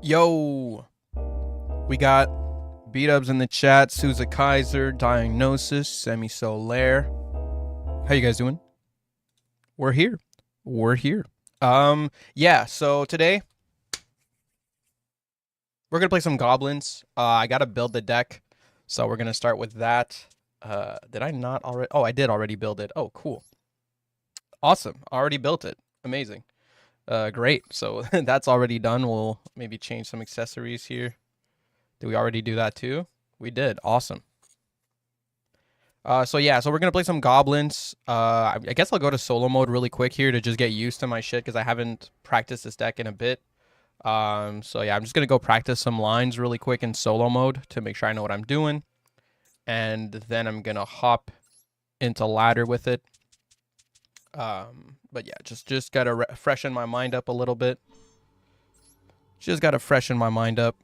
Yo, we got beat-ups in the chat. Souza Kaiser, Diagnosis, Semi Solaire. How you guys doing? We're here. We're here. Yeah, so today we're gonna play some goblins. I gotta build the deck, so we're gonna start with that. Did I not already? Oh, I did already build it. Oh, cool. Awesome. Already built it. Amazing. Great. So that's already done. We'll maybe change some accessories here. Did we already do that too? We did. Awesome. So yeah, so we're gonna play some goblins. I guess I'll go to solo mode really quick here to just get used to my shit because I haven't practiced this deck in a bit. So yeah, I'm just gonna go practice some lines really quick in solo mode to make sure I know what I'm doing, and then I'm gonna hop into ladder with it. But yeah, just gotta freshen my mind up a little bit. Just gotta freshen my mind up.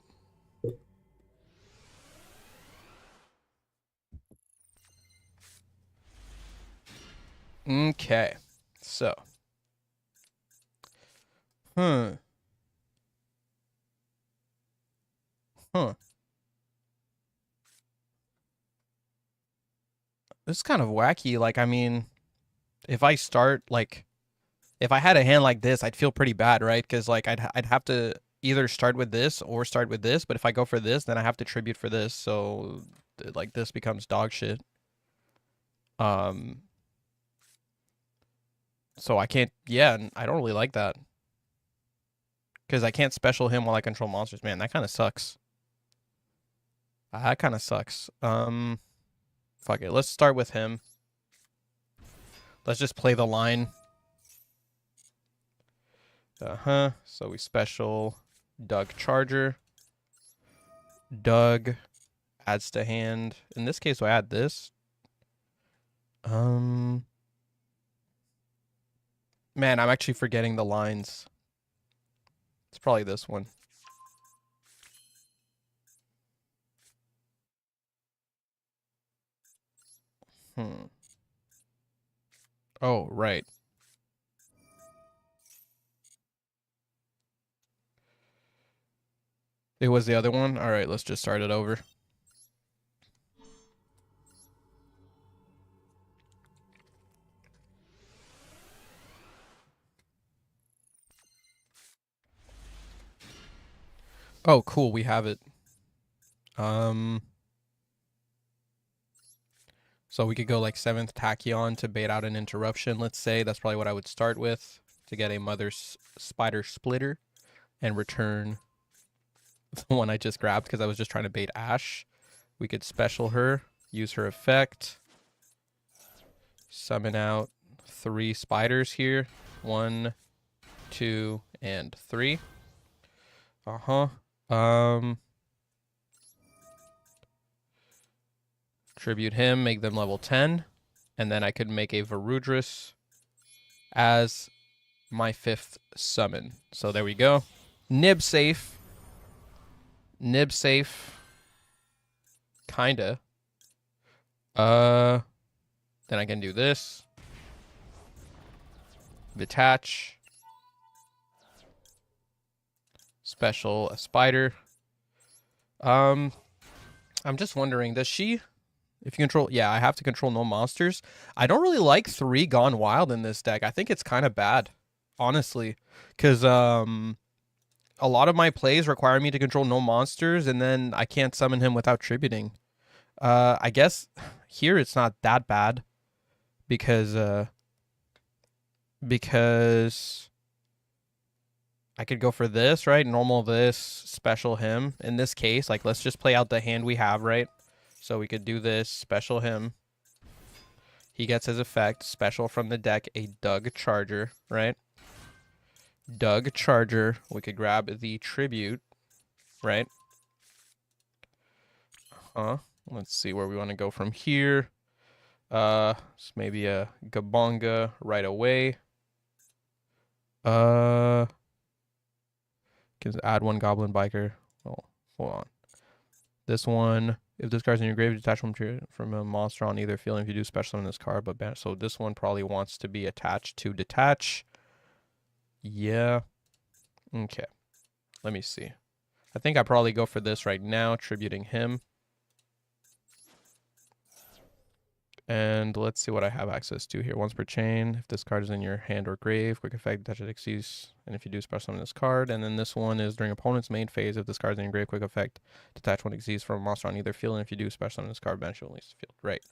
Okay, so. Huh. This is kind of wacky. Like, I mean, if I start, like, if I had a hand like this, I'd feel pretty bad, right? Because, like, I'd have to either start with this or start with this. But if I go for this, then I have to tribute for this. So, like, this becomes dog shit. So I can't, yeah, I don't really like that. Because I can't special him while I control monsters. Man, that kind of sucks. That kind of sucks. Fuck it. Let's start with him. Let's just play the line. So we special Doug Charger. Doug Adds to hand. In this case, I add this. Man, I'm actually forgetting the lines. It's probably this one. Oh, right. It was the other one? All right, let's just start it over. Oh, cool. We have it. So we could go like 7th Tachyon to bait out an interruption, let's say. That's probably what I would start with to get a Mother Spider Splitter and return the one I just grabbed because I was just trying to bait Ash. We could special her, use her effect, summon out 3 spiders here. 1, 2, and 3. Tribute him, make them level 10. And then I could make a Varudris as my 5th summon. So there we go. Nib safe. Nib safe. Kinda. Then I can do this. Detach. Special a spider. I'm just wondering, does she... If you control... Yeah, I have to control no monsters. I don't really like 3 Gone Wild in this deck. I think it's kind of bad, honestly. Because, a lot of my plays require me to control no monsters, and then I can't summon him without tributing. I guess here it's not that bad. Because I could go for this, right? Normal this, special him. In this case, like, let's just play out the hand we have, right? So we could do this, special him. He gets his effect, special from the deck, a Doug Charger, right? Doug Charger. We could grab the tribute, right? Let's see where we want to go from here. Maybe a Gabonga right away. Can add 1 Goblin Biker. Oh, hold on. This one, if this card's in your grave, detach from a monster on either field. If you do special in this card, but ban. So this one probably wants to be attached to detach. Yeah. Okay. Let me see. I think I probably go for this right now, tributing him. And let's see what I have access to here. Once per chain, if this card is in your hand or grave, quick effect, detach it exceeds. And if you do special summon this card, and then this one is during opponent's main phase, if this card is in your grave, quick effect, detach 1 exceeds from a monster on either field, and if you do special summon this card, banish it from the field. Right.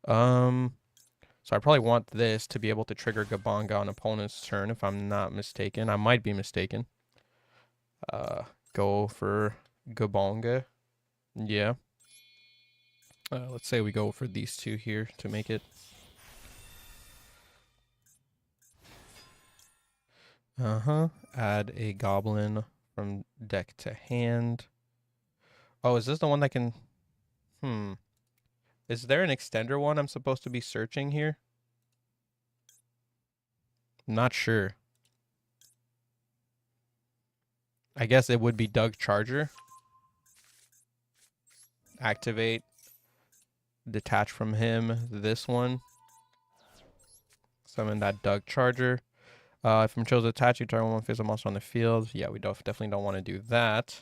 So I probably want this to be able to trigger Gabonga on opponent's turn, if I'm not mistaken. I might be mistaken. Go for Gabonga. Yeah. Let's say we go for these 2 here to make it. Add a goblin from deck to hand. Oh, is this the one that can... Is there an extender one I'm supposed to be searching here? Not sure. I guess it would be Doug Charger. Activate. Detach from him. This one. Summon that Doug Charger. If I'm chosen to attach, you target 1 face of monster on the field. Yeah, we definitely don't want to do that.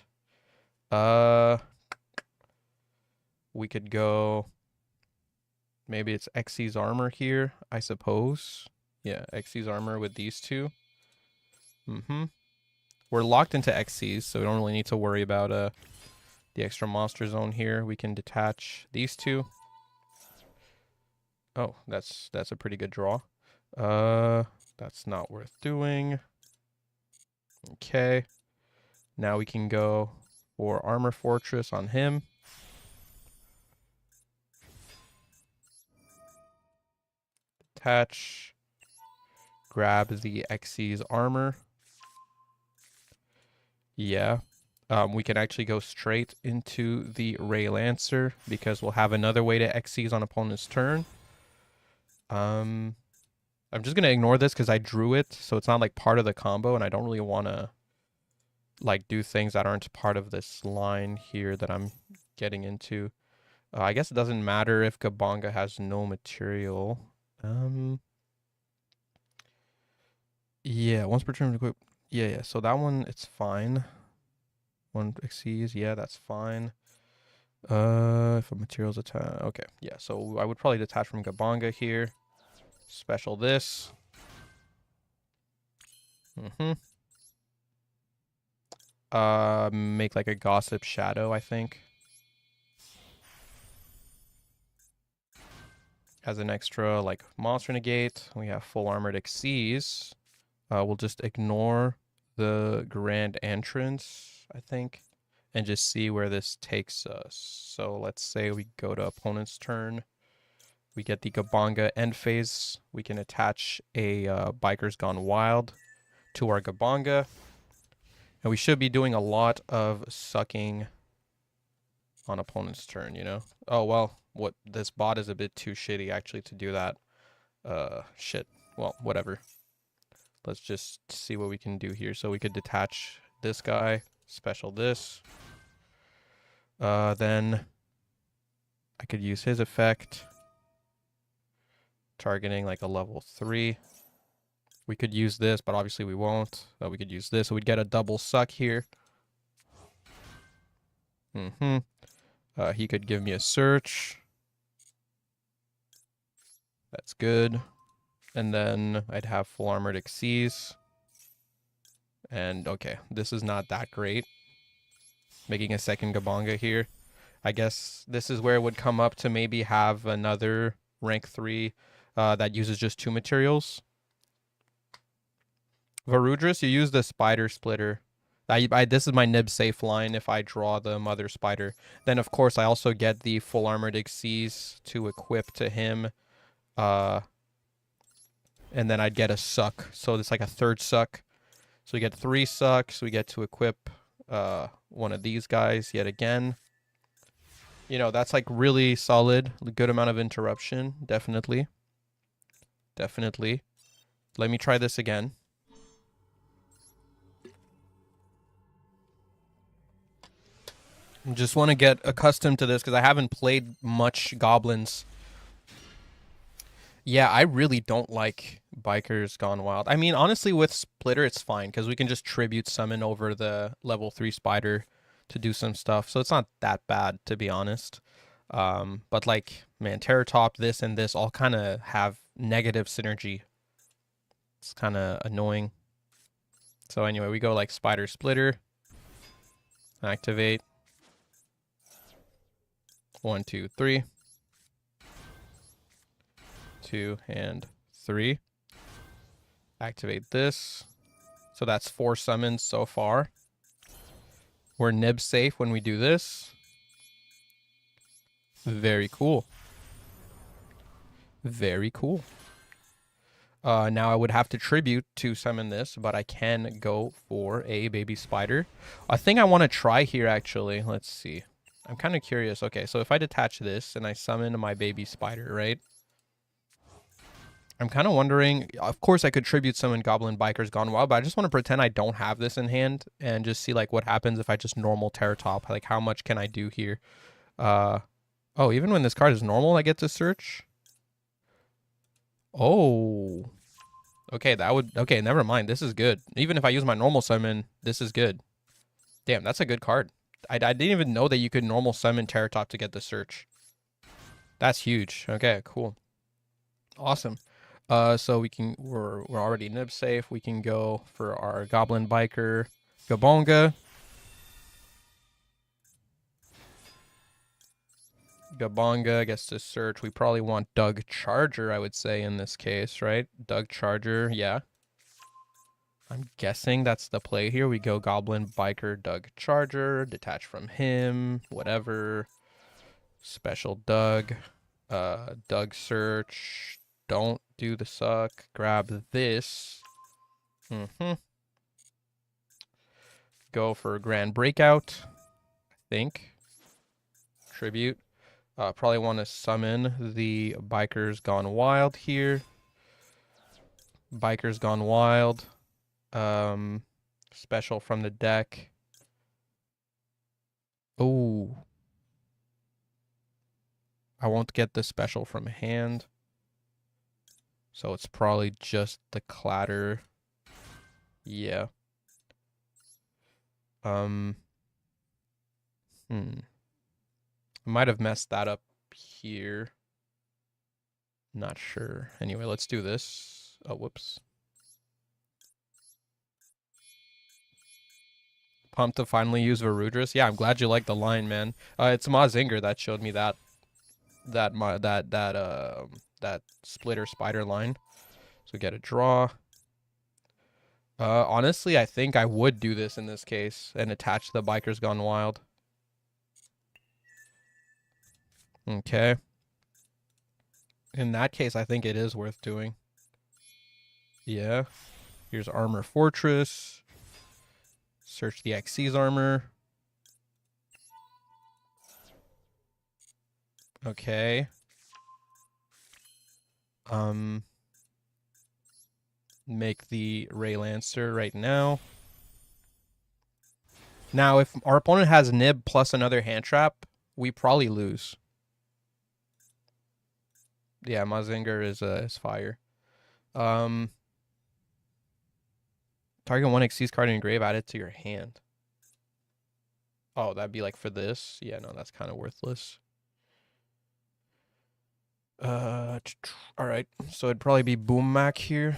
We could go... Maybe it's Xyz's armor here, I suppose. Yeah, Xyz's armor with these 2. We're locked into Xyz, so we don't really need to worry about the extra monster zone here. We can detach these 2. Oh, that's a pretty good draw. That's not worth doing. Okay. Now we can go for Armor Fortress on him. Attach. Grab the Xyz's armor. Yeah. we can actually go straight into the Ray Lancer because we'll have another way to Xyz on opponent's turn. I'm just gonna ignore this because I drew it, so it's not like part of the combo, and I don't really want to like do things that aren't part of this line here that I'm getting into. I guess it doesn't matter if Gabonga has no material. Yeah, once per turn equip. Yeah. So that one, it's fine. One exceeds, yeah, that's fine. If a material's attack, okay, yeah. So I would probably detach from Gabonga here. Special this. Make like a Gossip Shadow, I think. As an extra, like, monster negate. We have full armored Xyz. We'll just ignore the Grand Entrance, I think, and just see where this takes us. So let's say we go to opponent's turn. We get the Gabonga end phase. We can attach a Biker's Gone Wild to our Gabonga. And we should be doing a lot of sucking on opponent's turn, you know? Oh, well, what this bot is a bit too shitty actually to do that. Shit. Well, whatever. Let's just see what we can do here. So we could detach this guy, special this. Then I could use his effect, targeting like a level 3. We could use this, but obviously we won't. We could use this, so we'd get a double suck here. He could give me a search. That's good. And then I'd have full armored Xyz. And okay, this is not that great. Making a second Gabonga here. I guess this is where it would come up to maybe have another rank 3 that uses just 2 materials. Varudris, you use the Spider Splitter. This is my nib safe line if I draw the Mother Spider. Then, of course, I also get the full armored Xyz to equip to him. And then I'd get a suck. So it's like a third suck. So we get 3 sucks. We get to equip one of these guys yet again. You know, that's like really solid. A good amount of interruption. Definitely. Definitely. Let me try this again. Just want to get accustomed to this because I haven't played much goblins. Yeah, I really don't like Bikers Gone Wild. I mean, honestly, with Splitter, it's fine because we can just tribute summon over the level 3 spider to do some stuff. So it's not that bad, to be honest. But like, man, Terratop, this and this all kind of have negative synergy. It's kind of annoying. So anyway, we go like Spider Splitter. Activate. 1, 2, 3. 2 and 3. Activate this. So that's 4 summons so far. We're nib safe when we do this. Very cool. Very cool. Now I would have to tribute to summon this, but I can go for a baby spider. A thing I want to try here, actually. Let's see. I'm kind of curious. Okay, so if I detach this and I summon my baby spider, right? I'm kind of wondering, of course I could tribute summon Goblin Bikers Gone Wild, but I just want to pretend I don't have this in hand and just see like what happens if I just normal Terratop. Like how much can I do here? Oh, even when this card is normal, I get to search? Oh. Okay, okay, never mind. This is good. Even if I use my normal summon, this is good. Damn, that's a good card. I didn't even know that you could normal summon Terratop to get the search. That's huge. Okay, cool. Awesome. So we're already nib safe. We can go for our Goblin Biker Gabonga. Gabonga gets to search. We probably want Doug Charger, I would say, in this case, right? Doug Charger, yeah. I'm guessing that's the play here. We go Goblin Biker Doug Charger, detach from him, whatever. Special Doug. Doug search. Don't do the suck. Grab this. go for Grand Breakout, I think. Tribute. Probably want to summon the Bikers Gone Wild here. Bikers Gone Wild. Special from the deck. Oh. I won't get the special from hand. So it's probably just the clatter. Yeah. I might have messed that up here. Not sure. Anyway, let's do this. Oh, whoops. Pumped to finally use Varudris. Yeah, I'm glad you like the line, man. It's Mazinger that showed me that splitter spider line. So get a draw. Honestly, I think I would do this in this case and attach the Bikers Gone Wild. Okay. In that case, I think it is worth doing. Yeah. Here's Armor Fortress. Search the Xyz armor. Okay. Make the Ray Lancer right now. Now, if our opponent has Nib plus another hand trap, we probably lose. Yeah, Mazinger is fire. Target one Xyz card in your grave, add it to your hand. Oh, that'd be like for this? Yeah, no, that's kind of worthless. Alright, so it'd probably be Boom Mac here.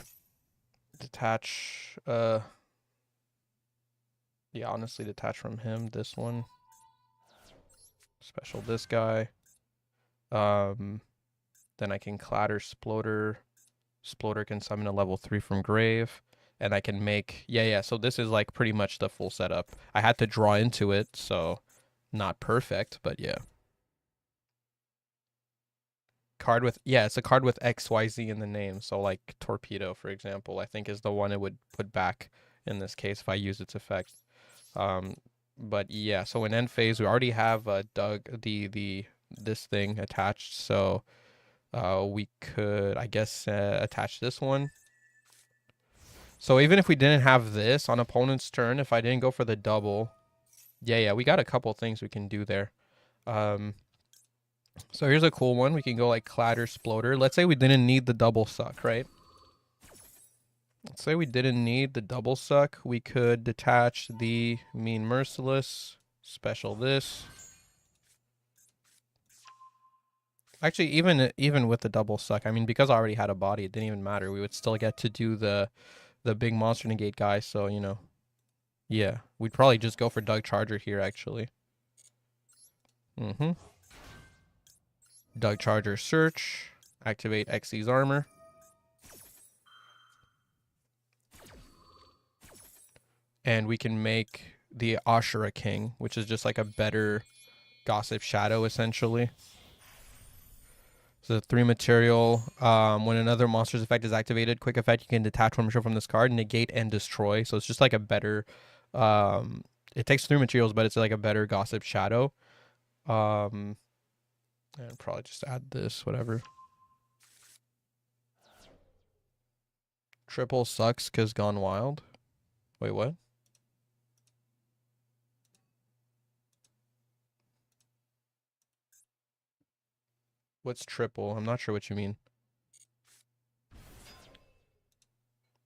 Detach, yeah, honestly, detach from him, this one. Special this guy. Then I can clatter Sploder. Sploder can summon a level 3 from grave. And I can make... Yeah, so this is like pretty much the full setup. I had to draw into it, so not perfect, but yeah. Card with... Yeah, it's a card with XYZ in the name. So like Torpedo, for example, I think is the one it would put back in this case if I use its effect. But yeah, so in end phase, we already have this thing attached, so we could, I guess, attach this one. So even if we didn't have this on opponent's turn, if I didn't go for the double, yeah, we got a couple things we can do there. So here's a cool one. We can go like Clatter Sploder. Let's say we didn't need the double suck, right? Let's say we didn't need the double suck. We could detach the Mean Merciless, special this. Actually, even with the double suck, I mean, because I already had a body, it didn't even matter. We would still get to do the big monster negate guy, so, you know. Yeah, we'd probably just go for Doug Charger here, actually. Doug Charger search. Activate Xyz armor. And we can make the Ashura King, which is just like a better Gossip Shadow, essentially. So 3 material. When another monster's effect is activated, quick effect, you can detach one material from this card, negate and destroy. So it's just like a better... it takes 3 materials, but it's like a better Gossip Shadow. And probably just add this, whatever. Triple sucks because Gone Wild. Wait, what? What's triple? I'm not sure what you mean.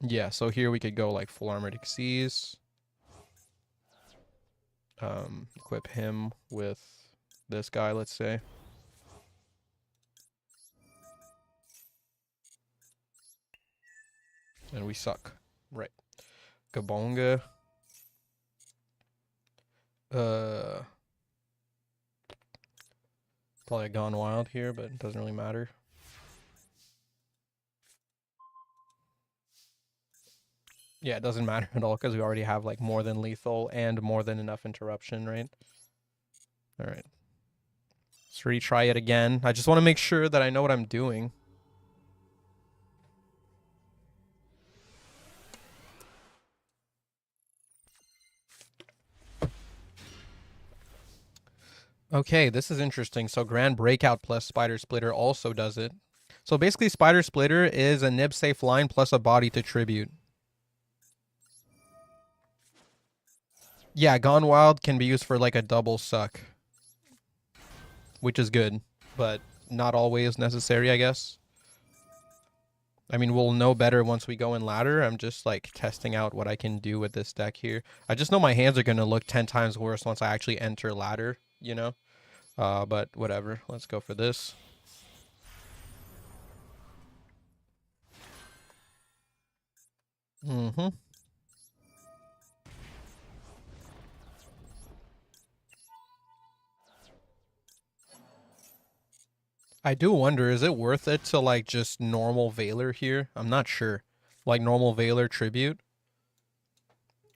Yeah, so here we could go like full armored Xyz. Equip him with this guy, let's say. And we suck. Right. Gabonga. Probably a Gone Wild here, but it doesn't really matter. Yeah, it doesn't matter at all because we already have like more than lethal and more than enough interruption, right? All right. Let's retry it again. I just want to make sure that I know what I'm doing. Okay, this is interesting. So Grand Breakout plus Spider Splitter also does it. So basically Spider Splitter is a nib safe line plus a body to tribute. Yeah, Gone Wild can be used for like a double suck, which is good, but not always necessary, I guess. I mean, we'll know better once we go in ladder. I'm just like testing out what I can do with this deck here. I just know my hands are going to look 10 times worse once I actually enter ladder, you know? But whatever. Let's go for this. Mm-hmm. I do wonder, is it worth it to like just normal Veiler here? I'm not sure. Like normal Veiler tribute?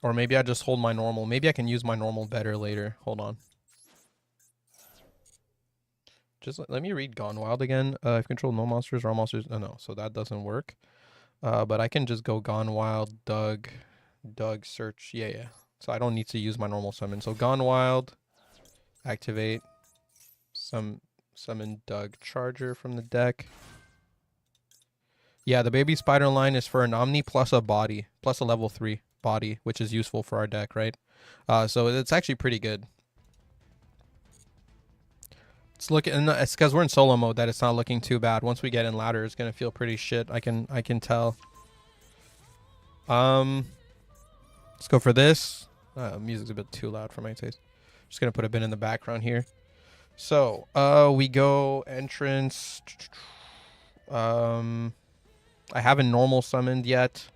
Or maybe I just hold my normal. Maybe I can use my normal better later. Hold on. Just let me read Gone Wild again. If control no monsters or all monsters. Oh no, so that doesn't work. But I can just go Gone Wild, Doug, search. Yeah, yeah. So I don't need to use my normal summon. So Gone Wild, activate, summon Doug Charger from the deck. Yeah, the baby spider line is for an Omni plus a body, plus a level 3 body, which is useful for our deck, right? So it's actually pretty good. It's looking, and it's because we're in solo mode that it's not looking too bad. Once we get in ladder, it's gonna feel pretty shit. I can tell. Let's go for this. Music's a bit too loud for my taste. Just gonna put a bit in the background here. So, we go entrance. I haven't normal summoned yet.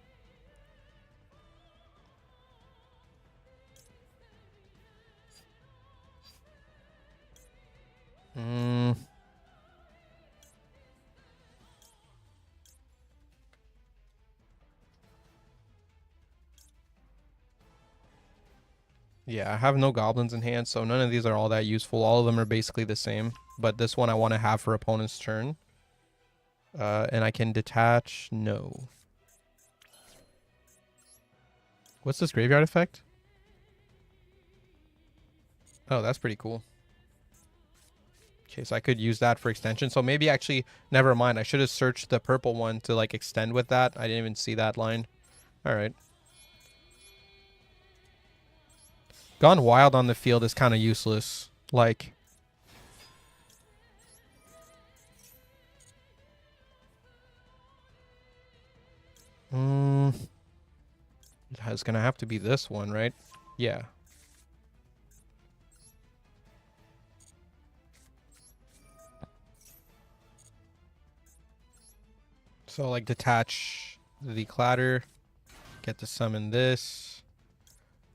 Yeah, I have no goblins in hand, so none of these are all that useful. All of them are basically the same. But this one I want to have for opponent's turn. And I can detach. No. What's this graveyard effect? Oh, that's pretty cool. Okay, so I could use that for extension. So maybe actually, never mind. I should have searched the purple one to like extend with that. I didn't even see that line. All right. Gone Wild on the field is kind of useless. Like, it's gonna have to be this one, right? Yeah. So like detach the clatter, get to summon this.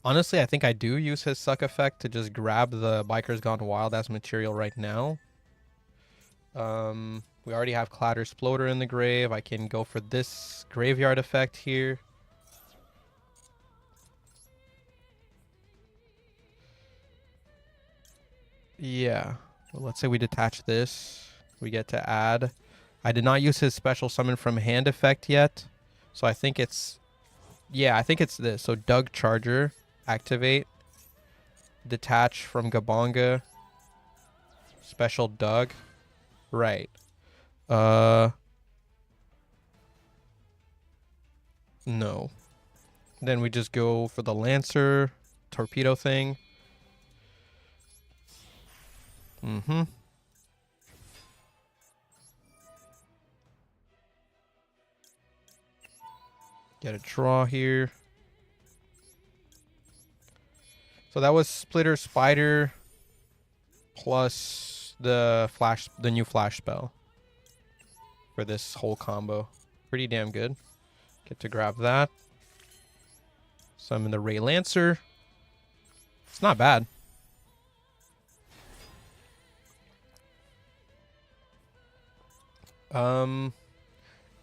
Honestly, I think I do use his suck effect to just grab the Biker's Gone Wild as material right now. We already have Clatter Sploder in the grave. I can go for this graveyard effect here. Yeah. Well, let's say we detach this. We get to add. I did not use his special summon from hand effect yet. So I think it's... Yeah, I think it's this. So Doug Charger, activate. Detach from Gabonga. Special Doug. Right. No. Then we just go for the Lancer torpedo thing. Mm-hmm. Get a draw here. So that was Splitter Spider plus the new flash spell for this whole combo. Pretty damn good. Get to grab that. Summon the Ray Lancer. It's not bad.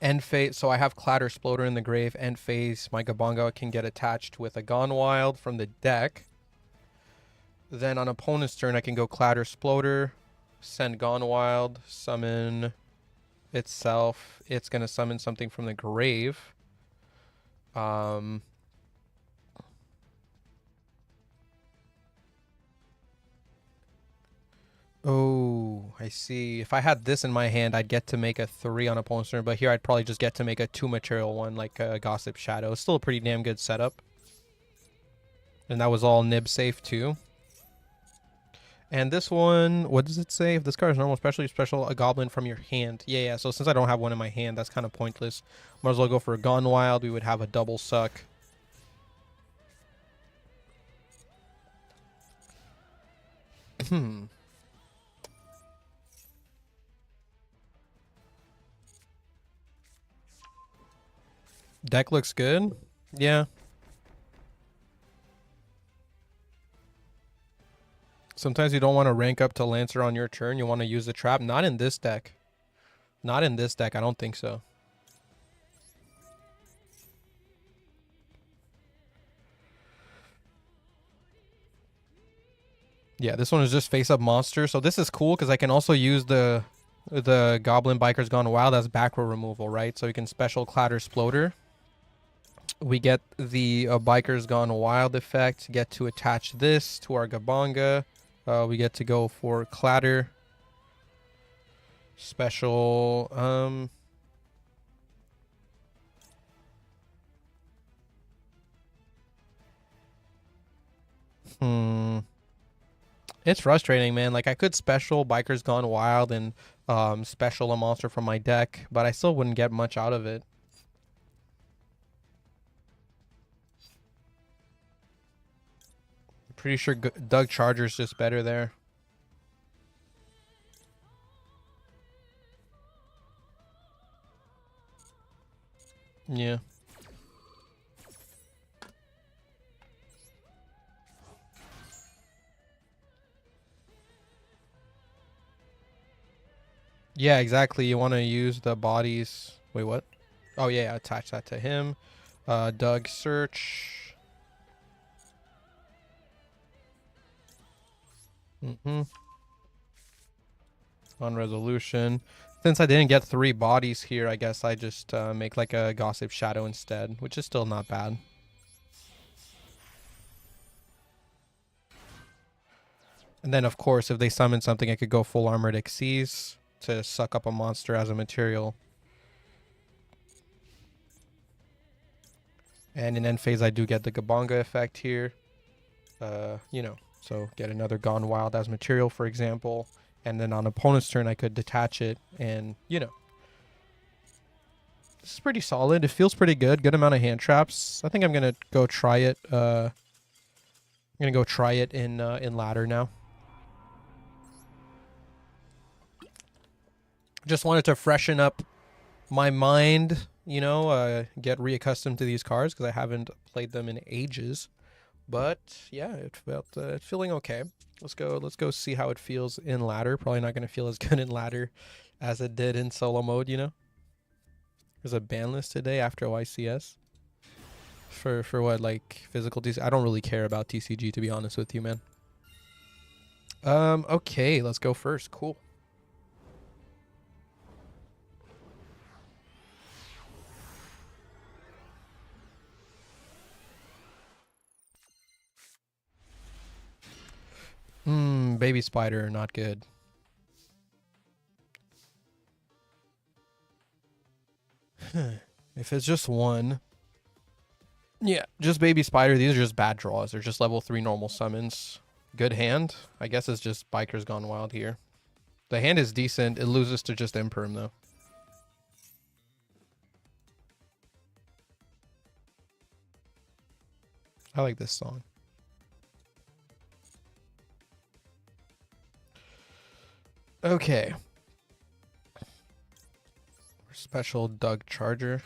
End phase. So I have Clatter Sploder in the grave. End phase. My Gabonga can get attached with a Gone Wild from the deck. Then on opponent's turn, I can go Clatter Sploder, send Gone Wild, summon itself. It's going to summon something from the grave. I see. If I had this in my hand, I'd get to make a 3 on opponent's turn, but here I'd probably just get to make a 2 material one, like Gossip Shadow. It's still a pretty damn good setup. And that was all nib safe too. And this one, what does it say? If this card is normal, special, a goblin from your hand. Yeah, so since I don't have one in my hand, that's kind of pointless. Might as well go for a Gone Wild. We would have a double suck. Deck looks good. Yeah. Sometimes you don't want to rank up to Lancer on your turn. You want to use the trap. Not in this deck. Not in this deck. I don't think so. Yeah, this one is just face up monster. So this is cool because I can also use the Goblin Biker's Gone Wild as back row removal, right? So you can special Clatter Sploder. We get the Biker's Gone Wild effect. Get to attach this to our Gabanga. We get to go for Clatter. Special. It's frustrating, man. Like, I could special Biker's Gone Wild and special a monster from my deck, but I still wouldn't get much out of it. I'm pretty sure Doug Charger's just better there. Yeah. Yeah, exactly. You want to use the bodies. Wait, what? Oh, yeah, attach that to him. Doug search. On resolution. Since I didn't get 3 bodies here, I guess I just make like a Gossip Shadow instead, which is still not bad. And then, of course, if they summon something, I could go full Armored Xyz to suck up a monster as a material. And in end phase, I do get the Gabanga effect here. You know, so get another Gone Wild as material, for example. And then on opponent's turn, I could detach it and, you know. This is pretty solid. It feels pretty good. Good amount of hand traps. I think I'm going to go try it. I'm going to go try it in ladder now. Just wanted to freshen up my mind, you know, get reaccustomed to these cards because I haven't played them in ages. But yeah, it felt it's feeling okay. Let's go see how it feels in ladder. Probably not going to feel as good in ladder as it did in solo mode, you know. There's a ban list today after YCS. For what, like physical TCG? I don't really care about TCG, to be honest with you, man. Okay, let's go first. Cool. Baby spider, not good. If it's just one. Yeah, just baby spider. These are just bad draws. They're just level 3 normal summons. Good hand. I guess it's just Biker's Gone Wild here. The hand is decent. It loses to just Imperm, though. I like this song. Okay. Special Doug Charger.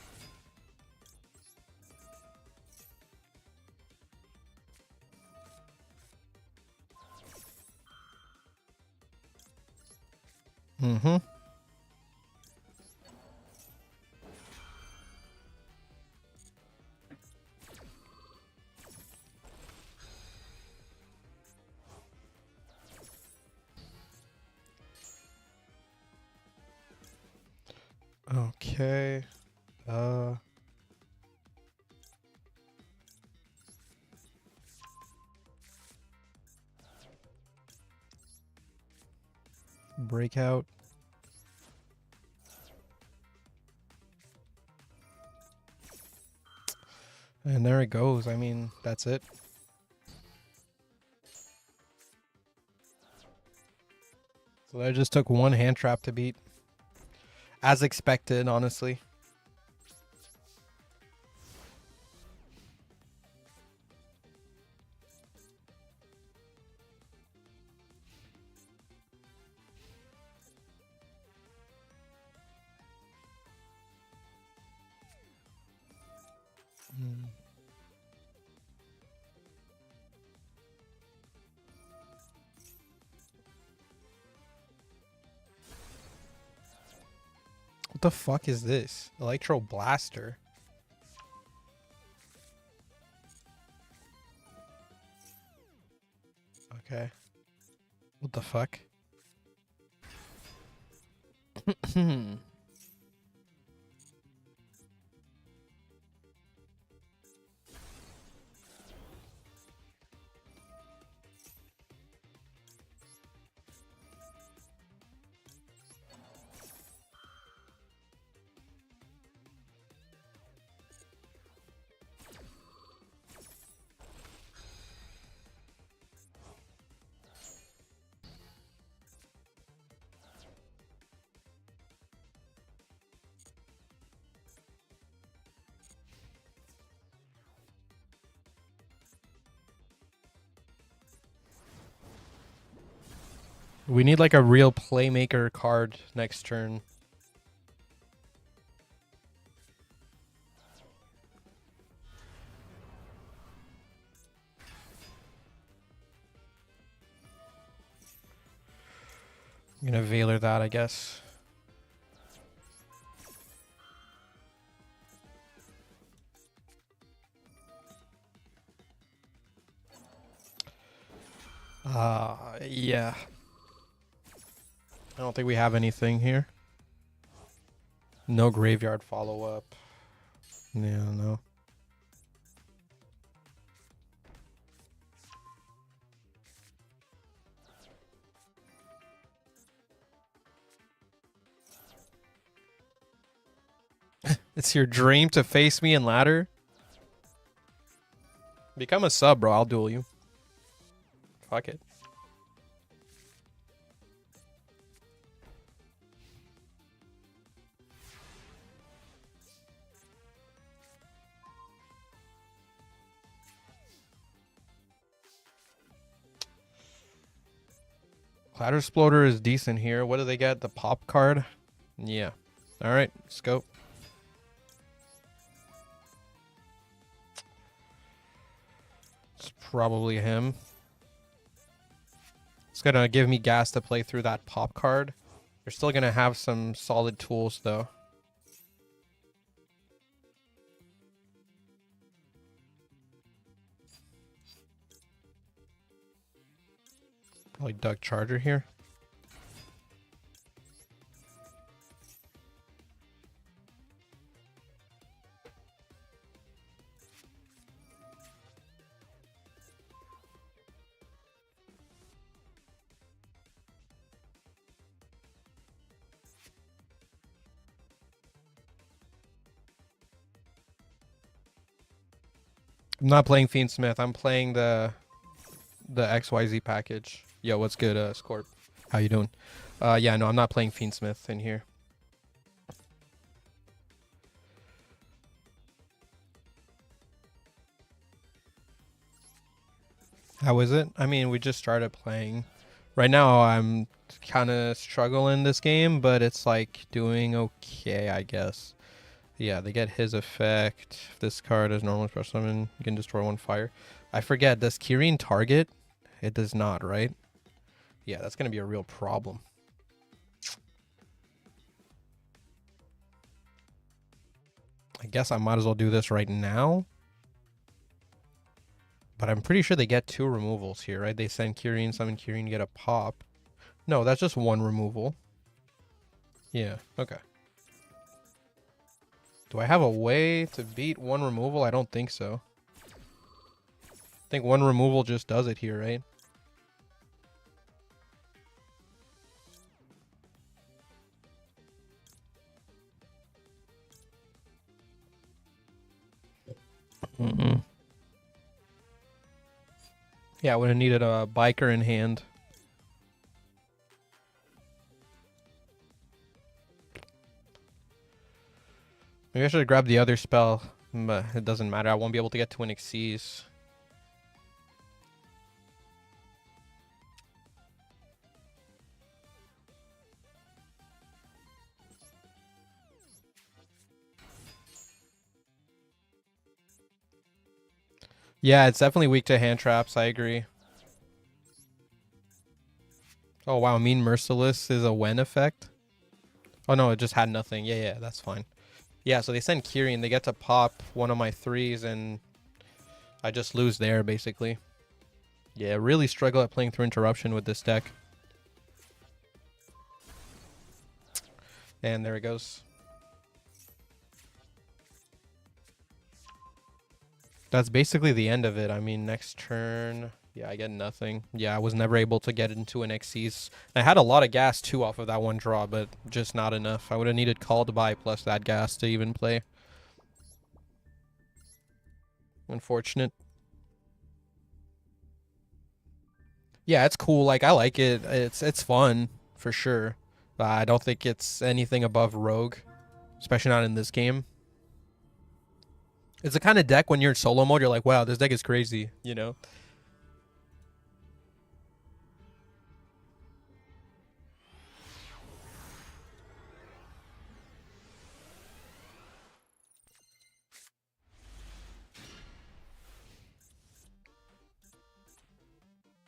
Okay. Breakout. And there it goes. I mean, that's it. So that just took one hand trap to beat. As expected, honestly. What the fuck is this? Electro Blaster. Okay. What the fuck? We need like a real playmaker card next turn. I'm gonna Veiler that, I guess. Yeah. I don't think we have anything here. No graveyard follow-up. Yeah, no. It's your dream to face me in ladder? Become a sub, bro. I'll duel you. Fuck it. Ladder Exploder is decent here. What do they get? The pop card? Yeah. Alright, let's go. It's probably him. It's gonna give me gas to play through that pop card. You're still gonna have some solid tools though. Probably Duck Charger here. I'm not playing Fiendsmith. I'm playing the XYZ package. Yo, what's good, Scorp? How you doing? Yeah, no, I'm not playing Fiendsmith in here. How is it? I mean, we just started playing. Right now, I'm kind of struggling this game, but it's like doing okay, I guess. Yeah, they get his effect. If this card is normal special summon, you can destroy one fire. I forget, does Kirin target? It does not, right? Yeah, that's going to be a real problem. I guess I might as well do this right now. But I'm pretty sure they get 2 removals here, right? They send Kirin, summon Kirin, get a pop. No, that's just 1 removal. Yeah, okay. Do I have a way to beat 1 removal? I don't think so. I think 1 removal just does it here, right? Yeah, I would have needed a biker in hand. Maybe I should have grabbed the other spell, but it doesn't matter. I won't be able to get Twin Xyz. Yeah, it's definitely weak to hand traps. I agree. Oh, wow. Mean Merciless is a when effect? Oh, no, it just had nothing. Yeah, that's fine. Yeah, so they send Kyrian. They get to pop one of my 3s, and I just lose there, basically. Yeah, really struggle at playing through Interruption with this deck. And there it goes. That's basically the end of it. I mean, next turn... Yeah, I get nothing. Yeah, I was never able to get into an Xyz. I had a lot of gas, too, off of that one draw, but just not enough. I would have needed Call to Buy plus that gas to even play. Unfortunate. Yeah, it's cool. Like, I like it. It's fun, for sure. I don't think it's anything above Rogue, especially not in this game. It's the kind of deck when you're in solo mode, you're like, wow, this deck is crazy, you know?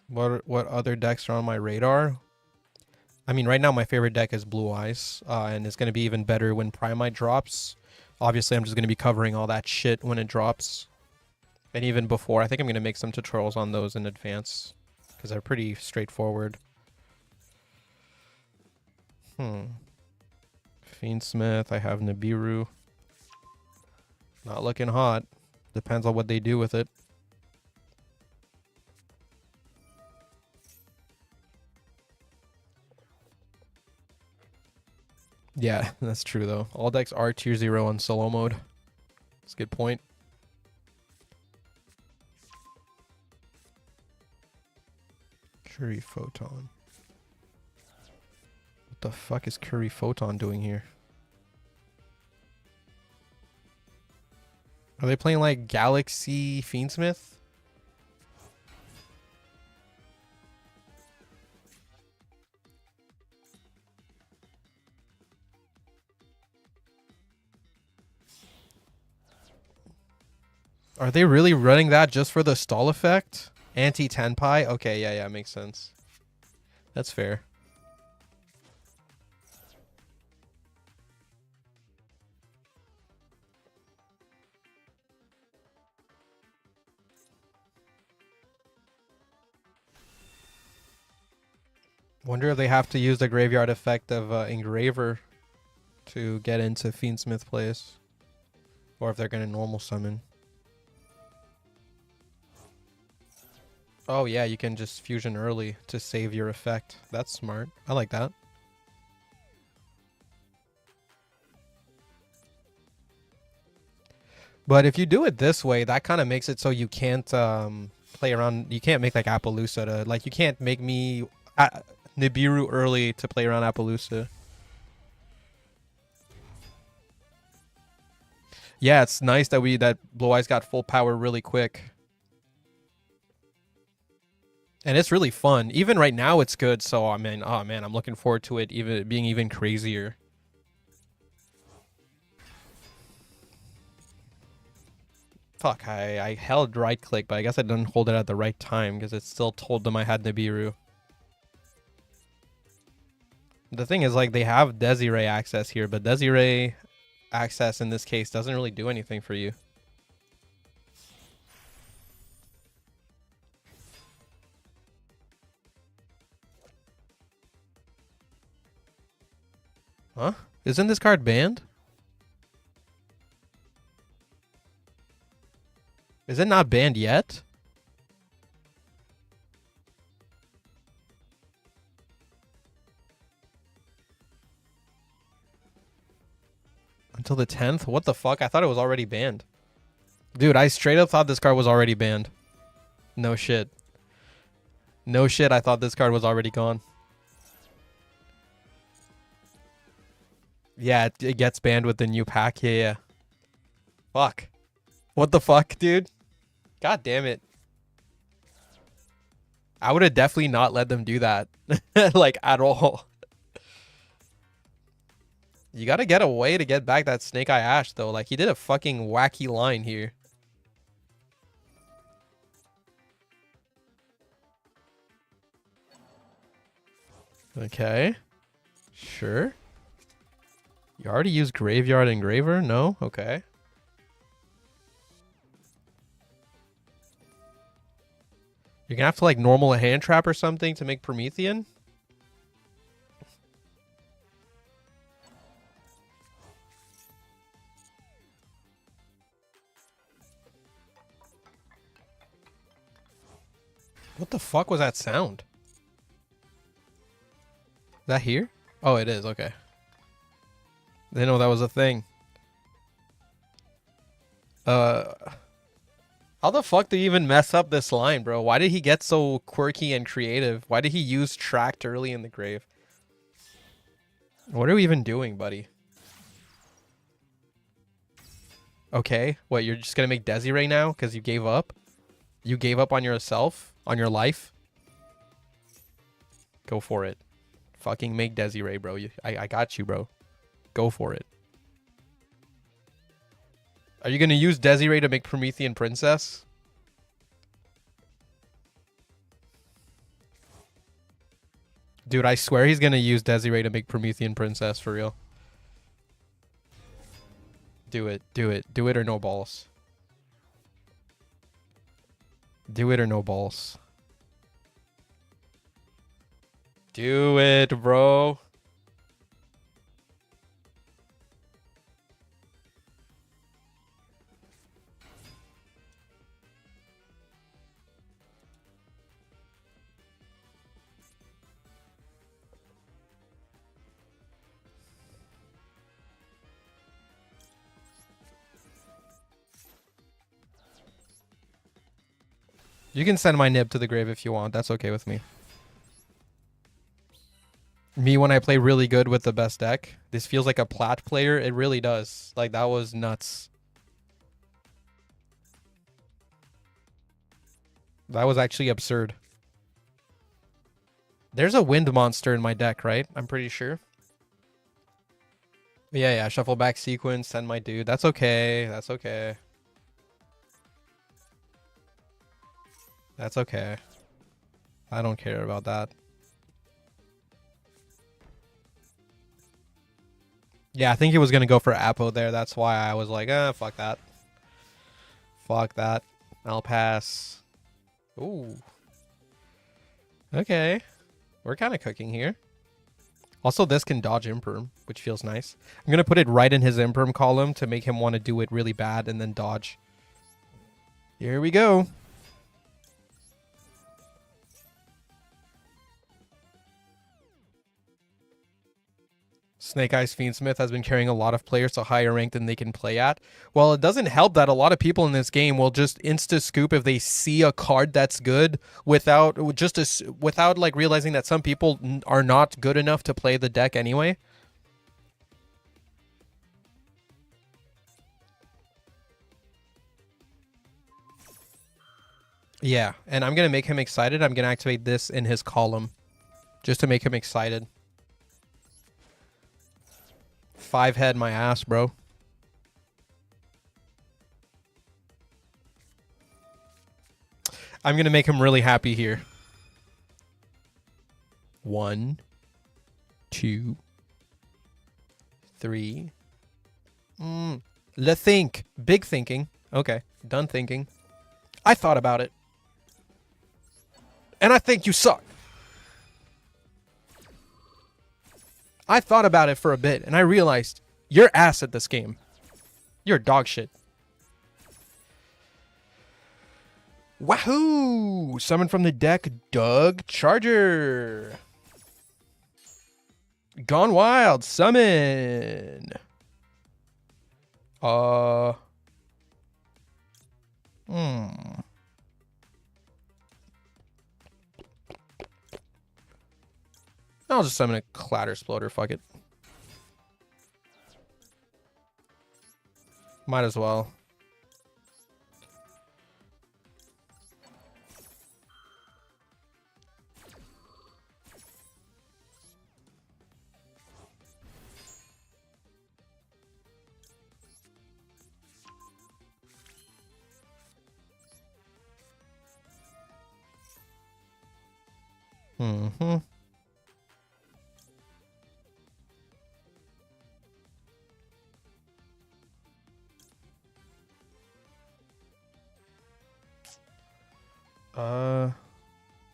What other decks are on my radar? I mean, right now my favorite deck is Blue Eyes, and it's going to be even better when Primite drops. Obviously, I'm just going to be covering all that shit when it drops. And even before, I think I'm going to make some tutorials on those in advance, because they're pretty straightforward. Fiendsmith, I have Nibiru. Not looking hot. Depends on what they do with it. Yeah, that's true though. All decks are tier 0 on solo mode. That's a good point. Curry Photon. What the fuck is Curry Photon doing here? Are they playing like Galaxy Fiendsmith? Are they really running that just for the stall effect? Anti-Tenpai? Okay, yeah, makes sense. That's fair. Wonder if they have to use the graveyard effect of Engraver to get into Fiendsmith plays. Or if they're going to normal summon. Oh yeah, you can just fusion early to save your effect. That's smart. I like that. But if you do it this way, that kind of makes it so you can't play around. You can't make like Appaloosa to... Like, you can't make me Nibiru early to play around Appaloosa. Yeah, it's nice that Blue Eyes got full power really quick. And it's really fun. Even right now, it's good. So, I mean, oh man, I'm looking forward to it even being even crazier. Fuck, I held right click, but I guess I didn't hold it at the right time because it still told them I had Nibiru. The thing is, like, they have Desiree access here, but Desiree access in this case doesn't really do anything for you. Huh? Isn't this card banned? Is it not banned yet? Until the 10th? What the fuck? I thought it was already banned. Dude, I straight up thought this card was already banned. No shit. No shit, I thought this card was already gone. Yeah, it gets banned with the new pack. Yeah. Fuck. What the fuck, dude? God damn it. I would have definitely not let them do that. Like, at all. You gotta get a way to get back that Snake Eye Ash, though. Like, he did a fucking wacky line here. Okay. Sure. You already used Graveyard Engraver? No? Okay. You're gonna have to, like, normal a hand trap or something to make Promethean? What the fuck was that sound? Is that here? Oh, it is. Okay. Didn't know that was a thing. How the fuck did he even mess up this line, bro? Why did he get so quirky and creative? Why did he use tracked early in the grave? What are we even doing, buddy? Okay. What, you're just gonna make Desi right now because you gave up? You gave up on yourself? On your life? Go for it. Fucking make Desiree, bro. I got you, bro. Go for it. Are you going to use Desiree to make Promethean Princess? Dude, I swear he's going to use Desiree to make Promethean Princess for real. Do it. Do it. Do it or no balls. Do it or no balls. Do it, bro. You can send my nib to the grave if you want. That's okay with me. Me when I play really good with the best deck. This feels like a plat player. It really does. Like, that was nuts. That was actually absurd. There's a wind monster in my deck, right? I'm pretty sure. Yeah. Shuffle back sequence. Send my dude. That's okay. That's okay. That's okay. I don't care about that. Yeah, I think he was going to go for Apo there. That's why I was like, fuck that. Fuck that. I'll pass. Ooh. Okay. We're kind of cooking here. Also, this can dodge Imperm, which feels nice. I'm going to put it right in his Imperm column to make him want to do it really bad and then dodge. Here we go. Snake Eyes Fiendsmith has been carrying a lot of players to higher rank than they can play at. Well, it doesn't help that a lot of people in this game will just insta-scoop if they see a card that's good without like realizing that some people are not good enough to play the deck anyway. Yeah, and I'm going to make him excited. I'm going to activate this in his column just to make him excited. 5 head my ass, bro. I'm going to make him really happy here. 1, 2, 3. Le think. Big thinking. Okay. Done thinking. I thought about it. And I think you suck. I thought about it for a bit, and I realized you're ass at this game. You're dog shit. Wahoo! Summon from the deck, Doug Charger. Gone Wild, summon. Hmm. I'll just summon a Clatter Exploder. Fuck it. Might as well. Mm-hmm.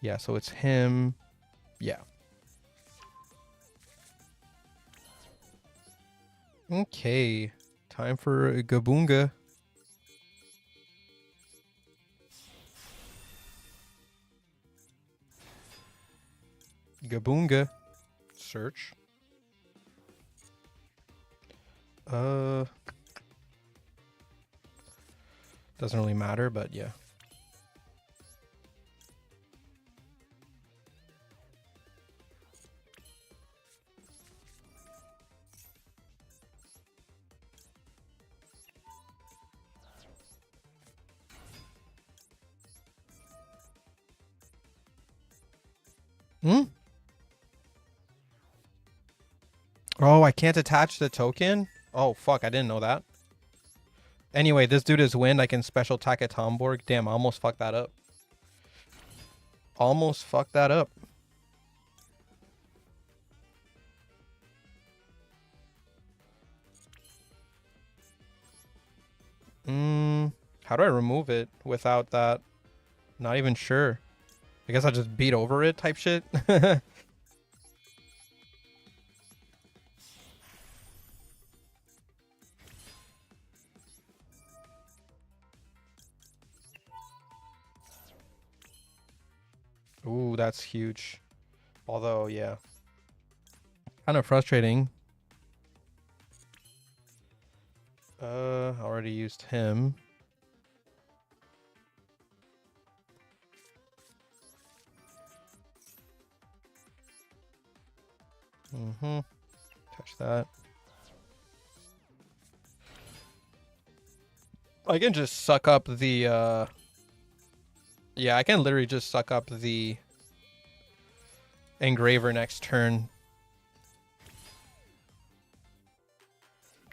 Yeah, so it's him. Yeah. Okay. Time for a Gabunga. Gabunga. Search. Doesn't really matter, but yeah. Hmm? Oh, I can't attach the token? Oh, fuck, I didn't know that. Anyway, this dude is wind. I can special attack at Tomborg. Damn, I almost fucked that up. Almost fucked that up. How do I remove it without that? Not even sure. I guess I just beat over it type shit. Ooh, that's huge. Although, yeah. Kind of frustrating. Already used him. Touch that. I can just suck up the, yeah, I can literally just suck up the Engraver next turn.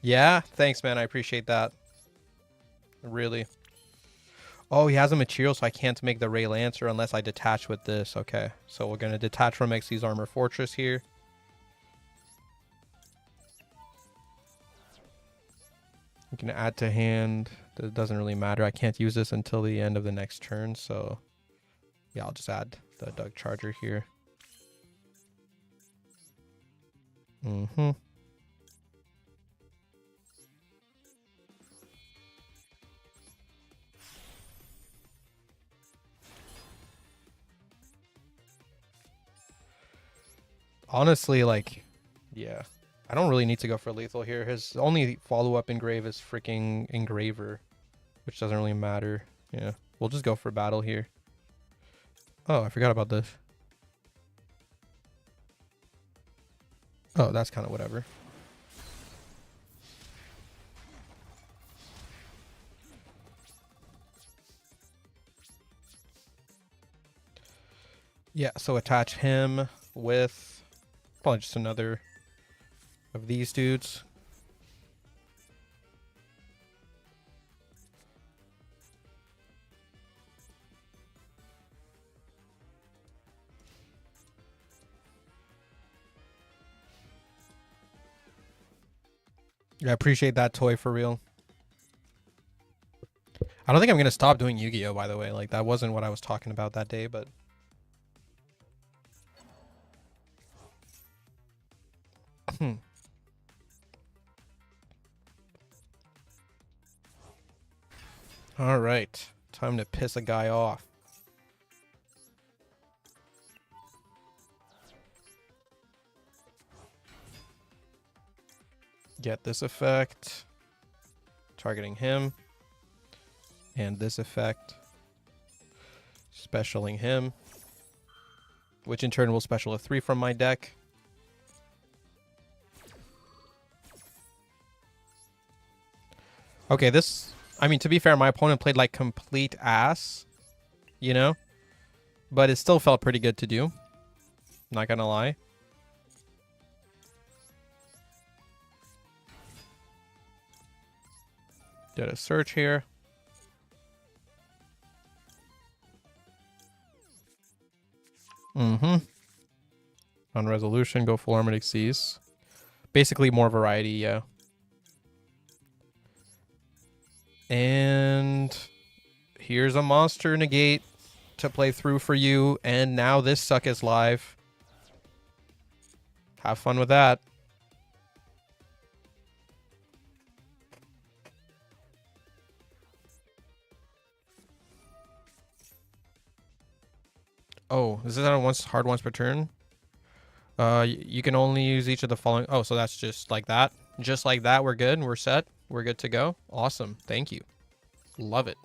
Yeah, thanks, man. I appreciate that. Really. Oh, he has a material, so I can't make the Ray Lancer unless I detach with this. Okay, so we're going to detach from Xyz's Armor Fortress here. We can add to hand. It doesn't really matter. I can't use this until the end of the next turn, so yeah, I'll just add the Doug Charger here. Honestly, like, yeah. I don't really need to go for lethal here. His only follow-up engrave is freaking Engraver, which doesn't really matter. Yeah, we'll just go for battle here. Oh, I forgot about this. Oh, that's kind of whatever. Yeah, so attach him with probably just another of these dudes. Yeah, I appreciate that toy for real. I don't think I'm going to stop doing Yu-Gi-Oh, by the way. Like, that wasn't what I was talking about that day, but... All right. Time to piss a guy off. Get this effect. Targeting him. And this effect. Specialing him. Which in turn will special a 3 from my deck. Okay, this... I mean, to be fair, my opponent played like complete ass. You know? But it still felt pretty good to do. Not gonna lie. Did a search here. On resolution, go full Armatic Seas. Basically more variety, yeah. And here's a monster negate to play through for you. And now this suck is live. Have fun with that. Oh, is this on hard once per turn? You can only use each of the following. Oh, so that's just like that. Just like that, we're good. We're set. We're good to go. Awesome. Thank you. Love it.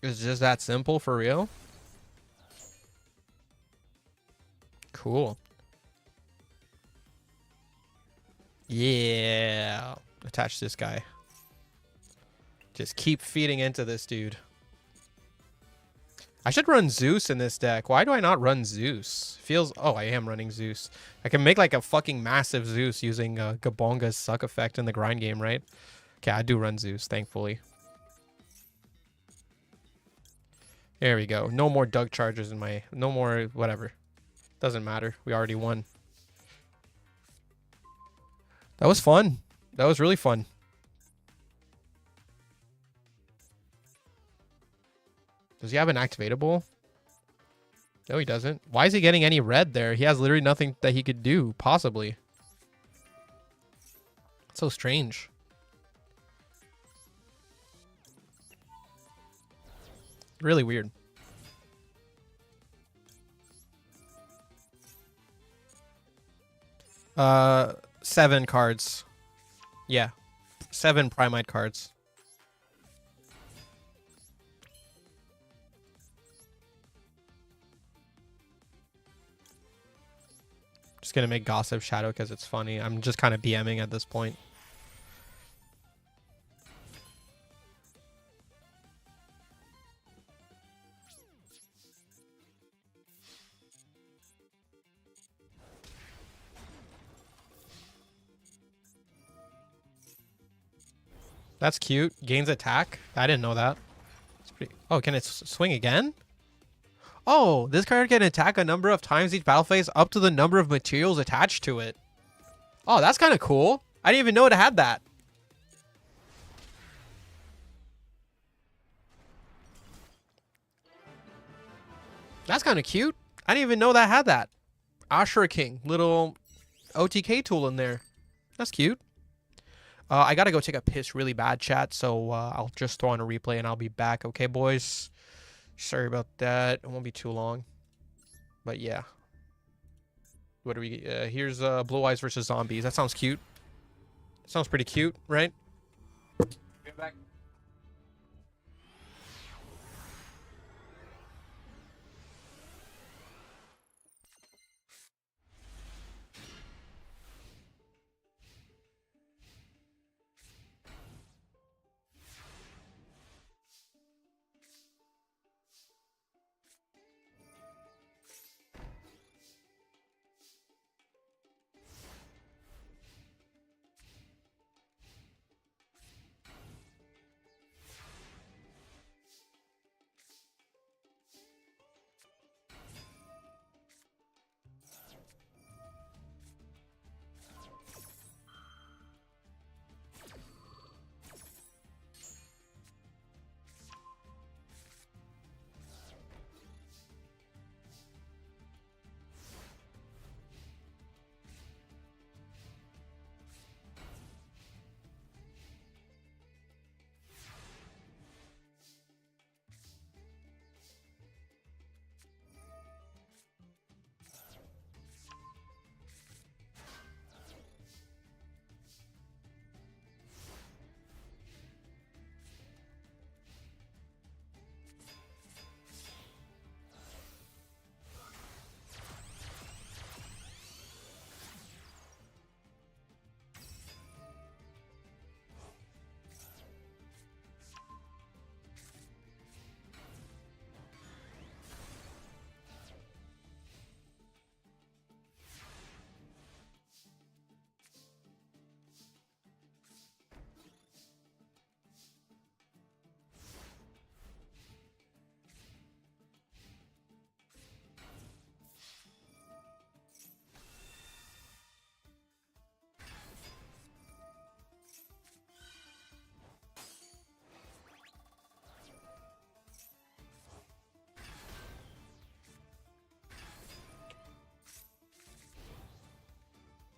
It's just that simple for real? Cool. Yeah. Attach this guy. Just keep feeding into this dude. I should run Zeus in this deck. Why do I not run Zeus? Feels... Oh, I am running Zeus. I can make like a fucking massive Zeus using Gabonga's suck effect in the grind game, right? Okay, I do run Zeus, thankfully. There we go. No more Doug charges in my... No more whatever. Doesn't matter. We already won. That was fun. That was really fun. Does he have an activatable? No, he doesn't. Why is he getting any red there? He has literally nothing that he could do, possibly. It's so strange. Really weird. 7 cards. Yeah. 7 Primite cards. Just gonna make Gossip Shadow because it's funny. I'm just kind of BMing at this point. That's cute. Gains attack. I didn't know that. It's pretty... Oh, can it swing again? Oh, this card can attack a number of times each battle phase up to the number of materials attached to it. Oh, that's kind of cool. I didn't even know it had that. That's kind of cute. I didn't even know that had that. Ashura King. Little OTK tool in there. That's cute. I gotta go take a piss really bad, chat, so I'll just throw on a replay and I'll be back. Okay, boys? Sorry about that. It won't be too long. But yeah. What do we... here's Blue Eyes versus Zombies. That sounds cute. Sounds pretty cute, right? Get back.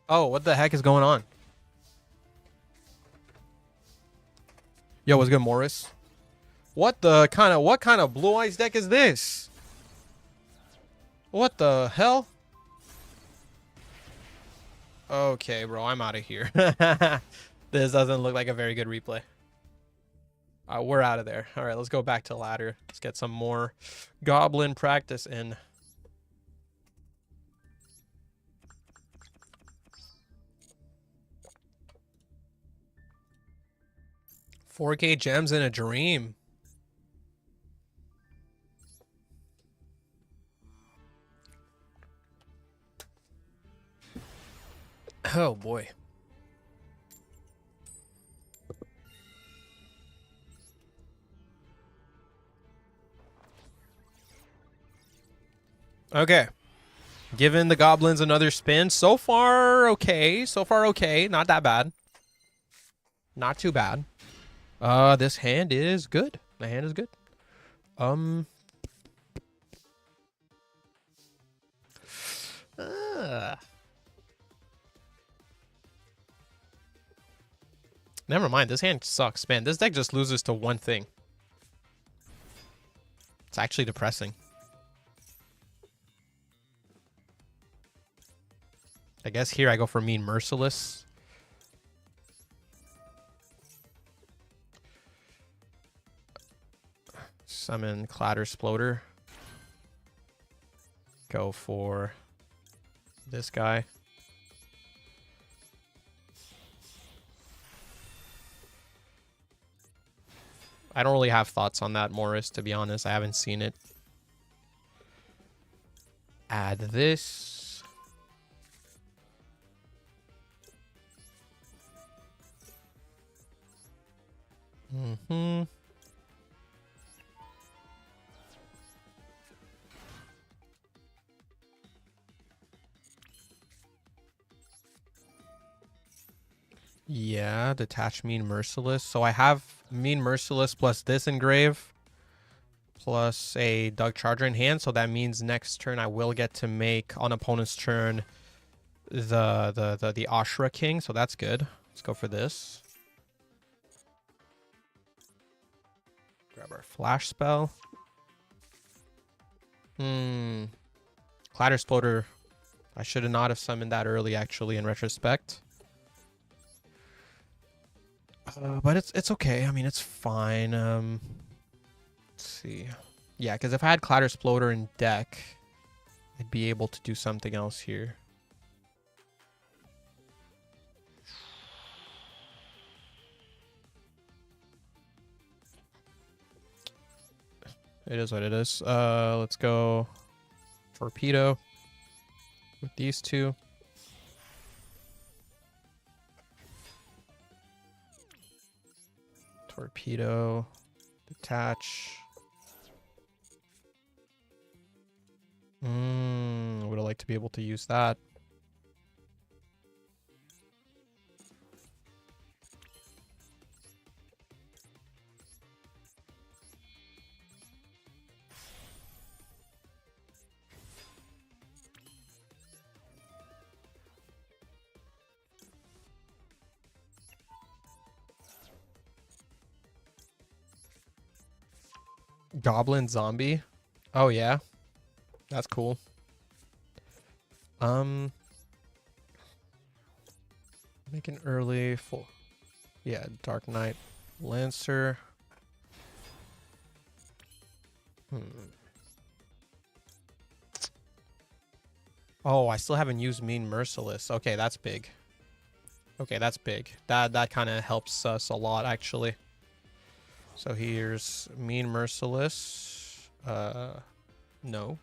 Oh, what the heck is going on? Yo, what's good, Morris? What kind of Blue Eyes deck is this? What the hell? Okay, bro, I'm out of here. This doesn't look like a very good replay. We're out of there. All right, let's go back to ladder. Let's get some more goblin practice in. $4K gems in a dream. Oh boy. Okay. Giving the goblins another spin. So far, okay. So far, okay. Not that bad. Not too bad. This hand is good. The hand is good. Never mind. This hand sucks, man. This deck just loses to one thing. It's actually depressing. I guess here I go for Mean Merciless. Summon Clatter Sploder. Go for this guy. I don't really have thoughts on that, Morris, to be honest. I haven't seen it. Add this. Mm-hmm. Yeah, detach Mean Merciless. So I have Mean Merciless plus this engrave plus a Dug Charger in hand. So that means next turn I will get to make on opponent's turn the Ashra King. So that's good. Let's go for this. Grab our flash spell. Clatter Sploder. I should have not have summoned that early, actually, in retrospect. But it's okay. I mean, it's fine. Let's see. Yeah, because if I had Clatter Sploder in deck, I'd be able to do something else here. It is what it is. Let's go Torpedo with these two. Torpedo, detach. Would have liked to be able to use that. Goblin zombie. Oh yeah. That's cool. Make an early full. Yeah, Dark Knight Lancer. Oh, I still haven't used Mean Merciless. Okay, that's big. Okay, that's big. That kind of helps us a lot, actually. So here's Mean Merciless. No.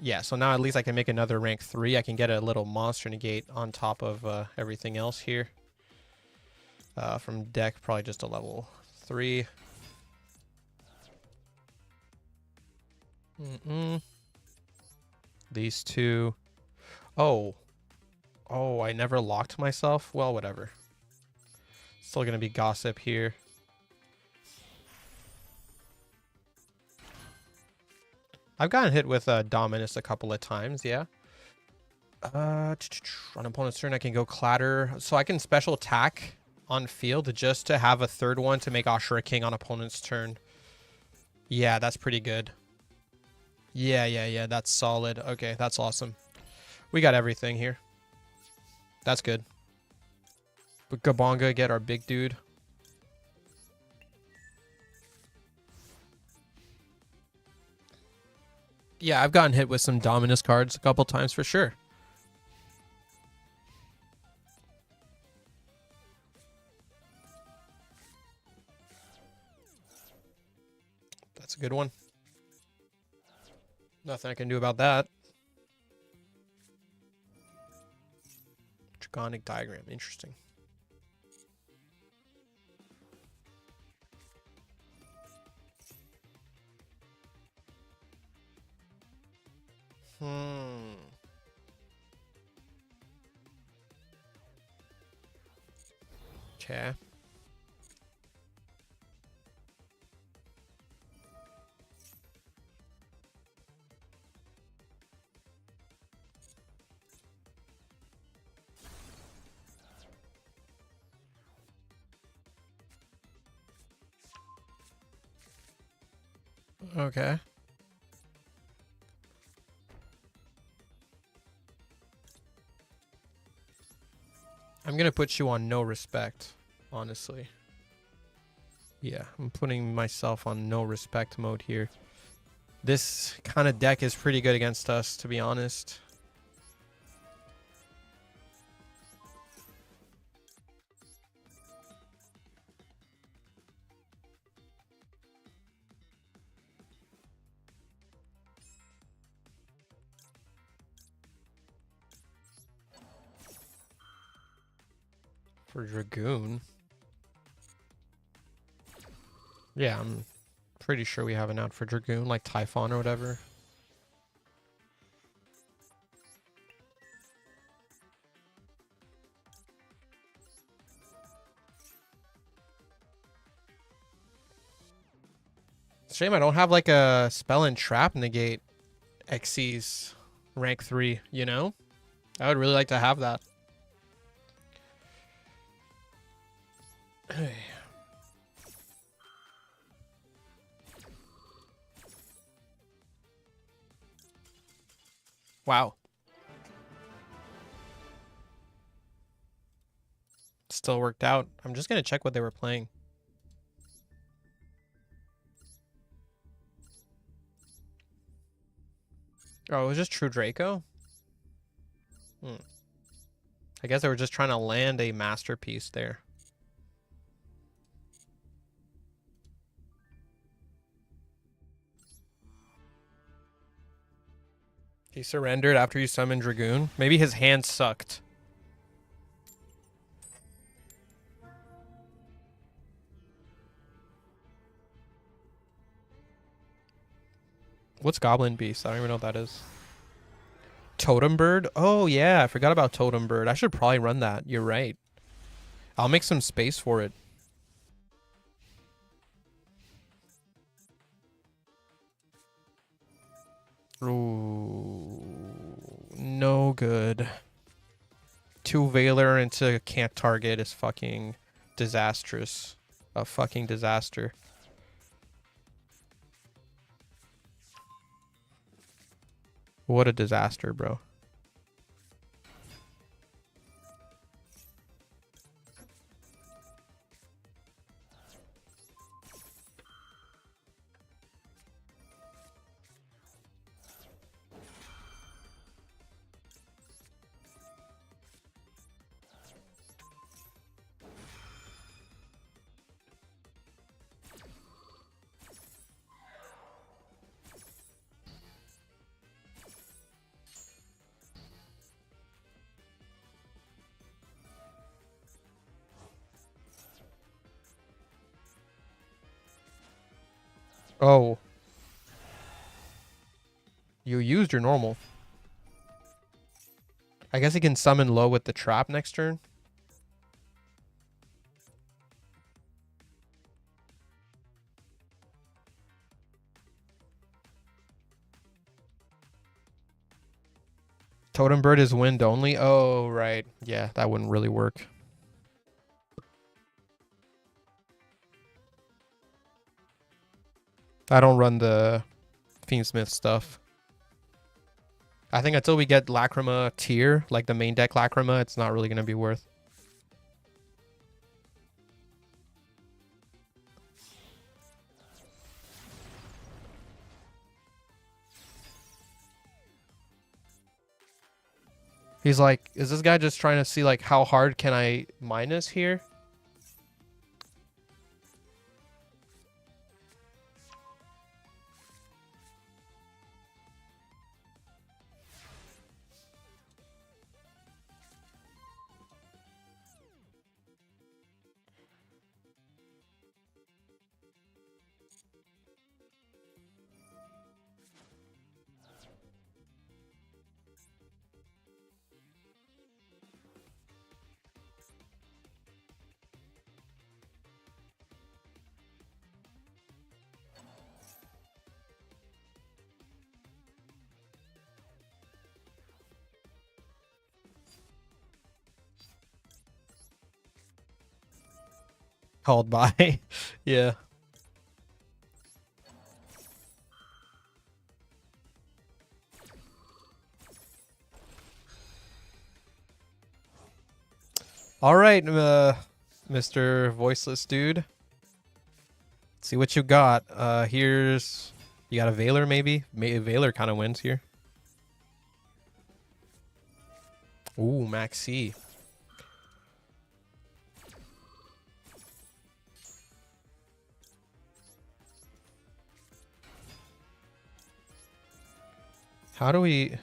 Yeah, so now at least I can make another rank 3. I can get a little monster negate on top of everything else here. From deck, probably just a level 3. These two. Oh. Oh, I never locked myself? Well, whatever. Still gonna be Gossip here. I've gotten hit with Dominus a couple of times, yeah. On opponent's turn, I can go clatter. So I can special attack on field just to have a third one to make Ashura King on opponent's turn. Yeah, that's pretty good. Yeah. That's solid. Okay, that's awesome. We got everything here. That's good. But Gabonga, get our big dude. Yeah, I've gotten hit with some Dominus cards a couple times for sure. That's a good one. Nothing I can do about that. Draconic diagram. Interesting. Okay. Okay. I'm going to put you on no respect, honestly. Yeah, I'm putting myself on no respect mode here. This kind of deck is pretty good against us, to be honest. For Dragoon. Yeah, I'm pretty sure we have an out for Dragoon, like Typhon or whatever. Shame I don't have like a spell and trap negate Xyz rank 3, you know? I would really like to have that. Wow. Still worked out. I'm just going to check what they were playing. Oh, it was just True Draco? I guess they were just trying to land a masterpiece there. He surrendered after you summoned Dragoon. Maybe his hand sucked. What's Goblin Beast? I don't even know what that is. Totem Bird? Oh, yeah. I forgot about Totem Bird. I should probably run that. You're right. I'll make some space for it. Ooh. No good. 2 Veiler into can't target is fucking disastrous. A fucking disaster. What a disaster, bro. Oh. You used your normal. I guess he can summon low with the trap next turn. Totem Bird is wind only? Oh, right. Yeah, that wouldn't really work. I don't run the Fiendsmith stuff. I think until we get Lacrima tier, like the main deck Lacrima, it's not really going to be worth. He's like, is this guy just trying to see like how hard can I minus here? Called by. Yeah. All right, Mr. Voiceless Dude. Let's see what you got. Here's... You got a Veiler, maybe? Veiler kind of wins here. Ooh, Maxi. How do we...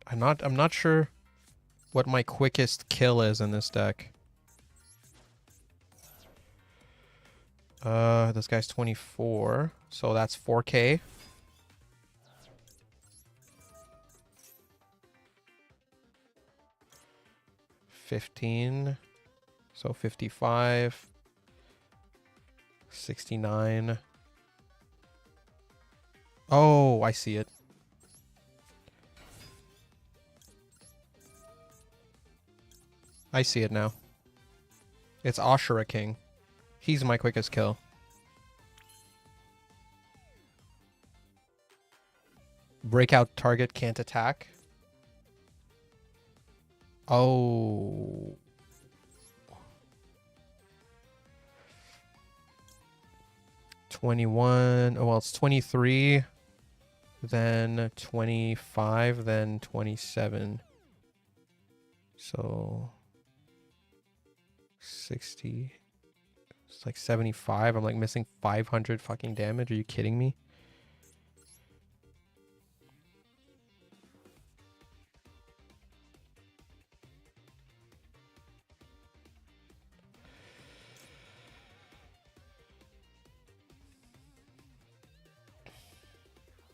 I'm not sure what my quickest kill is in this deck. This guy's 24, so that's 4K. $15, so 55, 69. Oh, I see it. I see it now. It's Ashura King. He's my quickest kill. Breakout target can't attack. Oh. $21. Oh, well, it's 23. Then 25. Then 27. So 60. It's like 75. I'm like missing 500 fucking damage. Are you kidding me?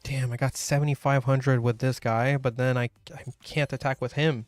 Damn, I got 7,500 with this guy, but then I can't attack with him.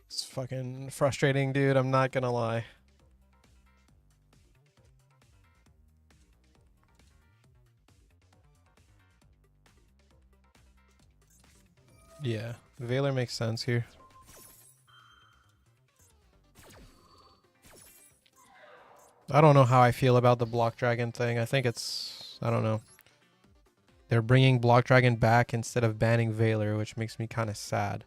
It's fucking frustrating, dude. I'm not gonna lie. Yeah, Veiler makes sense here. I don't know how I feel about the Block Dragon thing. I think it's... I don't know. They're bringing Block Dragon back instead of banning Veiler, which makes me kind of sad.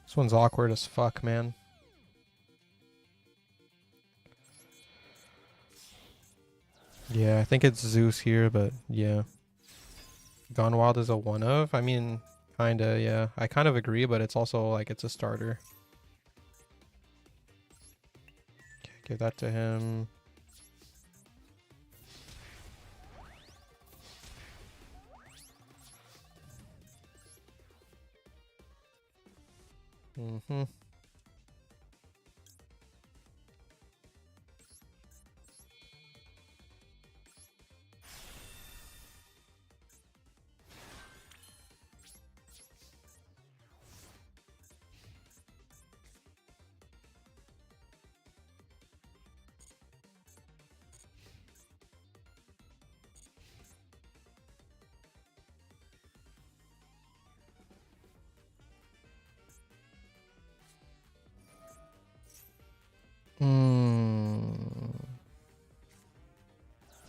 This one's awkward as fuck, man. Yeah, I think it's Zeus here, but yeah. Gone Wild is a one of? I mean, kinda, yeah. I kind of agree, but it's also like it's a starter. Okay, give that to him. Mm-hmm.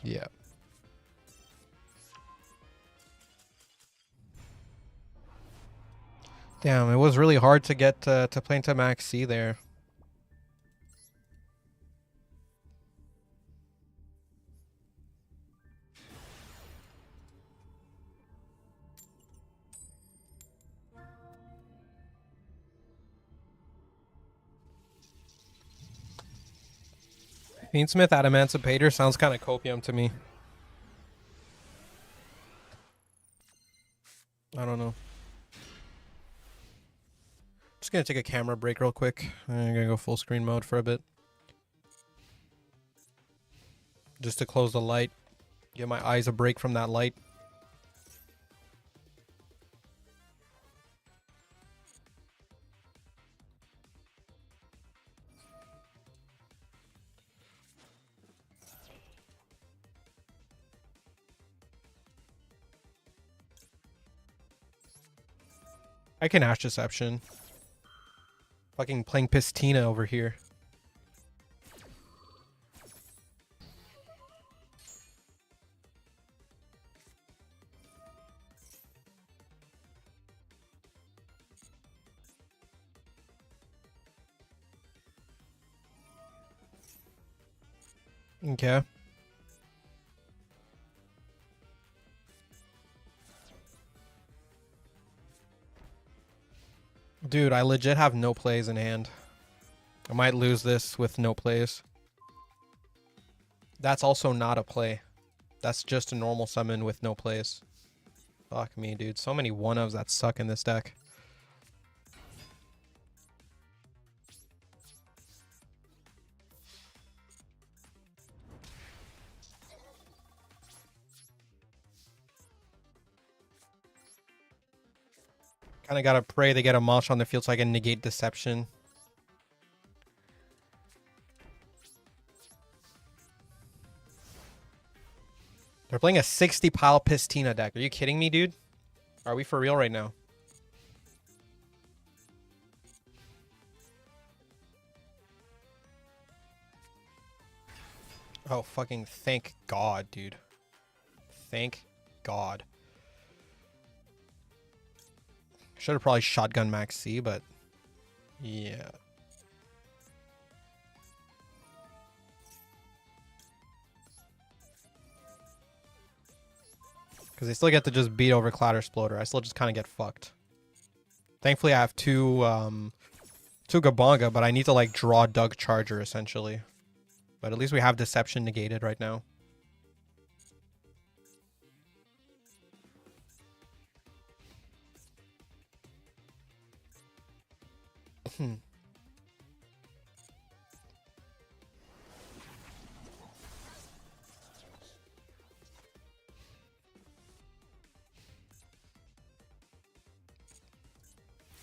Yeah. Damn, it was really hard to get to play into max C there. Fiendsmith at Emancipator sounds kind of copium to me. I don't know. Just gonna take a camera break real quick. I'm gonna go full screen mode for a bit. Just to close the light. Give my eyes a break from that light. I can Ash Deception. Fucking playing Pistina over here. Okay. Dude, I legit have no plays in hand. I might lose this with no plays. That's also not a play. That's just a normal summon with no plays. Fuck me, dude. So many one-ofs that suck in this deck. Kind of gotta pray they get a Mosh on the field so I can negate Deception. They're playing a 60 pile Pistina deck. Are you kidding me, dude? Are we for real right now? Oh, fucking thank God, dude. Thank God. Should have probably shotgun max C, but yeah. Because they still get to just beat over Clatter Exploder. I still just kind of get fucked. Thankfully, I have two Gabonga, but I need to like draw Doug Charger essentially. But at least we have Deception negated right now.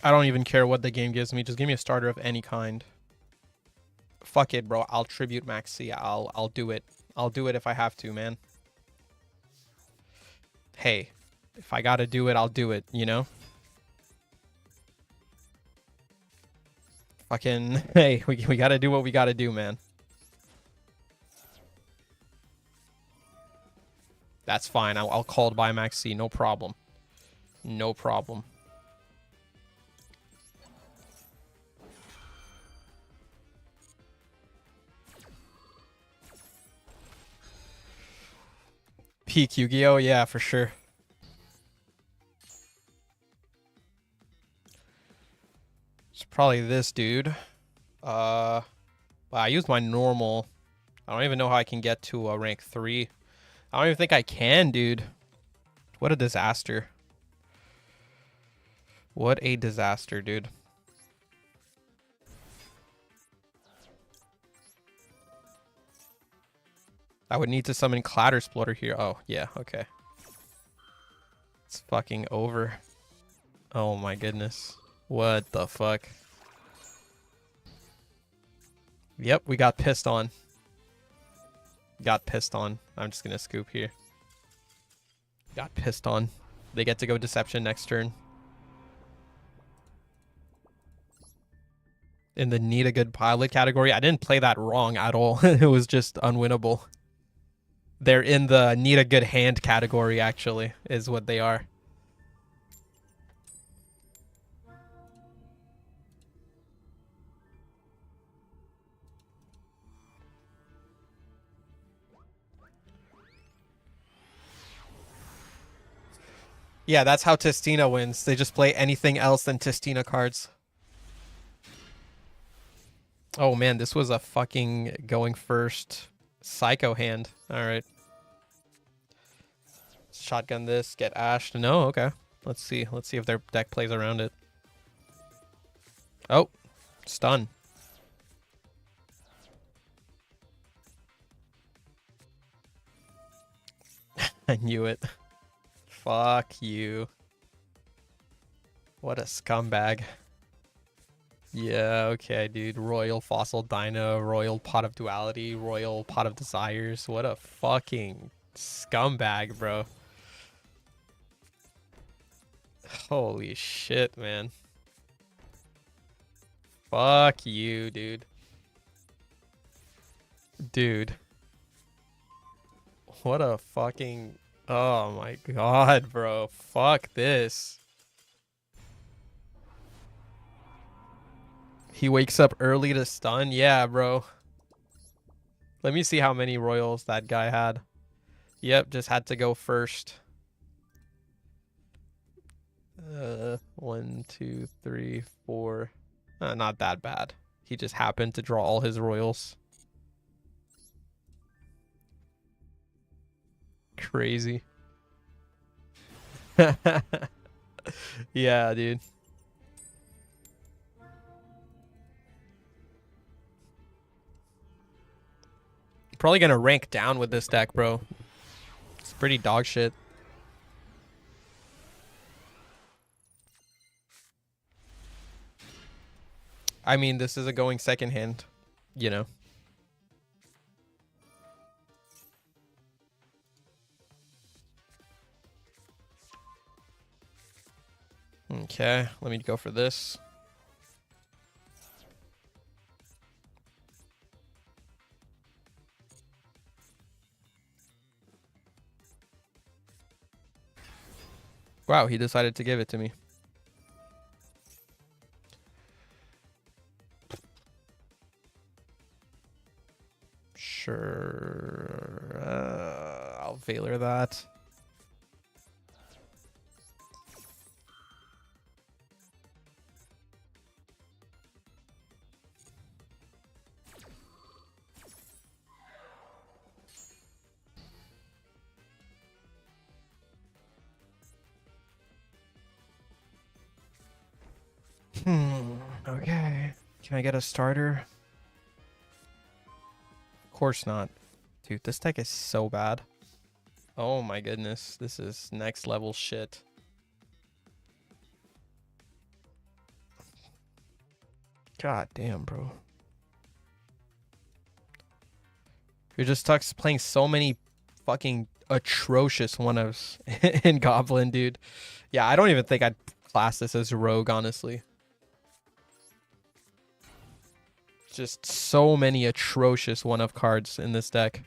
I don't even care what the game gives me. Just give me a starter of any kind. Fuck it, bro. I'll tribute Max C. I'll do it. I'll do it if I have to, man. Hey, if I gotta do it, I'll do it, you know? Fucking, hey, we gotta do what we gotta do, man. That's fine. I'll call it by Max C. No problem. No problem. Peak Yu-Gi-Oh! Yeah, for sure. It's probably this dude. Well, I used my normal. I don't even know how I can get to a rank 3. I don't even think I can, dude. What a disaster. What a disaster, dude. I would need to summon Clatter Exploder here. Oh, yeah, okay. It's fucking over. Oh my goodness. What the fuck? Yep, we got pissed on. Got pissed on. I'm just gonna scoop here. Got pissed on. They get to go Deception next turn. In the need a good pilot category, I didn't play that wrong at all. It was just unwinnable. They're in the need a good hand category, actually, is what they are. Yeah, that's how Tistina wins. They just play anything else than Tistina cards. Oh man, this was a fucking going first psycho hand. Alright. Shotgun this, get ashed. No, okay. Let's see. Let's see if their deck plays around it. Oh, stun. I knew it. Fuck you. What a scumbag. Yeah, okay, dude. Royal Fossil Dino, Royal Pot of Duality, Royal Pot of Desires. What a fucking scumbag, bro. Holy shit, man. Fuck you, dude. Dude. What a fucking... Oh my god, bro. Fuck this. He wakes up early to stun? Yeah, bro. Let me see how many royals that guy had. Yep, just had to go first. 1, 2, 3, 4. Not that bad. He just happened to draw all his royals. Crazy. Yeah, dude. Probably gonna rank down with this deck, bro. It's pretty dog shit. I mean, this is a going second hand, you know. Okay, let me go for this. Wow, he decided to give it to me. Sure. I'll Veiler that. Okay. Can I get a starter? Of course not. Dude, this deck is so bad. Oh my goodness. This is next level shit. God damn, bro. You're just playing so many fucking atrocious one-ofs in Goblin, dude. Yeah, I don't even think I'd class this as rogue, honestly. Just so many atrocious one-of cards in this deck.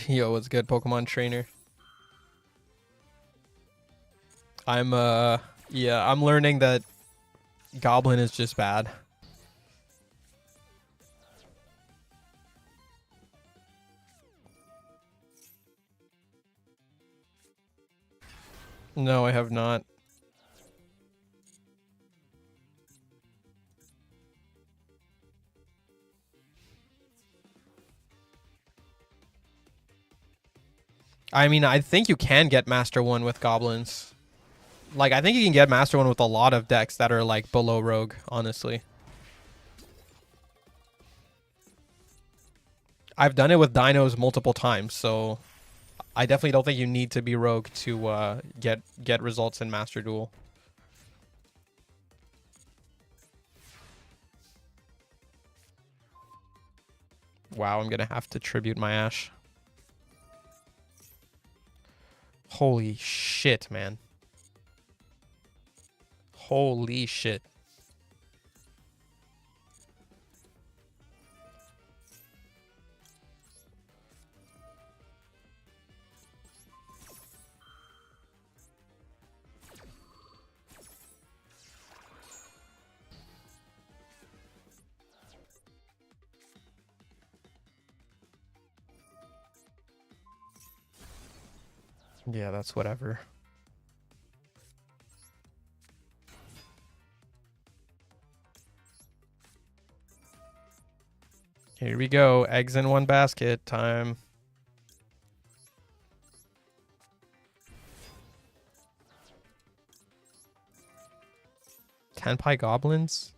Yo, what's good, Pokemon trainer? Yeah, I'm learning that Goblin is just bad. No, I have not. I mean, I think you can get Master 1 with Goblins. Like, I think you can get Master 1 with a lot of decks that are, like, below Rogue, honestly. I've done it with Dinos multiple times, so I definitely don't think you need to be Rogue to get results in Master Duel. Wow, I'm gonna have to tribute my Ash. Holy shit, man. Holy shit. Yeah, that's whatever. Here we go. Eggs in one basket time. Tenpai Goblins?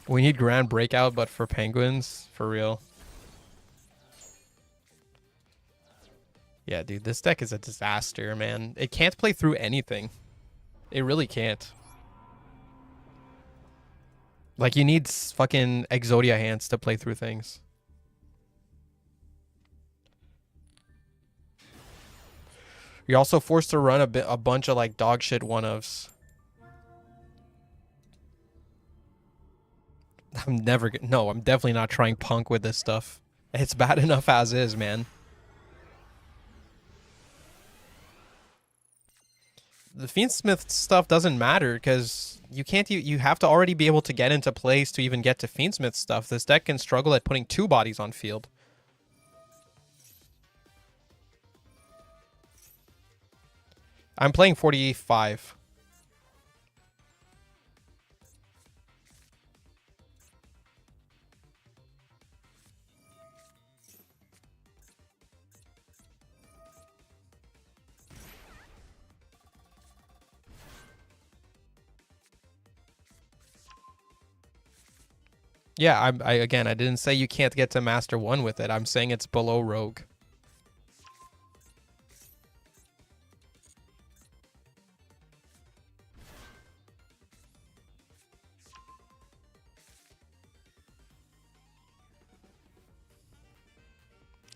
We need Grand Breakout, but for Penguins, for real. Yeah, dude, this deck is a disaster, man. It can't play through anything. It really can't. Like, you need fucking Exodia hands to play through things. You're also forced to run a bunch of, like, dog shit one-ofs. I'm definitely not trying Punk with this stuff. It's bad enough as is, man. The Fiendsmith stuff doesn't matter because you have to already be able to get into plays to even get to Fiendsmith stuff. This deck can struggle at putting 2 bodies on field. I'm playing 45. Yeah, again, I didn't say you can't get to Master 1 with it. I'm saying it's below Rogue.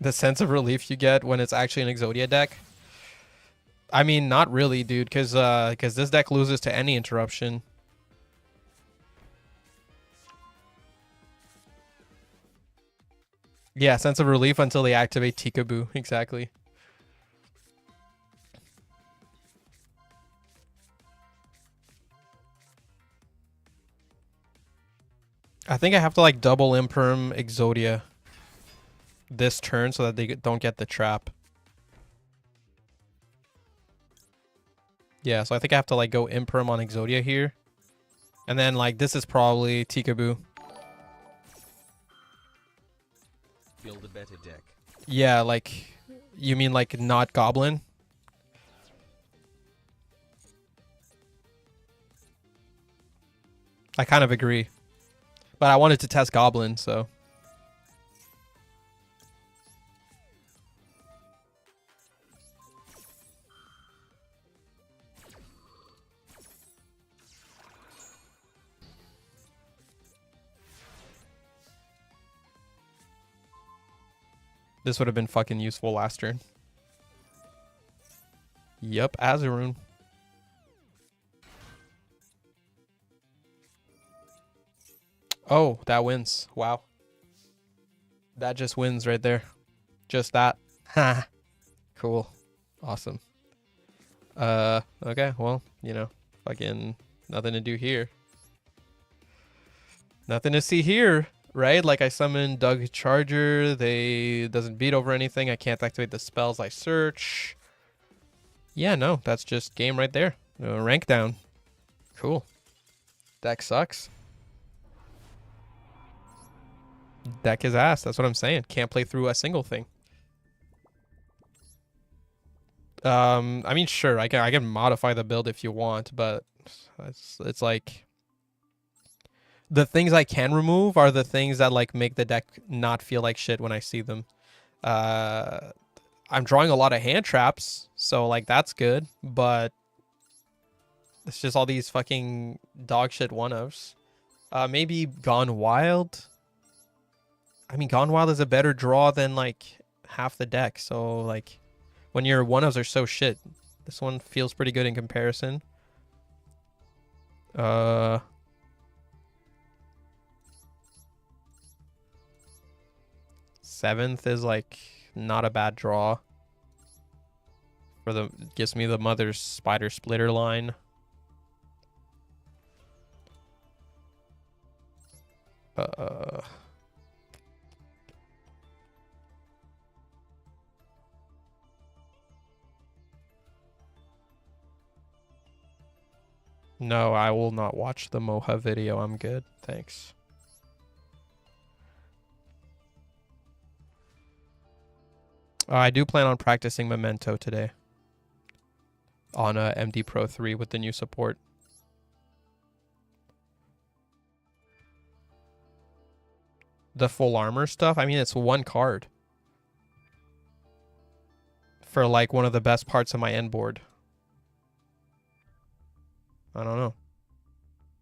The sense of relief you get when it's actually an Exodia deck. I mean, not really, dude, because this deck loses to any interruption. Yeah, sense of relief until they activate Tikaboo. Exactly. I think I have to, like, double Imperm Exodia this turn so that they don't get the trap. Yeah, so I think I have to, like, go Imperm on Exodia here. And then, like, this is probably Tikaboo. Build a better deck. Yeah, like, you mean, like, not Goblin? I kind of agree. But I wanted to test Goblin, so... This would have been fucking useful last turn. Yep, Azaroon. Oh, that wins. Wow. That just wins right there. Just that. Ha. Cool. Awesome. Okay, well, you know, fucking nothing to do here. Nothing to see here, right? Like I summoned Doug Charger, they doesn't beat over anything. I can't activate the spells I search. Yeah, no, that's just game right there. Rank down. Cool. Deck sucks. Deck is ass. That's what I'm saying. Can't play through a single thing. I mean, sure, I can modify the build if you want, but it's like the things I can remove are the things that like make the deck not feel like shit when I see them. I'm drawing a lot of hand traps, so like that's good, but it's just all these fucking dog shit one-ofs. Maybe Gone Wild. I mean, Gone Wild is a better draw than like half the deck, so like when your one-ofs are so shit, this one feels pretty good in comparison. Seventh is like not a bad draw. For the gives me the Mother's Spider Splitter line. No, I will not watch the Moha video. I'm good. Thanks. I do plan on practicing Memento today on MD Pro 3 with the new support. The full armor stuff, I mean, it's one card for like one of the best parts of my end board. I don't know.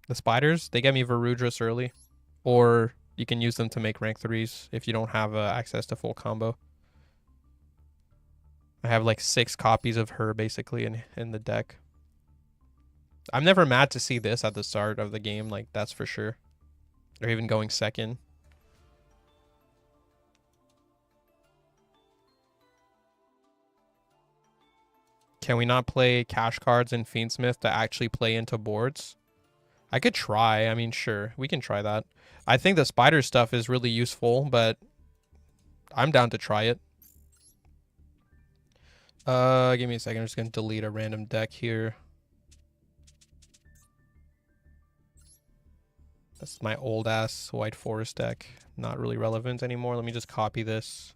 The spiders, they get me Varudras early, or you can use them to make rank 3s if you don't have access to full combo. I have like 6 copies of her basically in the deck. I'm never mad to see this at the start of the game, like that's for sure. Or even going second. Can we not play cash cards in Fiendsmith to actually play into boards? I could try. I mean, sure, we can try that. I think the spider stuff is really useful, but I'm down to try it. Give me a second. I'm just gonna delete a random deck here. That's my old ass White Forest deck. Not really relevant anymore. Let me just copy this.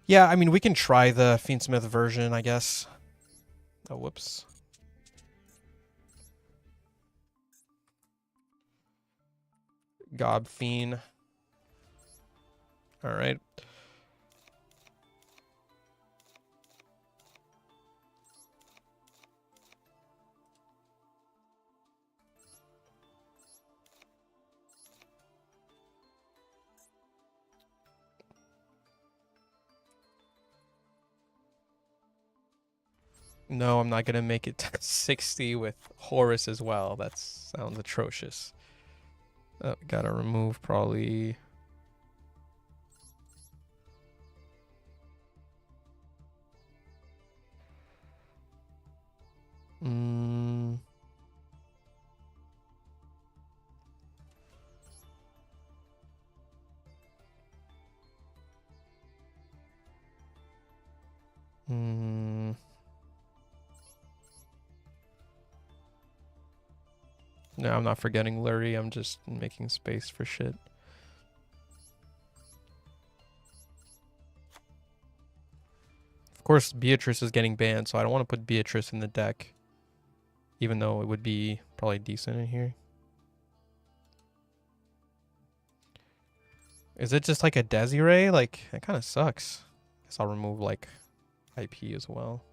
Yeah, I mean, we can try the Fiendsmith version, I guess. Oh, whoops. Gob Fiend. All right. No, I'm not gonna make it to 60 with Horus as well. That sounds atrocious. Oh, gotta remove probably. Mm. Mm. No, I'm not forgetting Lurie. I'm just making space for shit. Of course, Beatrice is getting banned, so I don't want to put Beatrice in the deck. Even though it would be probably decent in here. Is it just like a Desiree? Like, that kind of sucks. Guess I'll remove like IP as well.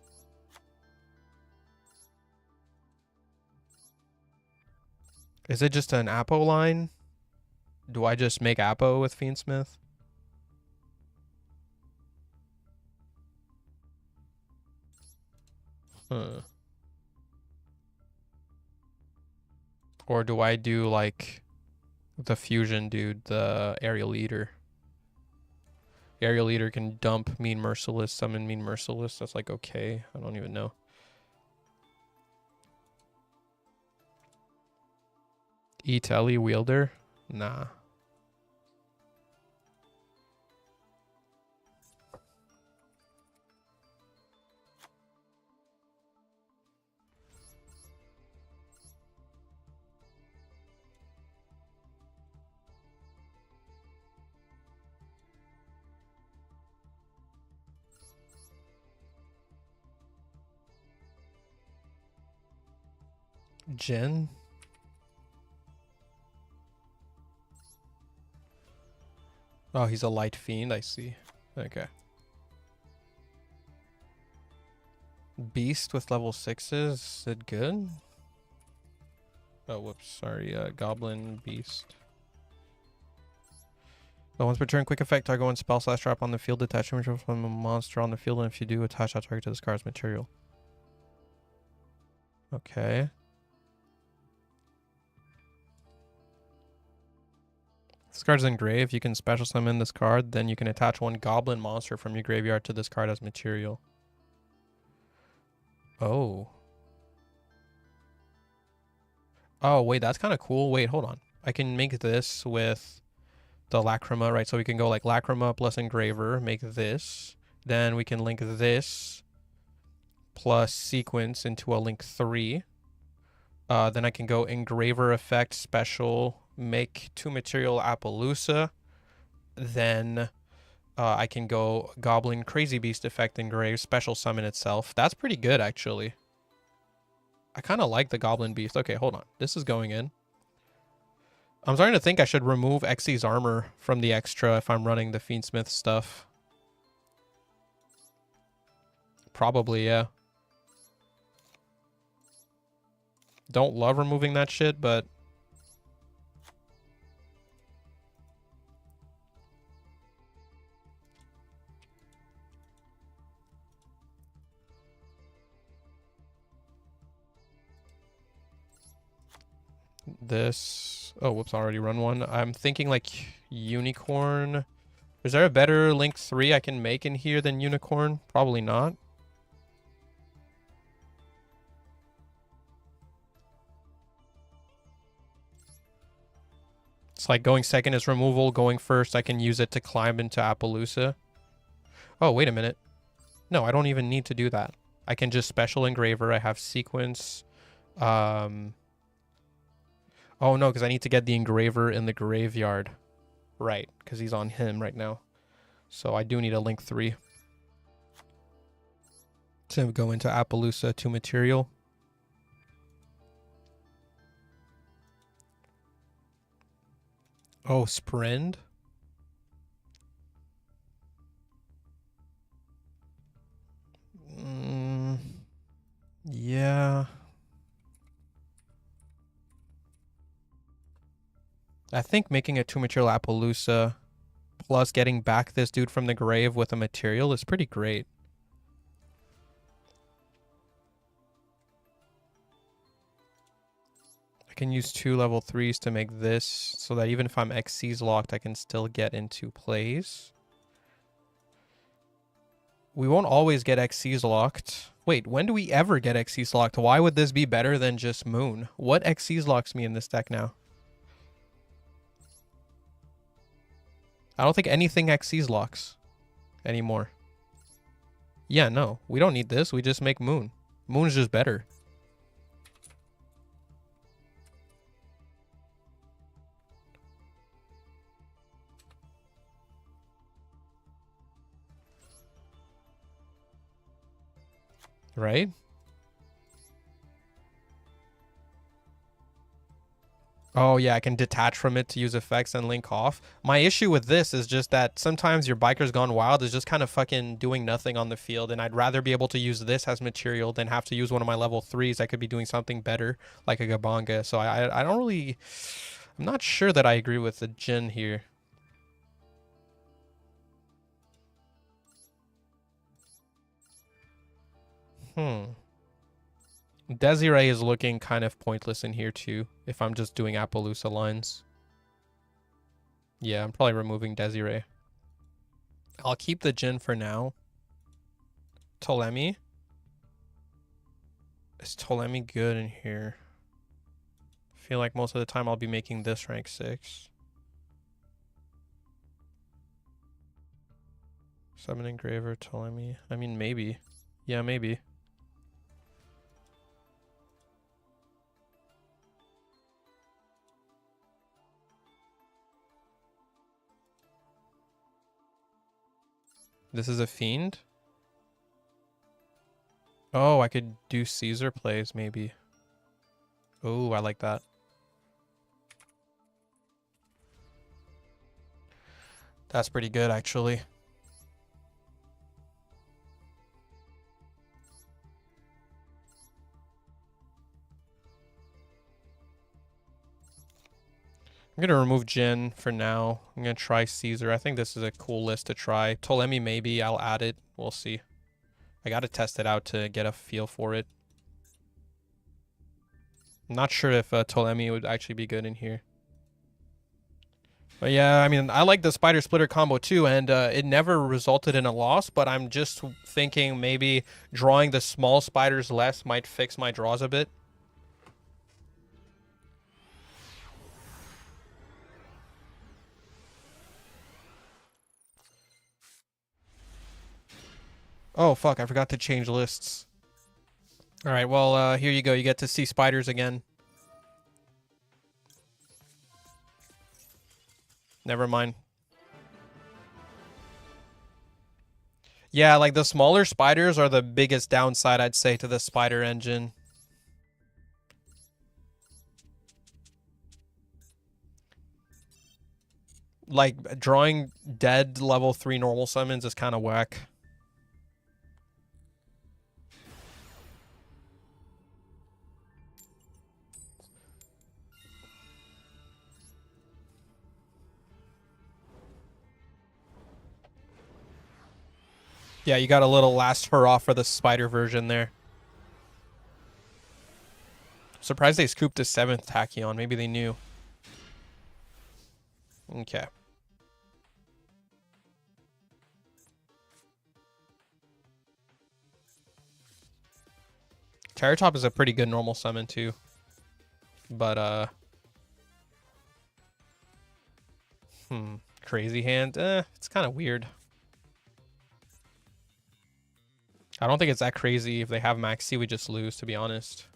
Is it just an Apo line? Do I just make Apo with Fiendsmith? Huh. Or do I do like The fusion dude, the aerial leader. Aerial leader can dump Mean Merciless, summon Mean Merciless. That's like okay. I don't even know. E-Telly wielder? Nah. Jin? Oh, he's a light fiend, I see. Okay. Beast with level 6s, is it good? Oh, whoops, sorry, Goblin, Beast. Oh, once per turn, quick effect, target one spell slash trap on the field, detach image from a monster on the field, and if you do, attach that target to this card's material. Okay. This card's engraved. You can special summon this card, then you can attach one goblin monster from your graveyard to this card as material. Oh. Oh, wait, that's kind of cool. Wait, hold on. I can make this with the Lacrima, right? So we can go like Lacrima plus Engraver, make this. Then we can link this plus Sequence into a link 3. Then I can go Engraver effect special, make 2 material Appaloosa. Then I can go Goblin Crazy Beast effect engrave, special summon itself. That's pretty good, actually. I kind of like the Goblin Beast. Okay, hold on. This is going in. I'm starting to think I should remove Xyz's armor from the extra if I'm running the Fiendsmith stuff. Probably, yeah. Don't love removing that shit, but... This... Oh, whoops, I already run one. I'm thinking like Unicorn. Is there a better Link 3 I can make in here than Unicorn? Probably not. It's like going second is removal, going first I can use it to climb into Appaloosa. Oh, wait a minute. No, I don't even need to do that. I can just special engraver. I have sequence. Oh, no, because I need to get the engraver in the graveyard. Right, because he's on him right now. So I do need a link 3 to go into Appaloosa 2 material. Oh, Sprend? Yeah. I think making a 2 material Appaloosa plus getting back this dude from the grave with a material is pretty great. I can use 2 level 3s to make this so that even if I'm XC's locked, I can still get into plays. We won't always get XC's locked. Wait, when do we ever get XC's locked? Why would this be better than just Moon? What XC's locks me in this deck now? I don't think anything XC's locks anymore. Yeah, no. We don't need this. We just make Moon. Moon's just better. Right? Oh, yeah, I can detach from it to use effects and link off. My issue with this is just that sometimes your Biker's Gone Wild is just kind of fucking doing nothing on the field, and I'd rather be able to use this as material than have to use one of my level 3s. I could be doing something better, like a Gabanga. So I don't really... I'm not sure that I agree with the Jin here. Desiree is looking kind of pointless in here too, if I'm just doing Appaloosa lines. Yeah, I'm probably removing Desiree. I'll keep the Jin for now. Ptolemy. Is Ptolemy good in here? I feel like most of the time I'll be making this rank 6. 7 Engraver, Ptolemy. I mean, maybe. Yeah, maybe. This is a Fiend? Oh, I could do Caesar plays, maybe. Oh, I like that. That's pretty good, actually. I'm going to remove Jin for now. I'm going to try Caesar. I think this is a cool list to try. Ptolemy, maybe. I'll add it. We'll see. I got to test it out to get a feel for it. I'm not sure if Ptolemy would actually be good in here. But yeah, I mean, I like the Spider Splitter combo too, and it never resulted in a loss, but I'm just thinking maybe drawing the small spiders less might fix my draws a bit. Oh, fuck, I forgot to change lists. All right, well, here you go. You get to see spiders again. Never mind. Yeah, like the smaller spiders are the biggest downside, I'd say, to the spider engine. Like, drawing dead level 3 normal summons is kind of whack. Yeah, you got a little last hurrah for the spider version there. Surprised they scooped a 7th Tachyon. Maybe they knew. Okay. Terratop is a pretty good normal summon too. But Crazy Hand, it's kind of weird. I don't think it's that crazy. If they have Maxi, we just lose, to be honest.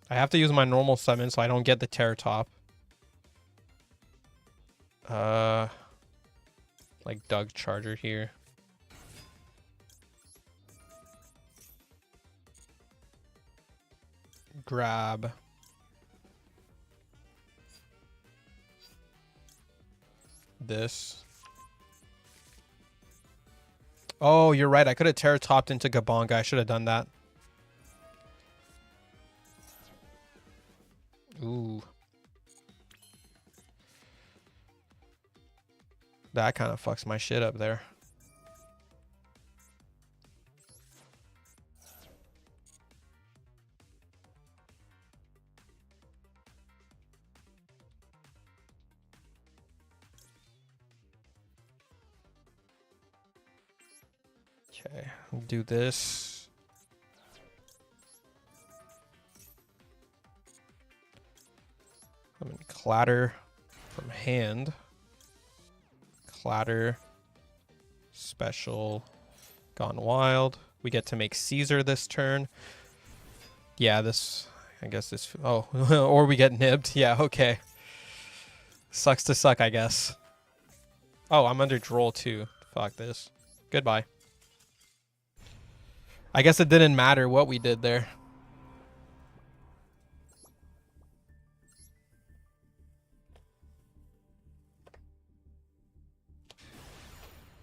I have to use my normal summon so I don't get the Terratop. Like Doug Charger here. Grab. This. Oh, you're right. I could have Terratopped into Gabonga. I should have done that. Ooh. That kind of fucks my shit up there. Okay, do this. I'm gonna clatter from hand. Clatter. Special. Gone Wild. We get to make Caesar this turn. Yeah, this... I guess this... Oh, or we get nibbed. Yeah, okay. Sucks to suck, I guess. Oh, I'm under Droll too. Fuck this. Goodbye. I guess it didn't matter what we did there.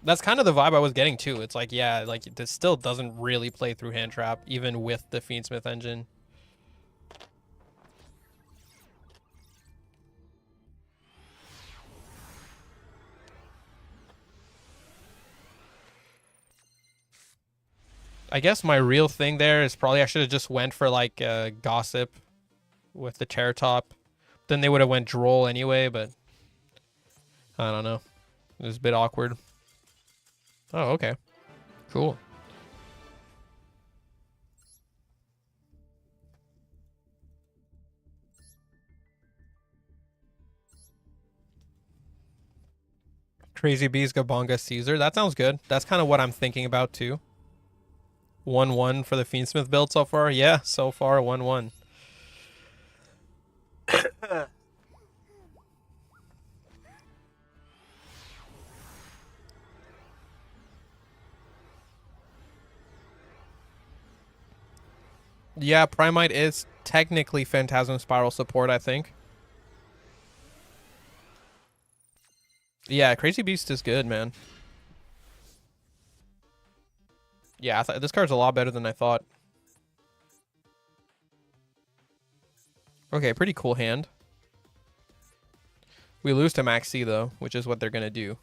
That's kind of the vibe I was getting too. It's like, yeah, like this still doesn't really play through hand trap, even with the Fiendsmith engine. I guess my real thing there is probably I should have just went for like Gossip with the Terror Top. Then they would have went Droll anyway, but I don't know. It was a bit awkward. Oh, okay. Cool. Crazy Bees, Gabonga, Caesar. That sounds good. That's kind of what I'm thinking about too. 1-1 for the Fiendsmith build so far. Yeah, so far 1-1. Yeah, Primite is technically Phantasm Spiral support, I think. Yeah, Crazy Beast is good, man. Yeah, this card's a lot better than I thought. Okay, pretty cool hand. We lose to Max C, though, which is what they're going to do.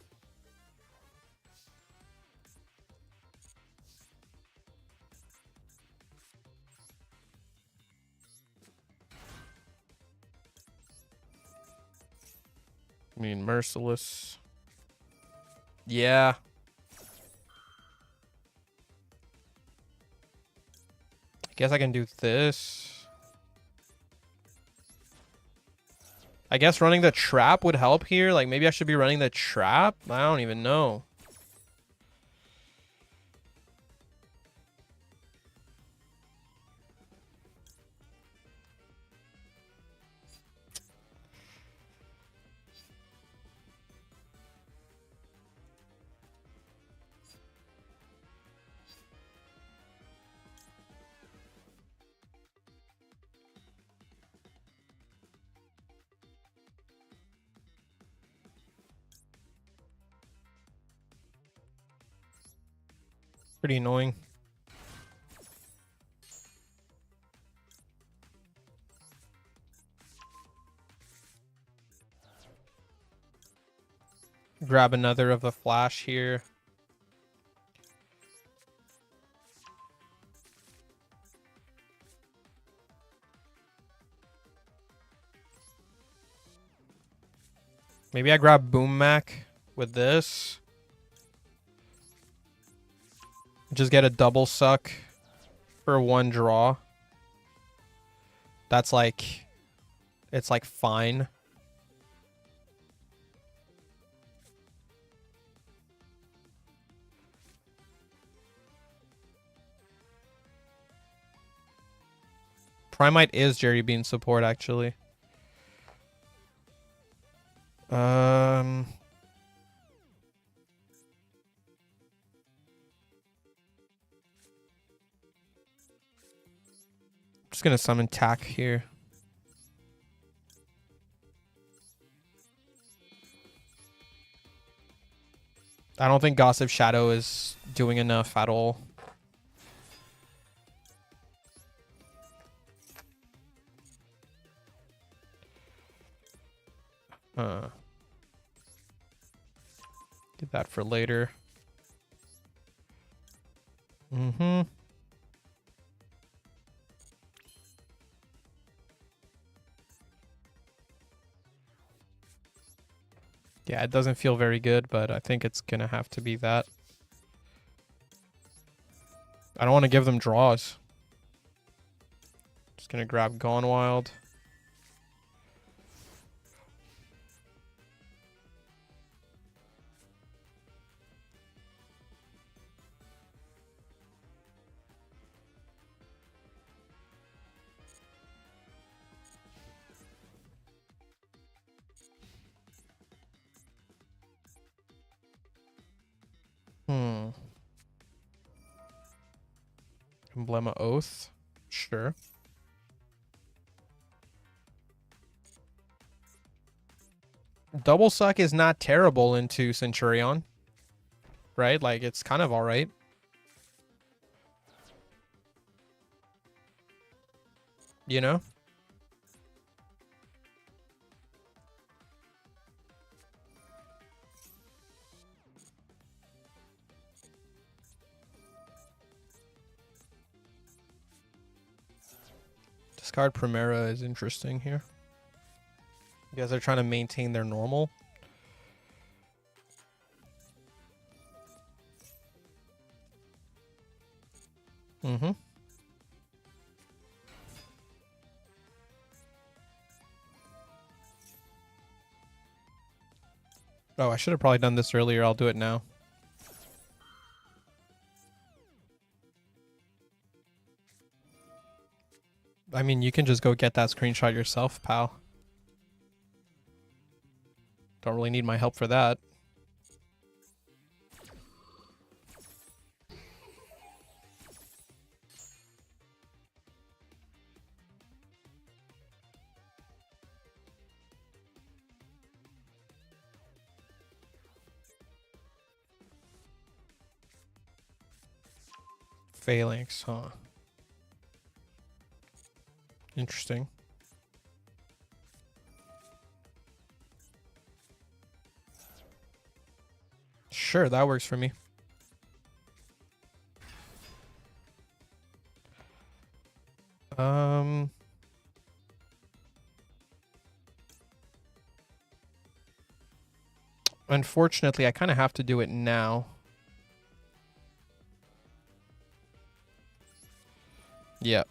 I mean, Merciless. Yeah. I guess I can do this. I guess running the trap would help here. Like, maybe I should be running the trap? I don't even know. Pretty annoying. Grab another of the flash here. Maybe I grab Boom Mac with this. Just get a double suck for 1 draw. That's like, it's like fine. Primite is Jerry Bean support, actually. Just gonna summon Tack here. I don't think Gossip Shadow is doing enough at all. Get that for later. Yeah, it doesn't feel very good, but I think it's gonna have to be that. I don't want to give them draws. Just gonna grab Gone Wild. Emblema Oath. Sure. Double Suck is not terrible into Centurion. Right? Like, it's kind of alright. You know? card Primera is interesting here. You guys are trying to maintain their normal. Mm-hmm. Oh, I should have probably done this earlier. I'll do it now. I mean, you can just go get that screenshot yourself, pal. Don't really need my help for that. Phalanx, huh? Interesting. Sure, that works for me. Unfortunately, I kind of have to do it now. Yep.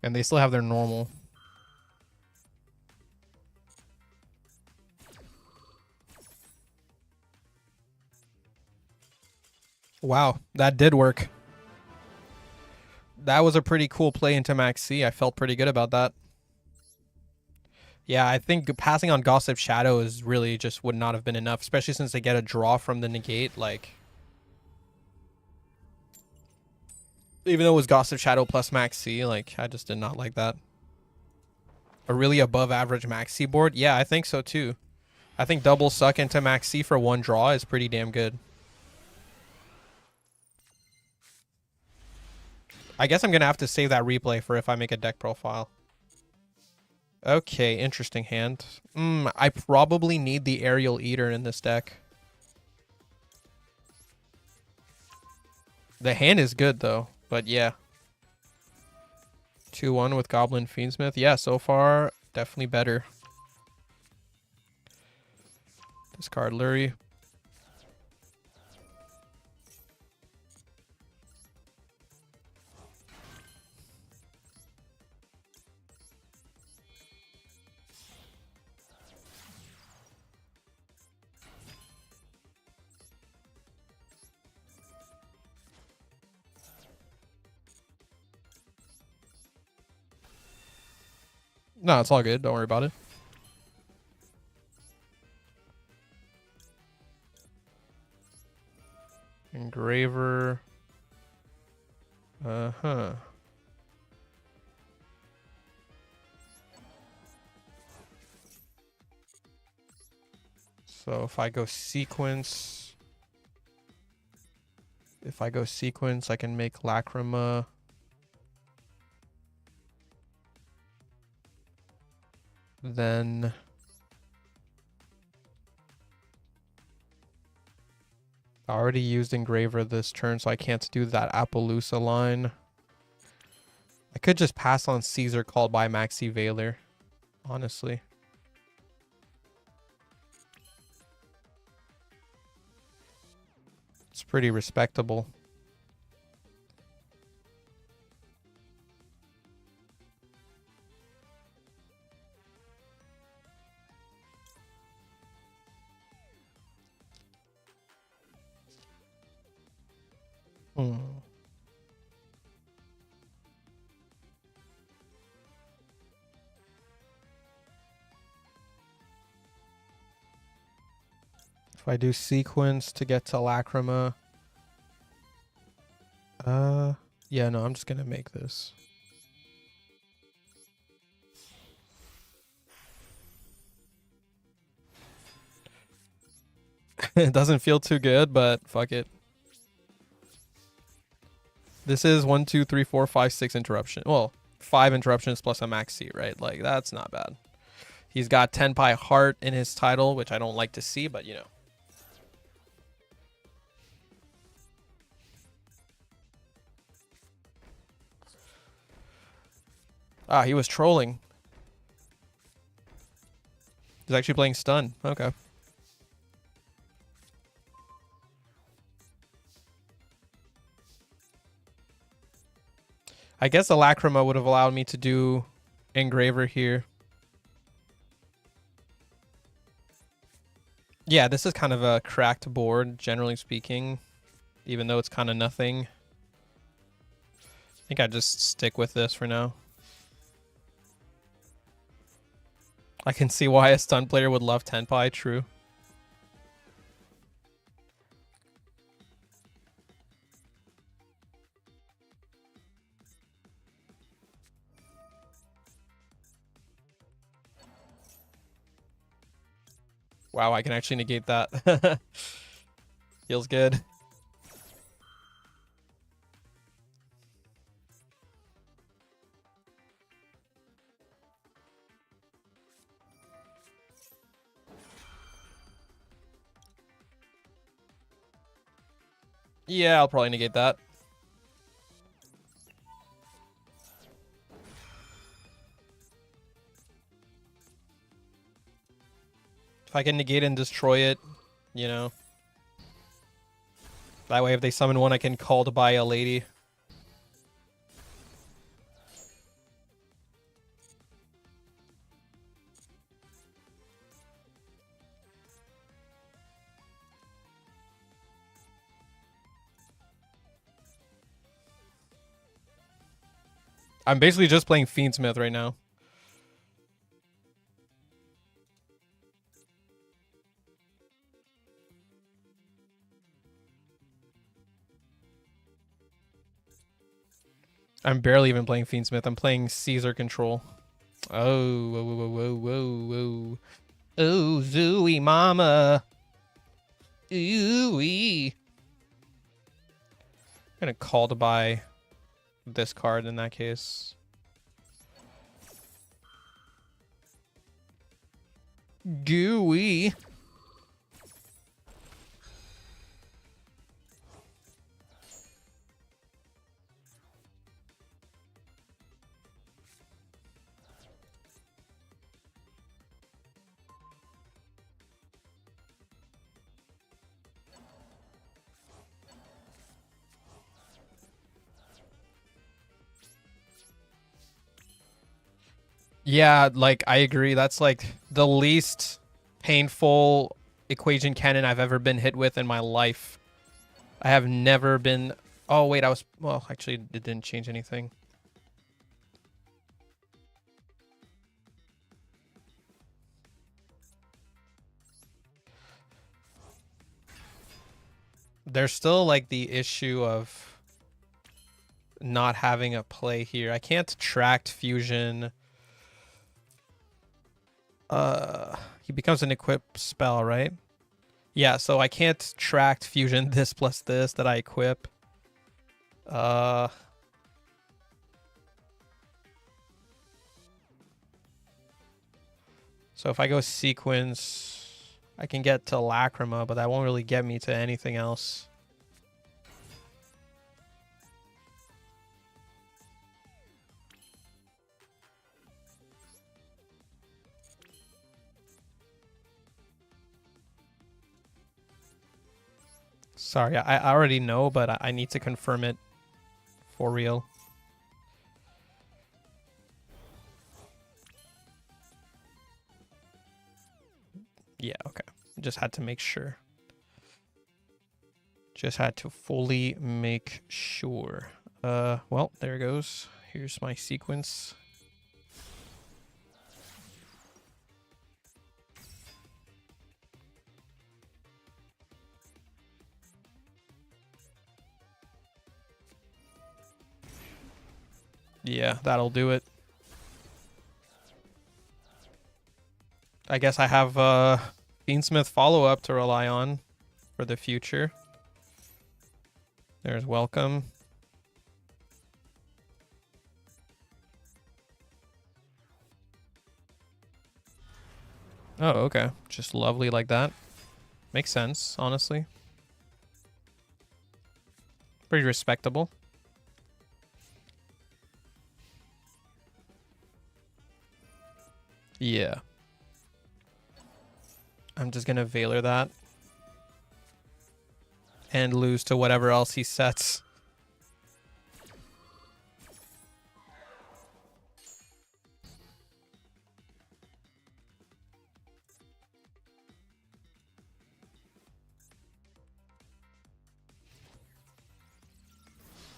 And they still have their normal. Wow, that did work. That was a pretty cool play into Max C. I felt pretty good about that. Yeah, I think passing on Gossip Shadow is really just would not have been enough, especially since they get a draw from the negate. Like, even though it was Gossip Shadow plus Max C, like, I just did not like that. A really above average Max C board? Yeah, I think so too. I think double suck into Max C for one draw is pretty damn good. I guess I'm going to have to save that replay for if I make a deck profile. Okay, interesting hand. I probably need the Aerial Eater in this deck. The hand is good, though. But yeah. 2-1 with Goblin Fiendsmith. Yeah, so far, definitely better. Discard Lurie. No, it's all good. Don't worry about it. Engraver. Uh-huh. So if I go sequence... I can make Lacrima. Then... I already used Engraver this turn, so I can't do that Appaloosa line. I could just pass on Caesar called by Maxi Veiler, honestly. It's pretty respectable. If I do sequence to get to Lacrima. Yeah, no, I'm just gonna make this. It doesn't feel too good, but fuck it. This is 1, 2, 3, 4, 5, 6 interruption. Well, 5 interruptions plus a max C, right? Like, that's not bad. He's got Tenpai Heart in his title, which I don't like to see, but you know. Ah, he was trolling. He's actually playing stun. Okay. I guess the Lacrima would have allowed me to do Engraver here. Yeah, this is kind of a cracked board, generally speaking, even though it's kind of nothing. I think I just stick with this for now. I can see why a stun player would love Tenpai, true. Wow, I can actually negate that. Feels good. Yeah, I'll probably negate that. If I can negate and destroy it, you know. That way if they summon one, I can call to buy a lady. I'm basically just playing Fiendsmith right now. I'm barely even playing Fiendsmith. I'm playing Caesar Control. Oh, whoa, whoa, whoa, whoa, whoa. Oh, Zooey mama. Ooh-wee. I'm gonna call to buy this card in that case. Gooey. Yeah, like, I agree. That's, like, the least painful equation cannon I've ever been hit with in my life. I have never been... Oh, wait, I was... Well, actually, it didn't change anything. There's still, like, the issue of not having a play here. I can't tract fusion... he becomes an equip spell, right? Yeah, so I can't tract fusion this plus this that I equip. So if I go sequence, I can get to Lacrima, but that won't really get me to anything else. Sorry, I already know, but I need to confirm it for real. Yeah, okay. Just had to make sure. Just had to fully make sure. Well, there it goes. Here's my sequence. Yeah, that'll do it. I guess I have Fiendsmith follow-up to rely on for the future. There's welcome. Oh, okay. Just lovely like that. Makes sense, honestly. Pretty respectable. Yeah. I'm just gonna Veiler that. And lose to whatever else he sets.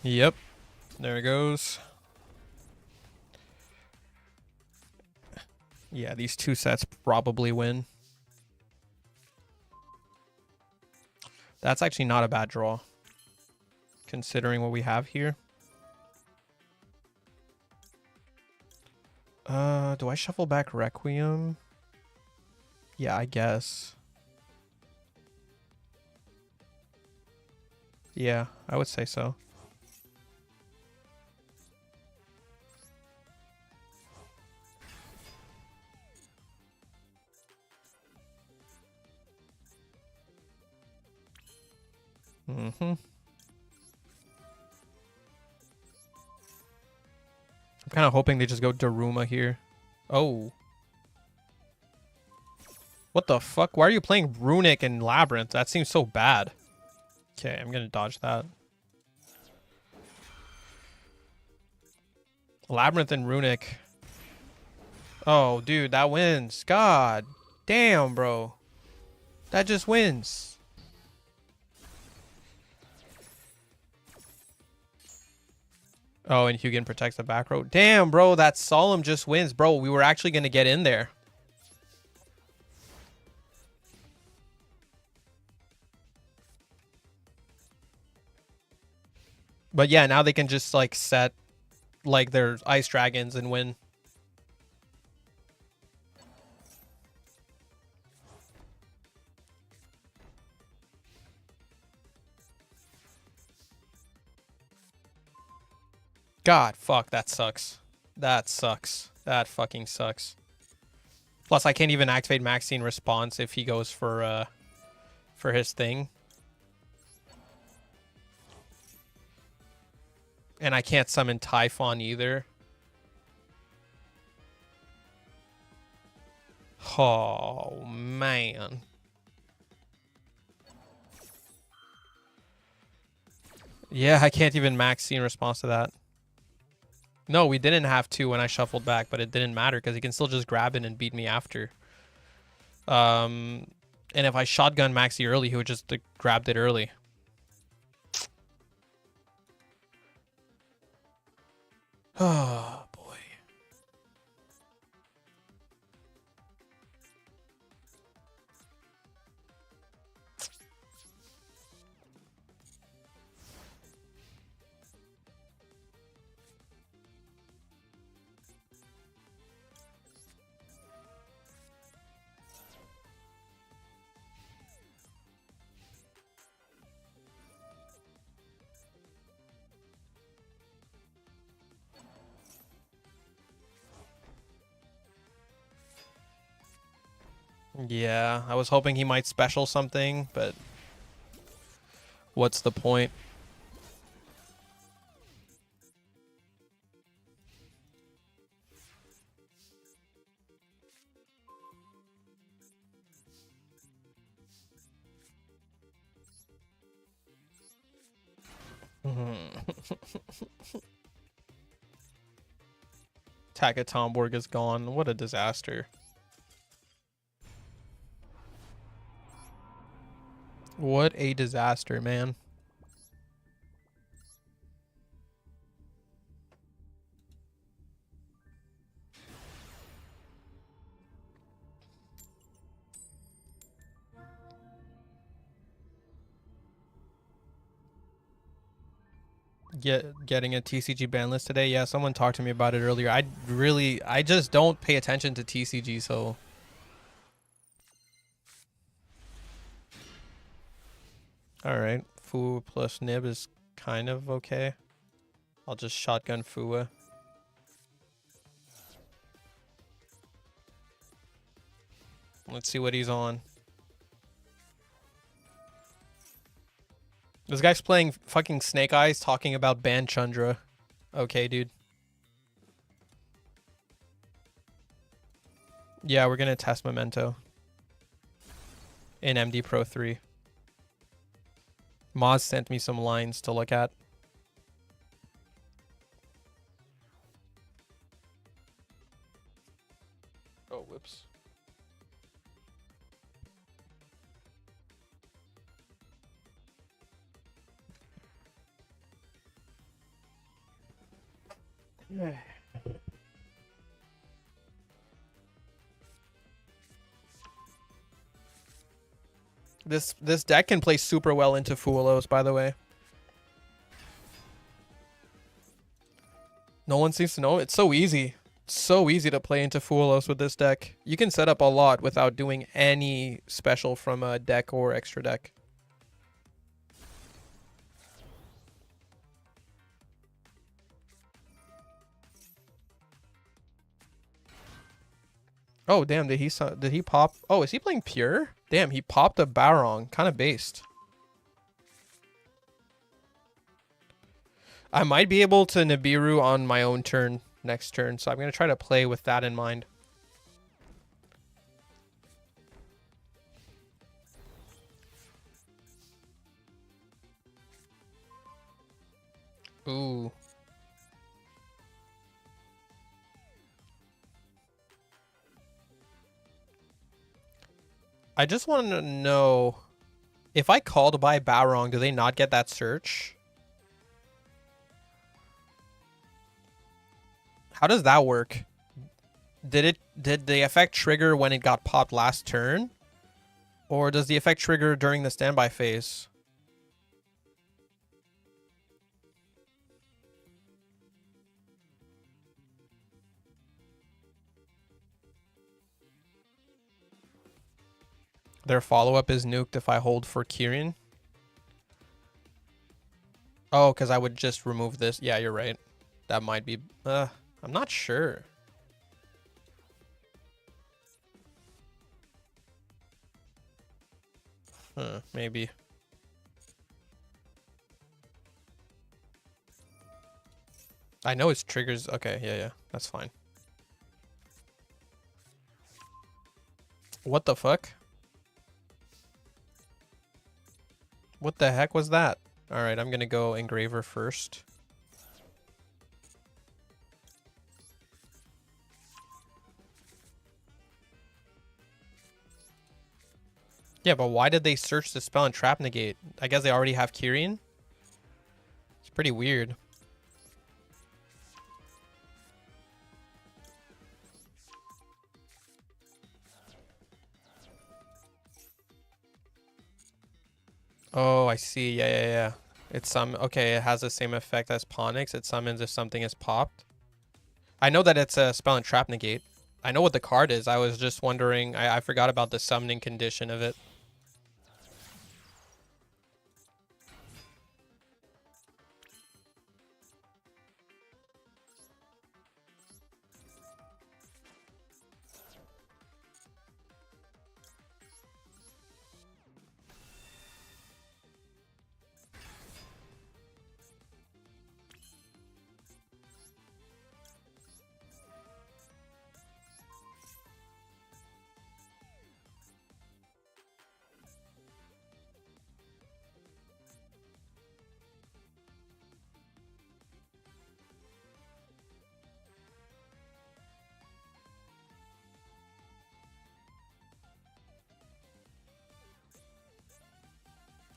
Yep. There it goes. Yeah, these two sets probably win. That's actually not a bad draw, considering what we have here. Do I shuffle back Requiem? Yeah, I guess. Yeah, I would say so. Mm-hmm. I'm kind of hoping they just go Daruma here. Oh. What the fuck? Why are you playing Runic and Labyrinth? That seems so bad. Okay, I'm gonna dodge that. Labyrinth and Runic. Oh, dude, that wins. God damn, bro. That just wins. Oh, and Hugin protects the back row. Damn, bro, that Solemn just wins. Bro, we were actually going to get in there. But yeah, now they can just, like, set, like, their Ice Dragons and win. God, fuck, that sucks. That sucks. That fucking sucks. Plus, I can't even activate Maxine Response if he goes for his thing. And I can't summon Typhon either. Oh, man. Yeah, I can't even Maxine Response to that. No, we didn't have to when I shuffled back, but it didn't matter because he can still just grab it and beat me after. And if I shotgun Maxi early, he would just grabbed it early. Oh, boy. Yeah, I was hoping he might special something, but what's the point? Takatomborg is gone. What a disaster. What a disaster, man. Getting a TCG ban list today. Yeah, someone talked to me about it earlier. I just don't pay attention to TCG, so all right. Fu plus Nib is kind of okay. I'll just shotgun Fua. Let's see what he's on. This guy's playing fucking Snake Eyes talking about ban Chandra. Okay, dude. Yeah, we're gonna test Memento in MD Pro 3. Moz sent me some lines to look at. Oh, whoops. This deck can play super well into Fuelos, by the way. No one seems to know. It's so easy. It's so easy to play into Fuelos with this deck. You can set up a lot without doing any special from a deck or extra deck. Oh, damn, did he pop? Oh, is he playing pure? Damn, he popped a Barong. Kind of based. I might be able to Nibiru on my own turn next turn, so I'm going to try to play with that in mind. Ooh. I just want to know, if I call to buy Barong, do they not get that search? How does that work? Did the effect trigger when it got popped last turn? Or does the effect trigger during the standby phase? Their follow-up is nuked if I hold for Kirin. Oh, because I would just remove this. Yeah, you're right. That might be... I'm not sure. Maybe. I know it's triggers. Okay, yeah. That's fine. What the fuck? What the heck was that? Alright, I'm gonna go Engraver first. Yeah, but why did they search the spell and trap negate? I guess they already have Kirin? It's pretty weird. Oh, I see. Yeah. It's okay, it has the same effect as Ponix. It summons if something is popped. I know that it's a spell and trap negate. I know what the card is. I was just wondering. I forgot about the summoning condition of it.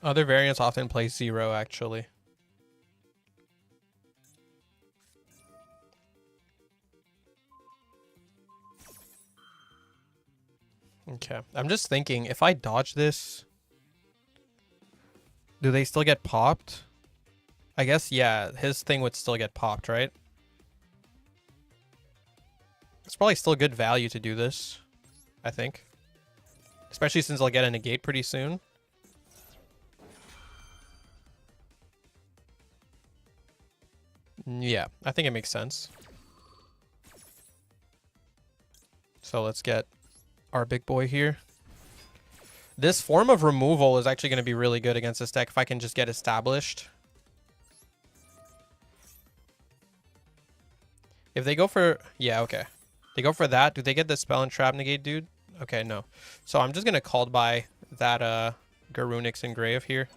Other variants often play 0, actually. Okay. I'm just thinking, if I dodge this, do they still get popped? I guess, yeah, his thing would still get popped, right? It's probably still good value to do this, I think. Especially since I'll get a negate pretty soon. Yeah, I think it makes sense. So let's get our big boy here. This form of removal is actually going to be really good against this deck if I can just get established. If they go for... Yeah, okay. They go for that. Do they get the spell and trap negate, dude? Okay, no. So I'm just going to call by that Garunix Engrave here.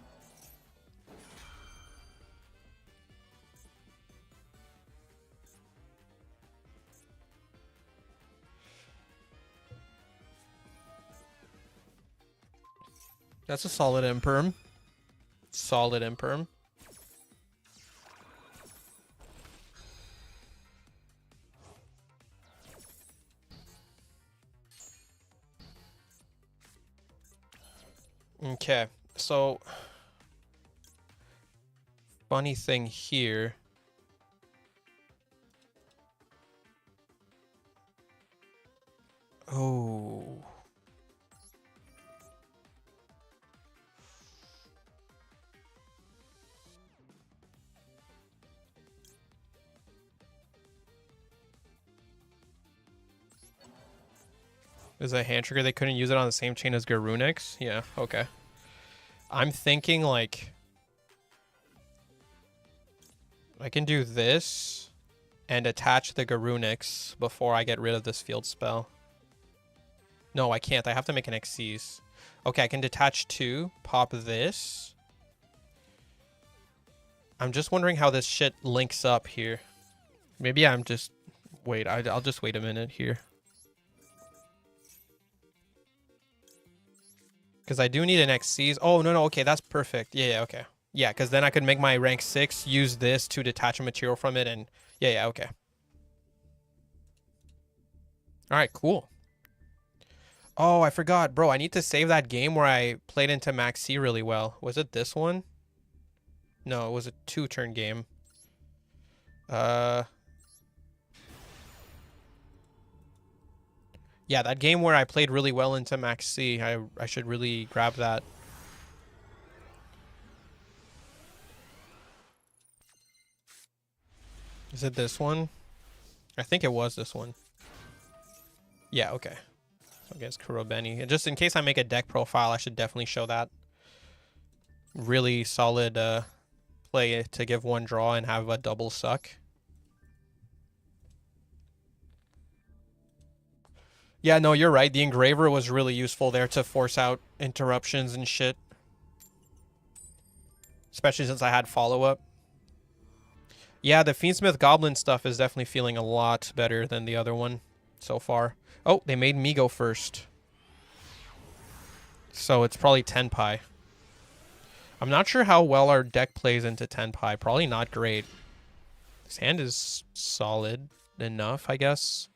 That's a solid imperm. Solid imperm. Okay, so funny thing here. Oh. Is a hand trigger? They couldn't use it on the same chain as Garunix? Yeah, okay. I'm thinking like I can do this and attach the Garunix before I get rid of this field spell. No, I can't. I have to make an Xyz. Okay, I can detach two, pop this. I'm just wondering how this shit links up here. Maybe I'm just... Wait, I'll just wait a minute here. Because I do need an Xyz. Oh, no, okay, that's perfect. Yeah, okay. Yeah, because then I could make my rank 6, use this to detach a material from it, and... Yeah, okay. Alright, cool. Oh, I forgot. Bro, I need to save that game where I played into Max C really well. Was it this one? No, it was a 2-turn game. Yeah, that game where I played really well into Max C. I should really grab that. Is it this one? I think it was this one. Yeah, okay. So against Kurobeni. And just in case I make a deck profile, I should definitely show that. Really solid play to give one draw and have a double suck. Yeah, no, you're right. The Engraver was really useful there to force out interruptions and shit. Especially since I had follow-up. Yeah, the Fiendsmith Goblin stuff is definitely feeling a lot better than the other one so far. Oh, they made me go first. So it's probably Tenpai. I'm not sure how well our deck plays into Tenpai. Probably not great. This hand is solid enough, I guess.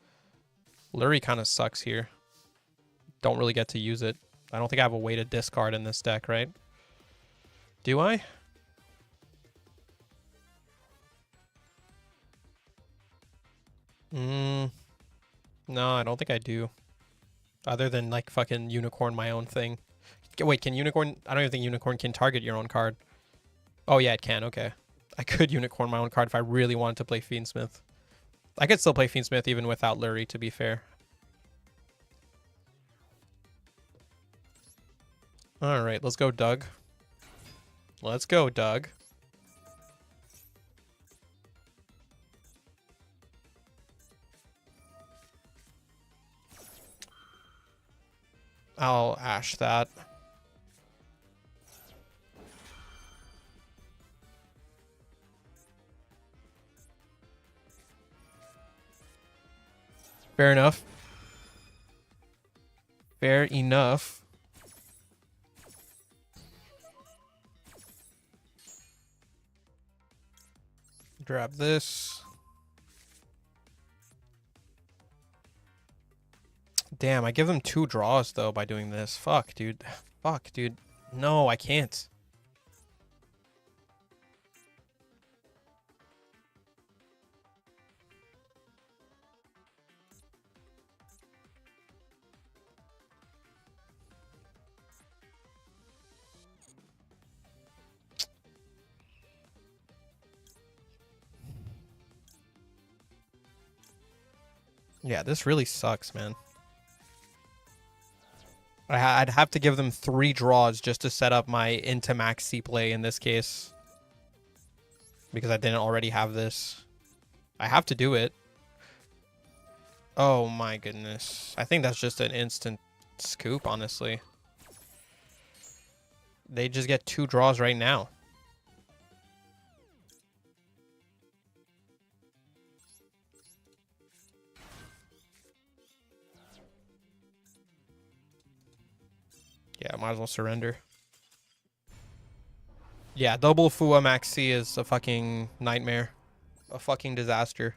Lurie kind of sucks here. Don't really get to use it. I don't think I have a way to discard in this deck, right? Do I? No, I don't think I do. Other than, like, fucking Unicorn my own thing. Wait, can Unicorn... I don't even think Unicorn can target your own card. Oh, yeah, it can. Okay. I could Unicorn my own card if I really wanted to play Fiendsmith. I could still play Fiendsmith even without Lurie, to be fair. Alright, let's go, Doug. Let's go, Doug. I'll Ash that. Fair enough. Fair enough. Grab this. Damn, I give him 2 draws, though, by doing this. Fuck, dude. Fuck, dude. No, I can't. Yeah, this really sucks, man. I'd have to give them 3 draws just to set up my into max C play in this case. Because I didn't already have this. I have to do it. Oh my goodness. I think that's just an instant scoop, honestly. They just get 2 draws right now. Yeah, might as well surrender. Yeah, double Fua Max C is a fucking nightmare. A fucking disaster.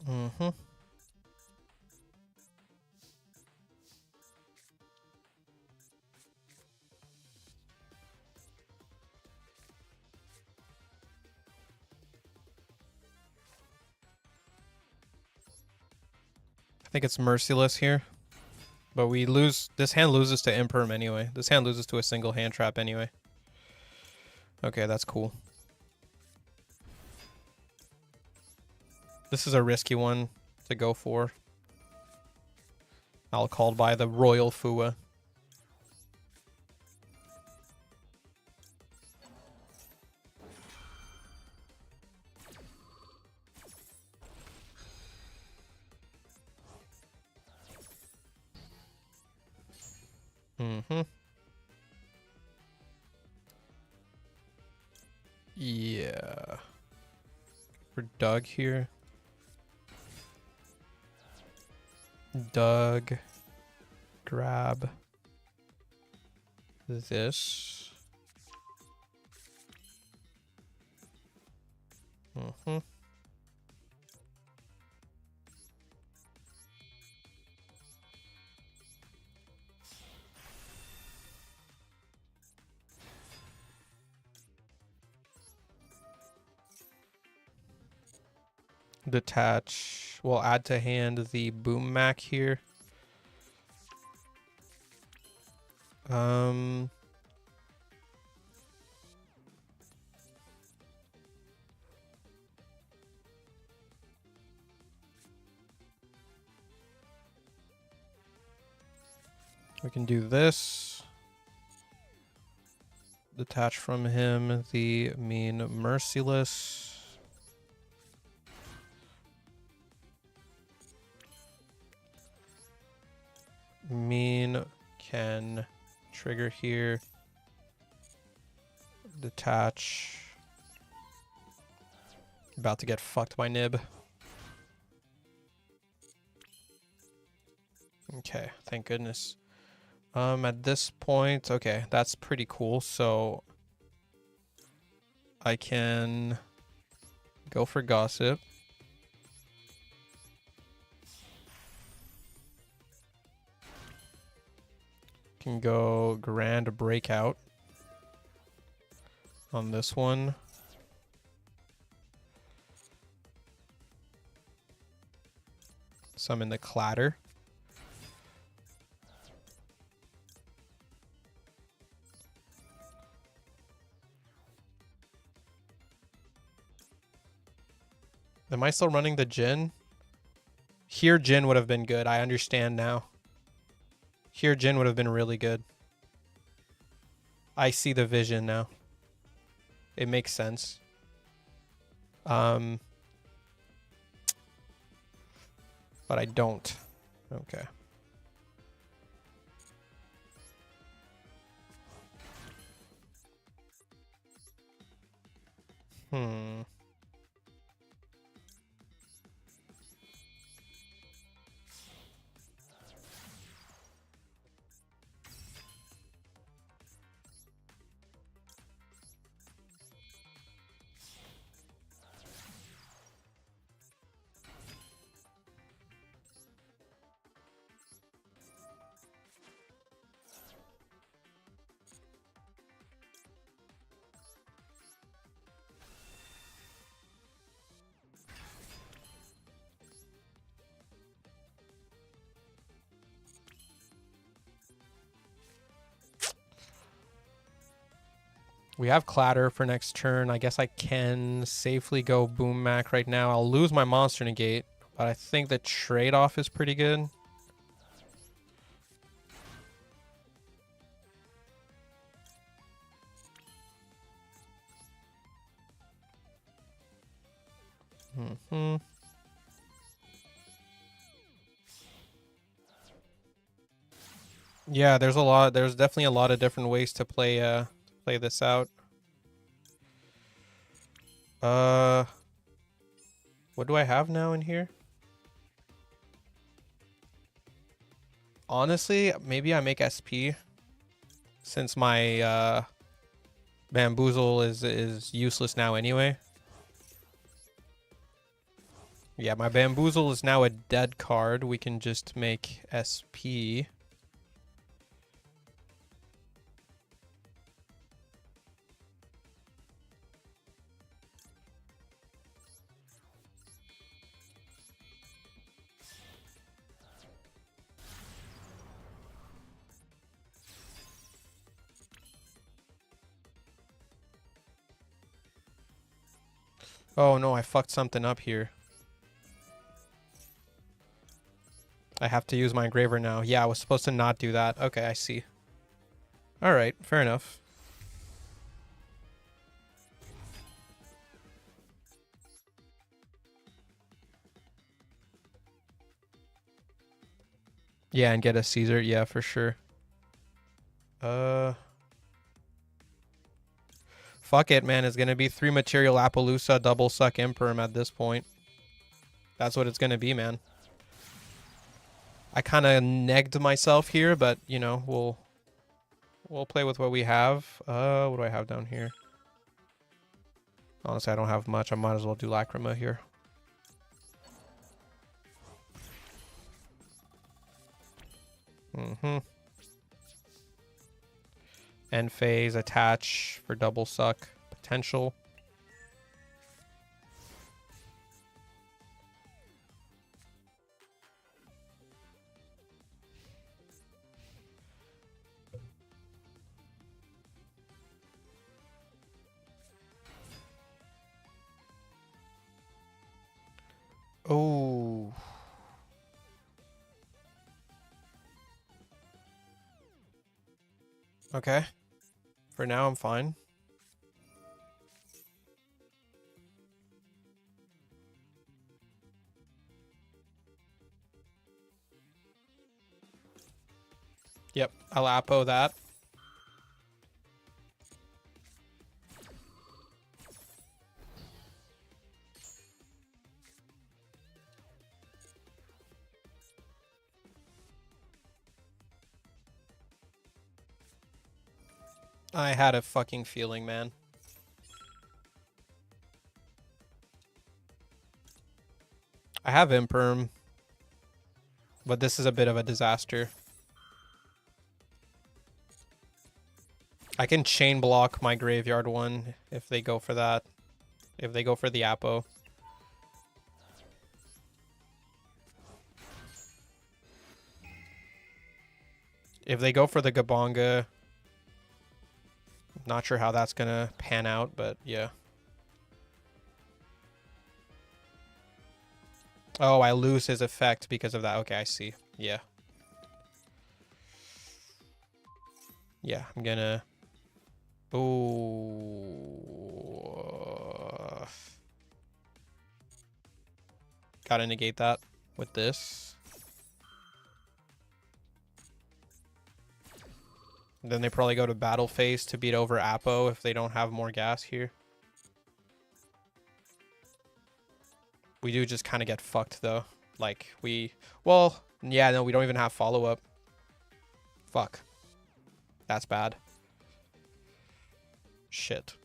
Mm-hmm. I think it's merciless here. But we lose. This hand loses to Imperm anyway. This hand loses to a single hand trap anyway. Okay, that's cool. This is a risky one to go for. I'll call by the Royal Fua. Mm-hmm. Yeah. For Doug here. Doug. Grab this. Mm-hmm. Detach. We'll add to hand the Boom Mac here. We can do this. Detach from him the Mean Merciless. Mean can trigger here. Detach. About to get fucked by Nib. Okay, thank goodness. At this point, okay, that's pretty cool. So I can go for Gossip. Can go Grand Breakout on this one. Summon the Clatter. Am I still running the Jin? Here, Jin would have been good. I understand now. Here, Jin would have been really good. I see the vision now. It makes sense. But I don't. Okay. We have Clatter for next turn. I guess I can safely go Boom Mac right now. I'll lose my Monster Negate, but I think the trade-off is pretty good. Mm-hmm. Yeah, there's a lot. There's definitely a lot of different ways to play play this out. What do I have now in here? Honestly, maybe I make SP since my Bamboozle is useless now anyway. Yeah, my Bamboozle is now a dead card. We can just make SP. Oh no, I fucked something up here. I have to use my engraver now. Yeah, I was supposed to not do that. Okay, I see. Alright, fair enough. Yeah, and get a Caesar. Yeah, for sure. Fuck it, man. It's gonna be 3 material Appaloosa, double suck Imperm at this point. That's what it's gonna be, man. I kind of negged myself here, but you know, we'll play with what we have. What do I have down here? Honestly, I don't have much. I might as well do Lacrima here. Mm-hmm. End phase, attach for double suck potential. Oh. Okay. For now, I'm fine. Yep, I'll Appo that. I had a fucking feeling, man. I have Imperm, but this is a bit of a disaster. I can chain block my graveyard one if they go for that. If they go for the Appo. If they go for the Gabonga, not sure how that's gonna pan out, but yeah. Oh, I lose his effect because of that. Okay, I see. Yeah. Yeah, I'm gonna... Oh. Gotta negate that with this. Then they probably go to battle phase to beat over Appo if they don't have more gas here. We do just kind of get fucked though. Like well, yeah, no, we don't even have follow-up. Fuck. That's bad. Shit.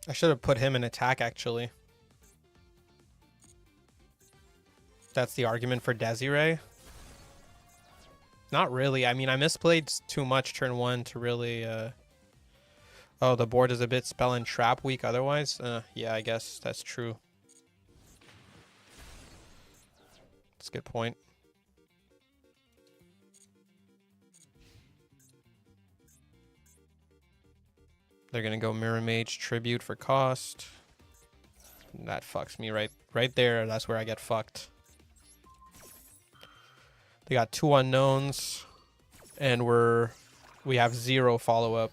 I should have put him in attack, actually. That's the argument for Desiree. Not really. I mean, I misplayed too much turn 1 to really... Oh, the board is a bit spell and trap weak otherwise? Yeah, I guess that's true. That's a good point. They're gonna go Mirror Mage Tribute for cost. That fucks me right there. That's where I get fucked. They got 2 unknowns, and we have 0 follow-up.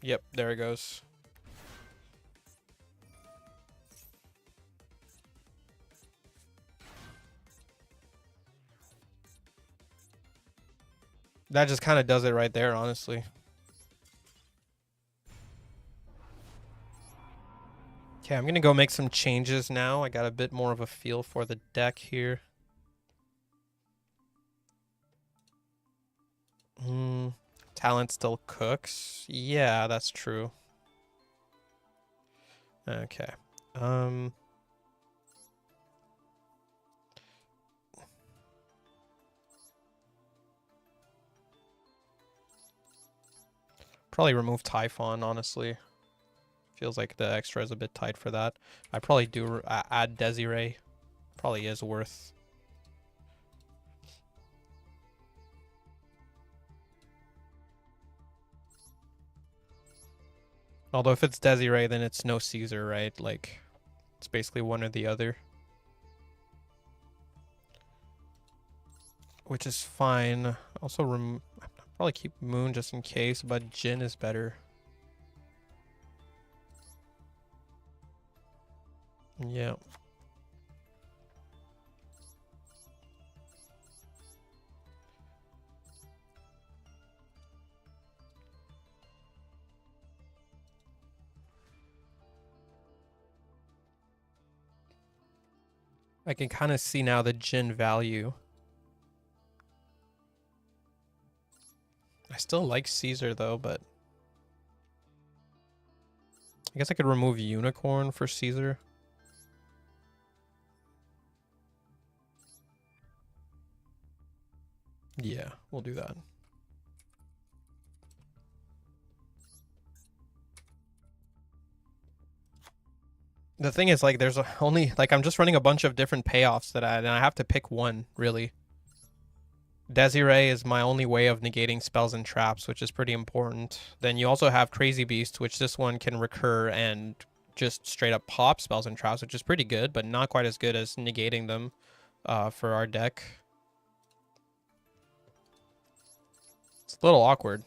Yep, there it goes. That just kind of does it right there, honestly. Okay, I'm going to go make some changes now. I got a bit more of a feel for the deck here. Talent still cooks. Yeah, that's true. Okay. Probably remove Typhon, honestly. Feels like the extra is a bit tight for that. I probably do add Desiree. Probably is worth. Although if it's Desiree, then it's no Caesar, right? Like, it's basically one or the other. Which is fine. Also, probably keep Moon just in case, but Jin is better. Yeah. I can kind of see now the Jin value. I still like Caesar though, but I guess I could remove Unicorn for Caesar. Yeah, we'll do that. The thing is, like, there's only, like, I'm just running a bunch of different payoffs and I have to pick one, really. Desiree is my only way of negating spells and traps, which is pretty important. Then you also have Crazy Beast, which this one can recur and just straight up pop spells and traps, which is pretty good, but not quite as good as negating them for our deck. It's a little awkward.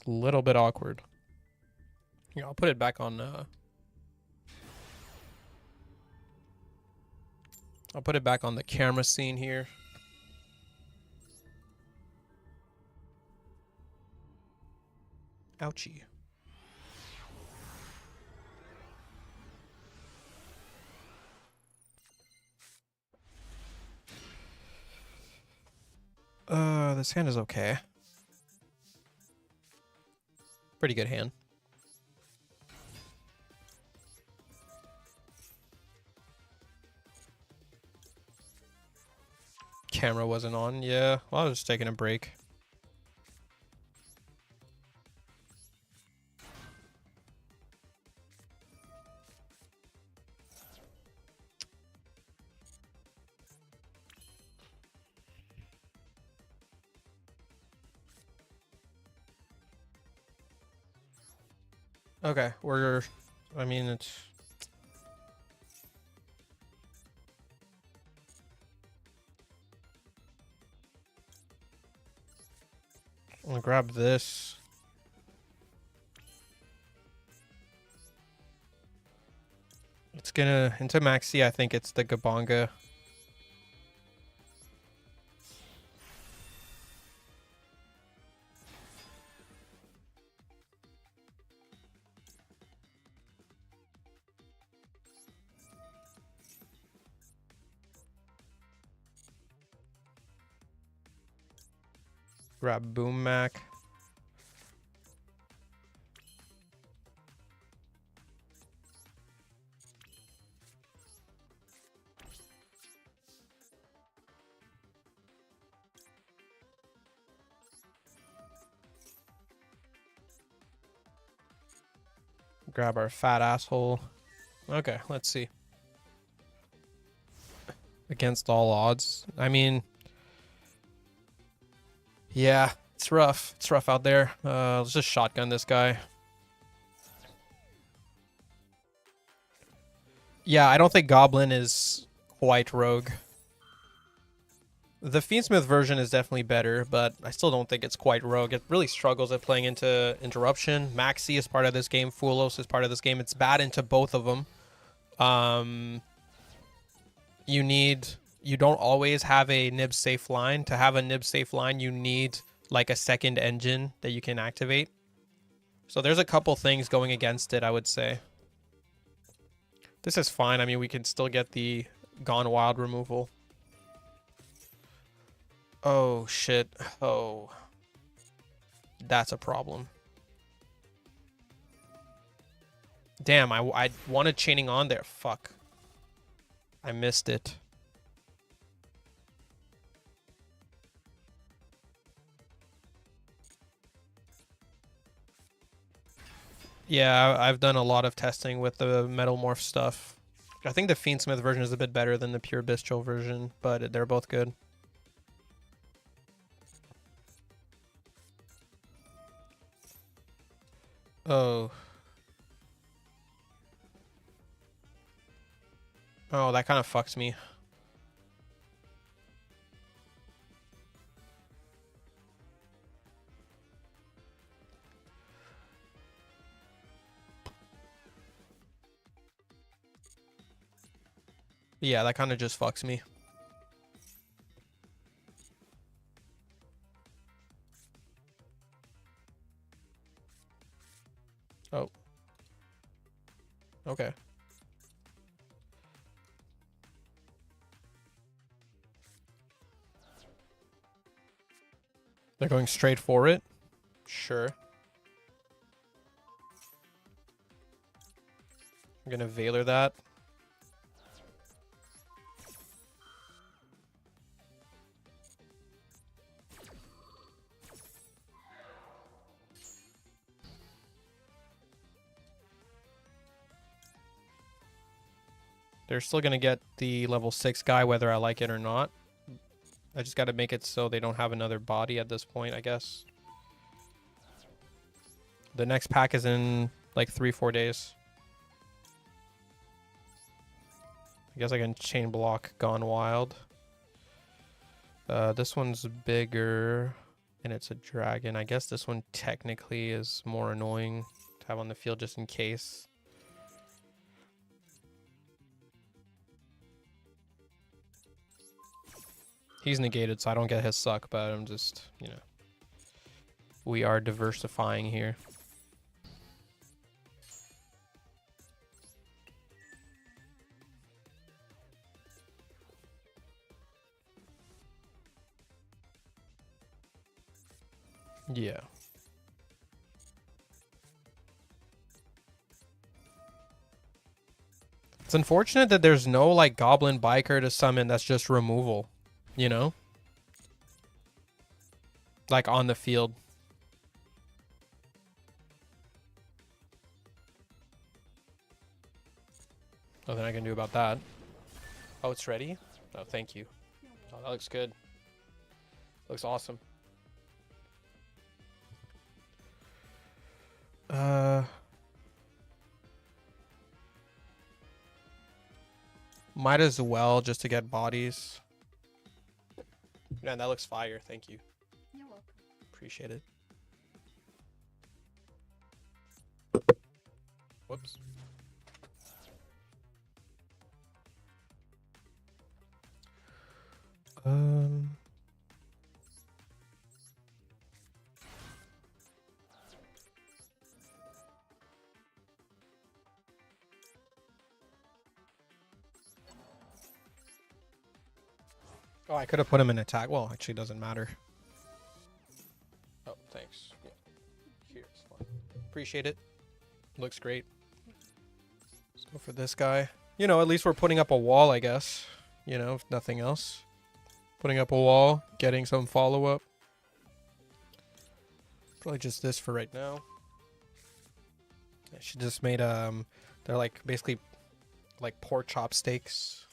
A little bit awkward. Yeah, I'll put it back on. I'll put it back on the camera scene here. Ouchie. This hand is okay. Pretty good hand. Camera wasn't on. Yeah, well, I was just taking a break. Okay, I mean, it's... I'm gonna grab this. It's gonna, into Maxi, I think it's the Gabanga. Grab Boom Mac. Grab our fat asshole. Okay, let's see. Against all odds. I mean, yeah, it's rough. It's rough out there. Let's just shotgun this guy. Yeah, I don't think Goblin is quite rogue. The Fiendsmith version is definitely better, but I still don't think it's quite rogue. It really struggles at playing into interruption. Maxi is part of this game. Fulos is part of this game. It's bad into both of them. You don't always have a nib safe line. To have a nib safe line, you need like a second engine that you can activate. So there's a couple things going against it, I would say. This is fine. I mean, we can still get the Gone Wild removal. Oh, shit. Oh. That's a problem. Damn, I wanted chaining on there. Fuck. I missed it. Yeah, I've done a lot of testing with the Metal Morph stuff. I think the Fiendsmith version is a bit better than the pure Bistro version, but they're both good. Oh. Oh, that kind of fucks me. Yeah, that kind of just fucks me. Oh. Okay. They're going straight for it? Sure. I'm gonna Veiler that. They're still gonna get the level 6 guy whether I like it or not. I just gotta make it so they don't have another body at this point, I guess. The next pack is in like 3-4 days. I guess I can chain block Gone Wild. This one's bigger and it's a dragon. I guess this one technically is more annoying to have on the field just in case. He's negated, so I don't get his suck, but I'm just, you know. We are diversifying here. Yeah. It's unfortunate that there's no, like, Goblin Biker to summon that's just removal. You know? Like, on the field. Nothing I can do about that. Oh, it's ready? Oh, thank you. Oh, that looks good. Looks awesome. Might as well just to get bodies. Man, that looks fire. Thank you. You're welcome. Appreciate it. Whoops. Oh, I could have put him in attack. Well, actually, doesn't matter. Oh, thanks. Yeah. Here, it's fine. Appreciate it. Looks great. Let's go for this guy. You know, at least we're putting up a wall, I guess. You know, if nothing else. Putting up a wall, getting some follow-up. Probably just this for right now. She just made they're like basically like pork chopsticks.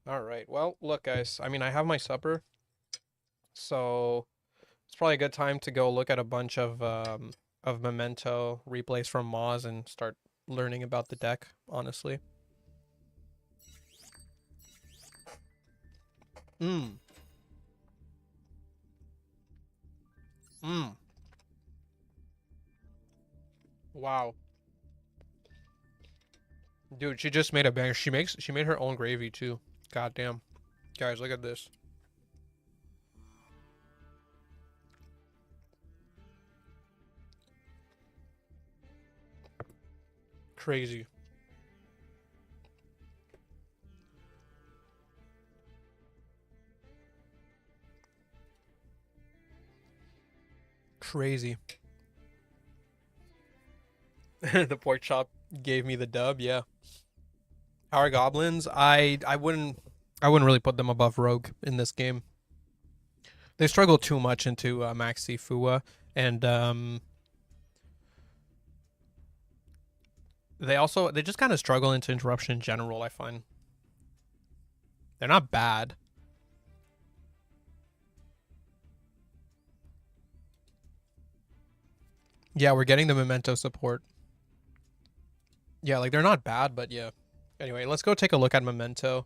All right. Well, look, guys. I mean, I have my supper, so it's probably a good time to go look at a bunch of Memento replays from Moz and start learning about the deck. Honestly. Mmm. Mmm. Wow. Dude, she just made a banger. She made her own gravy too. God damn. Guys, look at this. Crazy. Crazy. The pork chop gave me the dub, yeah. Our goblins, I wouldn't really put them above Rogue in this game. They struggle too much into Maxi Fua, and they just kind of struggle into interruption in general, I find. They're not bad. Yeah, we're getting the Memento support. Yeah, like they're not bad, but yeah. Anyway, let's go take a look at Memento.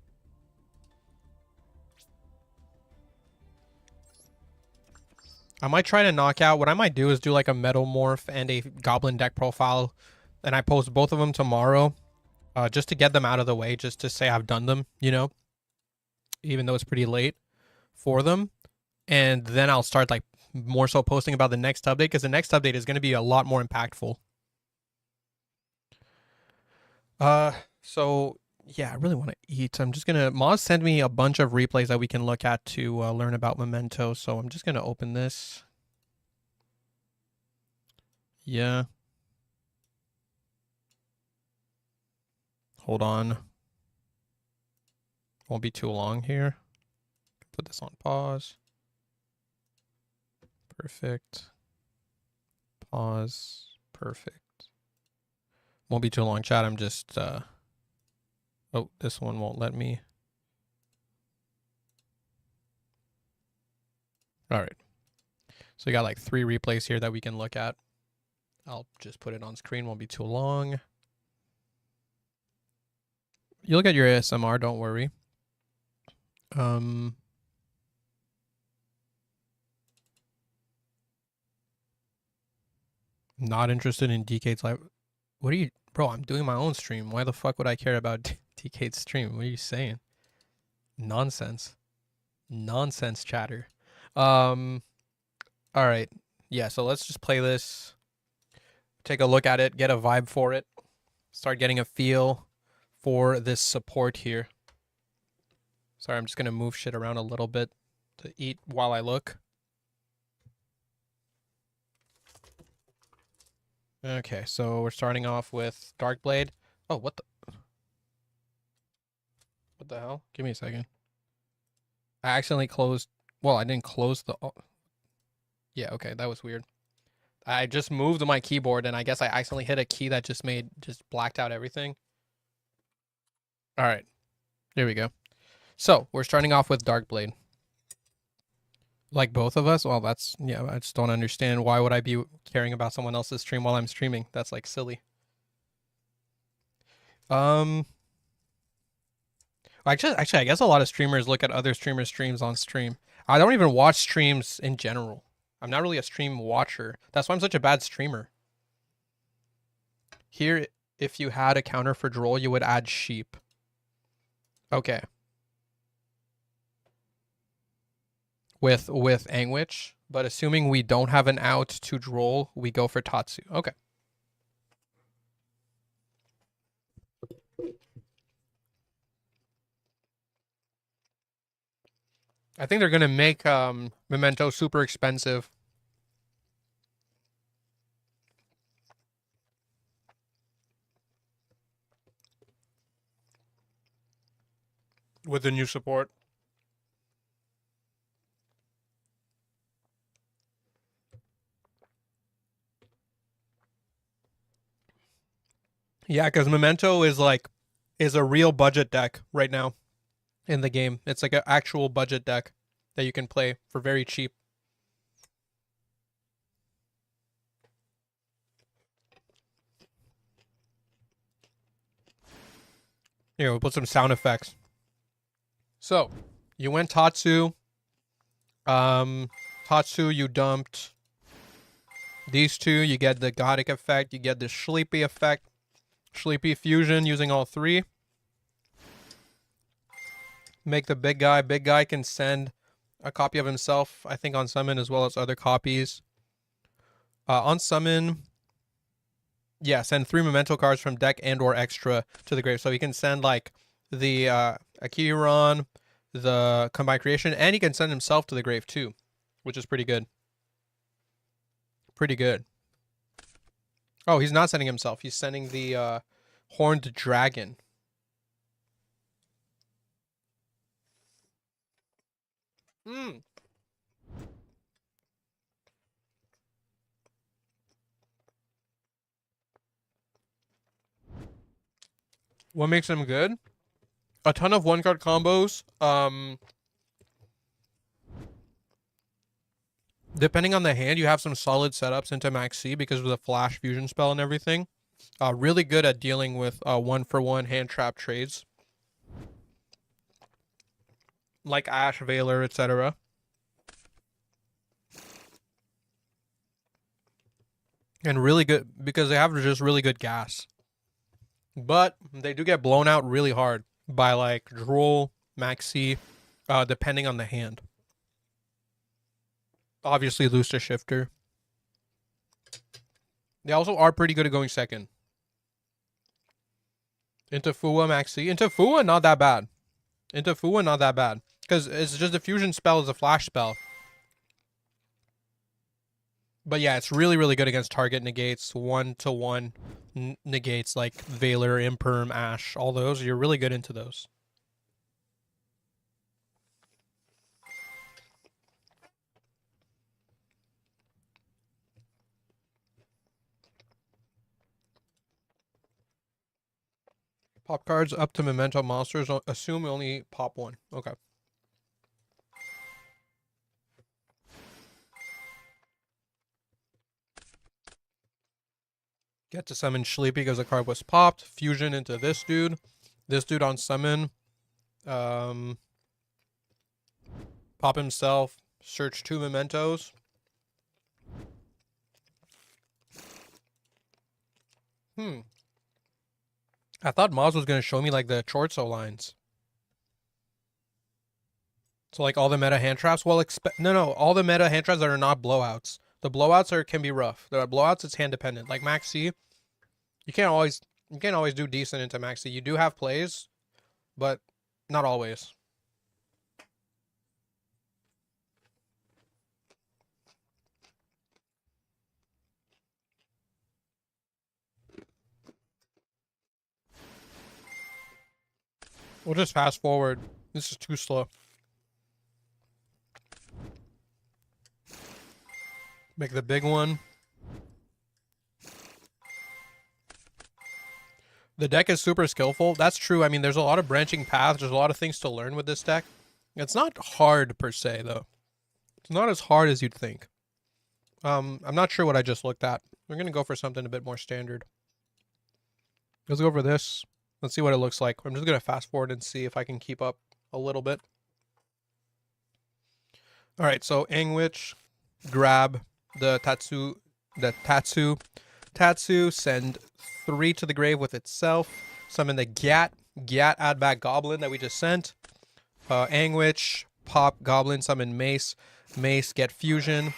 I might try to knock out. What I might do is do like a Metamorph and a Goblin deck profile, and I post both of them tomorrow, just to get them out of the way, just to say I've done them, you know, even though it's pretty late for them. And then I'll start like more so posting about the next update, because the next update is going to be a lot more impactful. So yeah, I really want to eat. I'm just gonna Moz send me a bunch of replays that we can look at to learn about Memento. So I'm just gonna open this. Yeah. Hold on. Won't be too long here. Put this on pause. Perfect. Pause. Perfect. Won't be too long, chat. I'm just oh, this one won't let me. All right. So we got like 3 replays here that we can look at. I'll just put it on screen. Won't be too long. You look at your ASMR, don't worry. Not interested in DK's live. What are you, bro? I'm doing my own stream. Why the fuck would I care about DK's stream? What are you saying? Nonsense. Nonsense chatter. All right. Yeah, so let's just play this. Take a look at it, get a vibe for it. Start getting a feel for this support here. Sorry, I'm just going to move shit around a little bit to eat while I look. Okay, so we're starting off with Darkblade. Oh, what the hell? Give me a second. I accidentally closed. Well, I didn't close the. Oh. Yeah, okay, that was weird. I just moved my keyboard, and I guess I accidentally hit a key that just blacked out everything. All right, there we go. So we're starting off with Darkblade. Like both of us? Well, that's, yeah, I just don't understand. Why would I be caring about someone else's stream while I'm streaming? That's like silly. Actually, I guess a lot of streamers look at other streamers' streams on stream. I don't even watch streams in general. I'm not really a stream watcher. That's why I'm such a bad streamer. Here, if you had a counter for Droll, you would add sheep. Okay. With Angwitch, but assuming we don't have an out to Droll, we go for Tatsu. Okay. I think they're gonna make Memento super expensive. With the new support. Yeah, because Memento is a real budget deck right now in the game. It's like an actual budget deck that you can play for very cheap. Here, we'll put some sound effects. So, you went Tatsu. Tatsu, you dumped these two. You get the Gothic effect. You get the Sleepy effect. Sleepy fusion using all three. Make the big guy. Big guy can send a copy of himself, I think, on summon as well as other copies. On summon, yeah, send 3 memento cards from deck and or extra to the grave. So he can send like the Akiron, the combined creation, and he can send himself to the grave too, which is pretty good. Pretty good. Oh, he's not sending himself. He's sending the horned dragon. Hmm. What makes him good? A ton of one-card combos. Depending on the hand, you have some solid setups into Max C because of the flash fusion spell and everything. Really good at dealing with 1-for-1 hand trap trades. Like Ash, Veiler, etc. And really good because they have just really good gas. But they do get blown out really hard by like Droll, Maxi, depending on the hand. Obviously, lose to Shifter. They also are pretty good at going second. Into Fua, Maxi. Into Fua, not that bad. Into Fua, not that bad. Because it's just a fusion spell is a flash spell. But yeah, it's really, really good against target negates, 1-to-1 negates like Veiler, Imperm, Ash, all those. You're really good into those. Pop cards up to memento monsters. Assume we only pop one. Okay. Get to summon Sleepy because the card was popped. Fusion into this dude. This dude on summon. Pop himself. Search 2 mementos. I thought Moz was going to show me like the Chortso lines. So like all the meta hand traps. Well, no, all the meta hand traps that are not blowouts. The blowouts can be rough. The blowouts, it's hand dependent. Like Max C, you can't always do decent into Max C. You do have plays, but not always. We'll just fast forward. This is too slow. Make the big one. The deck is super skillful. That's true. I mean, there's a lot of branching paths. There's a lot of things to learn with this deck. It's not hard per se, though. It's not as hard as you'd think. I'm not sure what I just looked at. We're going to go for something a bit more standard. Let's go for this. Let's see what it looks like. I'm just going to fast forward and see if I can keep up a little bit. All right, so Angwitch, grab the Tatsu, send 3 to the grave with itself. Summon the Gat, add back Goblin that we just sent. Angwitch, pop Goblin, summon Mace, get Fusion,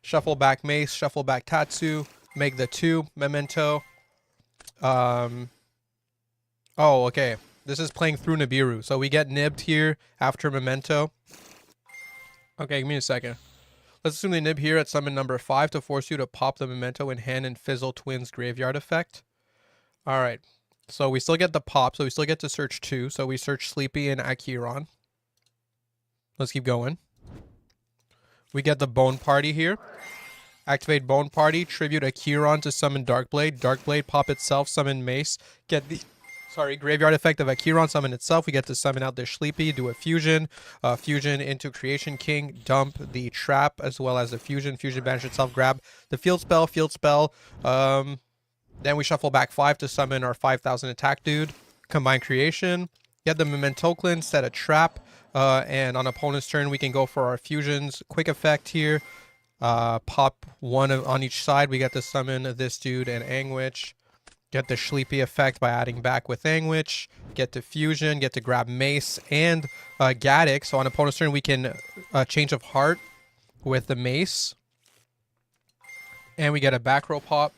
shuffle back Mace, shuffle back Tatsu, make the 2, Memento. Oh, okay. This is playing through Nibiru. So we get nibbed here after Memento. Okay, give me a second. Let's assume they nib here at summon number 5 to force you to pop the Memento in hand and fizzle Twins graveyard effect. Alright. So we still get the pop, so we still get to search 2. So we search Sleepy and Akiron. Let's keep going. We get the Bone Party here. Activate Bone Party, tribute a Kieran to summon Darkblade. Darkblade, pop itself, summon Mace. Get the graveyard effect of a Kieran, summon itself. We get to summon out the Sleepy, do a fusion. Fusion into Creation King, dump the trap as well as the fusion. Fusion banish itself, grab the field spell. Then we shuffle back 5 to summon our 5,000 attack dude. Combine Creation. Get the Memento Token, set a trap. And on opponent's turn, we can go for our fusions. Quick effect here. Pop one on each side. We get to summon this dude and Angwitch. Get the Sleepy effect by adding back with Angwitch. Get to fusion. Get to grab Mace and Gaddock. So on opponent's turn, we can change of heart with the Mace. And we get a back row pop.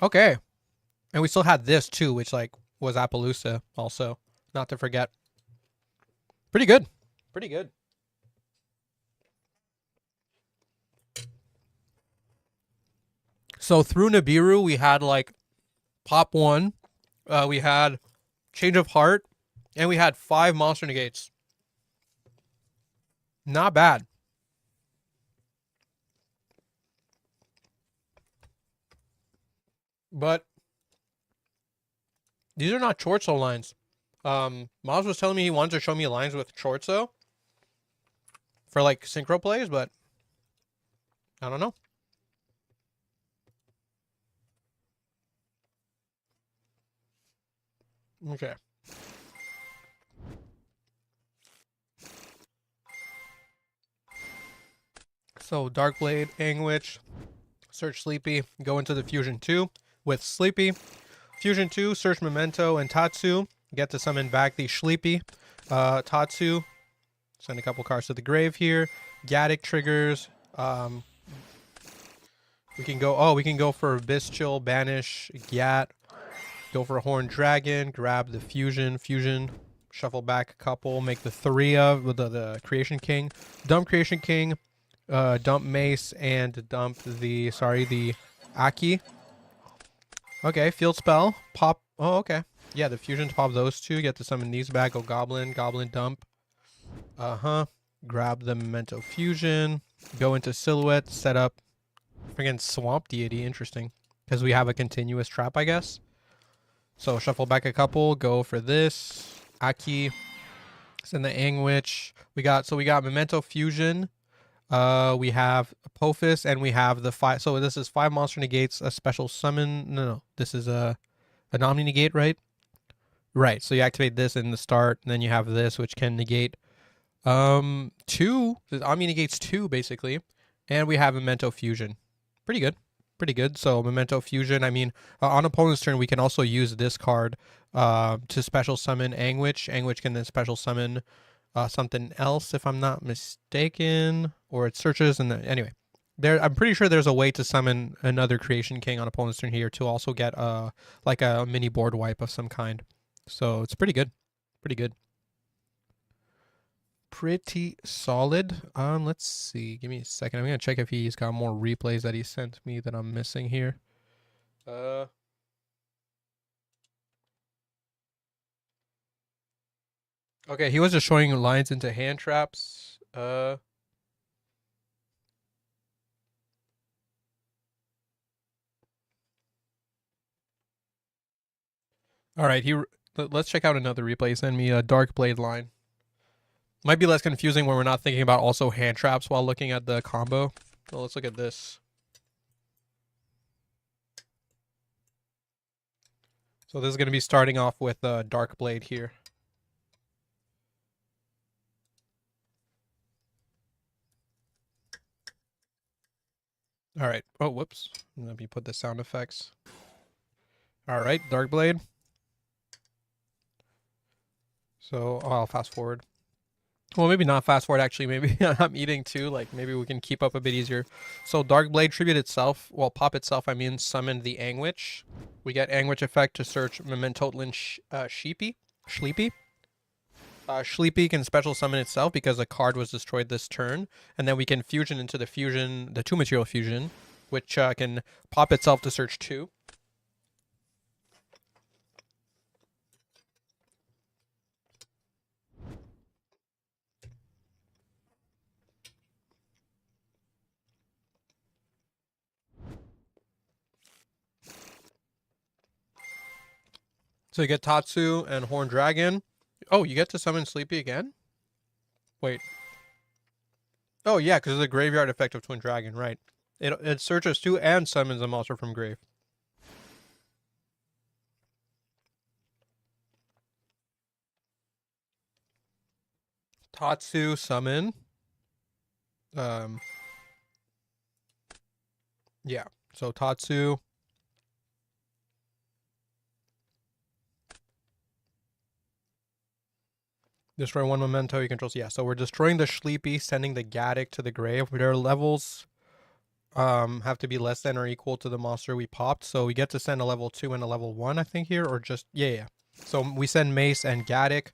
Okay. And we still had this too, which like was Appaloosa also. Not to forget. Pretty good. Pretty good. So through Nibiru, we had like pop 1. We had change of heart. And we had 5 monster negates. Not bad. But these are not Chortso lines. Miles was telling me he wanted to show me lines with Chortso for like synchro plays, but I don't know. Okay. So Darkblade, Angwitch, search Sleepy, go into the Fusion 2 with Sleepy. Fusion 2, search Memento and Tatsu. Get to summon back the Sleepy. Tatsu. Send a couple cards to the grave here. Gaddock triggers. We can go for Bestial, banish, Gat. Go for a Horned Dragon, grab the Fusion, shuffle back a couple, make the 3 of with the Creation King. Dump Creation King, dump Mace, and dump the Aki. Okay, field spell, pop. Oh, okay. Yeah, the fusions pop those 2. Get to summon these back. Go Goblin, Goblin dump. Grab the Memento Fusion. Go into Silhouette, set up friggin' Swamp Deity. Interesting. Because we have a continuous trap, I guess. So shuffle back a couple. Go for this. Aki. Send the Angwitch. We got Memento Fusion. We have Apophis, and we have the 5. So this is 5 monster negates, a special summon. No. This is a Omni negate, right? Right. So you activate this in the start, and then you have this, which can negate 2. The Omni negates 2 basically, and we have Memento Fusion. Pretty good. Pretty good. So Memento Fusion. I mean, on opponent's turn, we can also use this card to special summon Angwitch. Angwitch can then special summon something else, if I'm not mistaken, or it searches. And anyway, I'm pretty sure there's a way to summon another Creation King on opponent's turn here to also get like a mini board wipe of some kind. So it's pretty good. Pretty good. Pretty solid. Let's see. Give me a second. I'm gonna check if he's got more replays that he sent me that I'm missing here. Okay, he was just showing lines into hand traps. All right, let's check out another replay. Send me a Dark Blade line. Might be less confusing when we're not thinking about also hand traps while looking at the combo. So let's look at this. So this is going to be starting off with Dark Blade here. All right. Oh, whoops. Let me put the sound effects. All right, Dark Blade. So I'll fast forward. Well, maybe not fast forward, actually. Maybe I'm eating too. Like, maybe we can keep up a bit easier. So Darkblade tribute itself, well, pop itself, I mean, summon the Angwitch. We get Angwitch effect to search Mementotlin Sleepy. Sleepy can special summon itself because a card was destroyed this turn. And then we can fusion into the 2-material fusion, which can pop itself to search 2. So you get Tatsu and Horned Dragon. Oh, you get to summon Sleepy again? Wait. Oh, yeah, because of the graveyard effect of Twin Dragon, right. It searches 2 and summons a monster from grave. Tatsu summon. Yeah. So Tatsu. Destroy 1 memento you control. Yeah, so we're destroying the Sleepy, sending the Gaddock to the grave. Their levels have to be less than or equal to the monster we popped. So we get to send a level 2 and a level 1, I think, here, or just yeah. So we send Mace and Gaddock.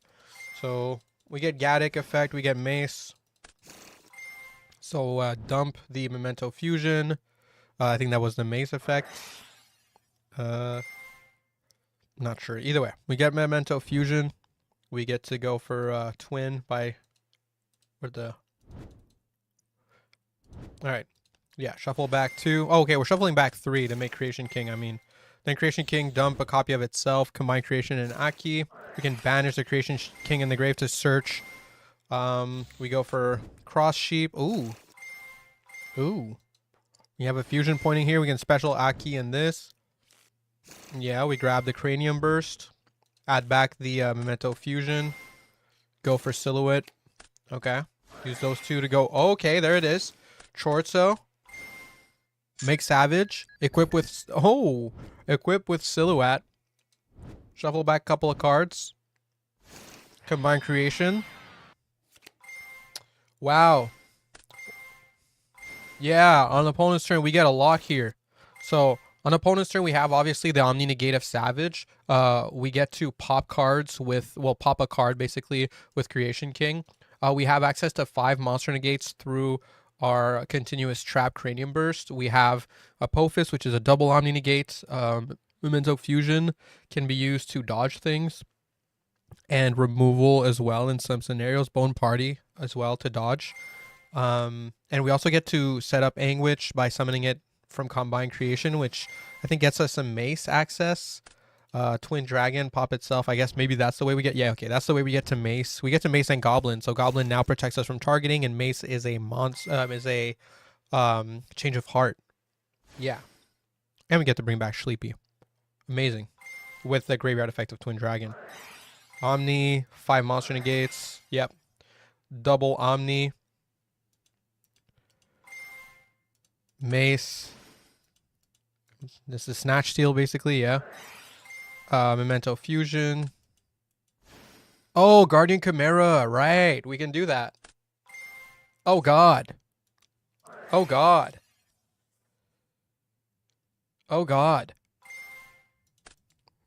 So we get Gaddock effect, we get Mace. So dump the Memento Fusion. I think that was the Mace effect. Not sure. Either way, we get Memento Fusion. We get to go for Twin by where the. All right, yeah. Shuffle back 2. Oh, okay, we're shuffling back 3 to make Creation King. I mean, then Creation King dump a copy of itself. Combine Creation and Aki. We can banish the Creation King in the grave to search. We go for Cross Sheep. Ooh. We have a fusion pointing here. We can special Aki in this. Yeah, we grab the Cranium Burst. Add back the Memento Fusion. Go for Silhouette. Okay. Use those 2 to go. Okay, there it is. Chorzo. Make Savage. Equip with... Oh! Equip with Silhouette. Shuffle back a couple of cards. Combine Creation. Wow. Yeah, on opponent's turn, we get a lot here. So, on opponent's turn, we have, obviously, the Omni Negate of Savage. We get to pop cards with... Well, pop a card, basically, with Creation King. We have access to 5 monster negates through our continuous trap Cranium Burst. We have Apophis, which is a double Omni Negate. Memento Fusion can be used to dodge things. And removal as well in some scenarios. Bone Party as well to dodge. And we also get to set up Anguish by summoning it from Combine Creation, which I think gets us some Mace access. Twin Dragon, pop itself. I guess maybe that's the way we get... Yeah, okay, that's the way we get to Mace. We get to Mace and Goblin. So Goblin now protects us from targeting, and Mace is a change of heart. Yeah. And we get to bring back Sleepy. Amazing. With the graveyard effect of Twin Dragon. Omni, 5 monster negates. Yep. Double Omni. Mace. This is Snatch Steal, basically, yeah. Memento Fusion. Oh, Guardian Chimera, right. We can do that. Oh, God. Oh, God. Oh, God.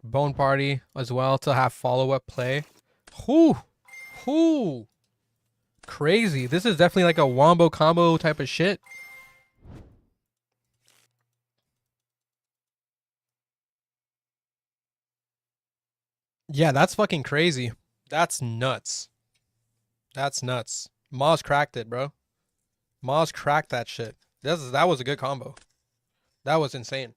Bone Party as well to have follow-up play. Whoo! Whoo! Crazy. This is definitely like a wombo combo type of shit. Yeah, that's fucking crazy. That's nuts. That's nuts. Moz cracked it, bro. Moz cracked that shit. That was a good combo. That was insane.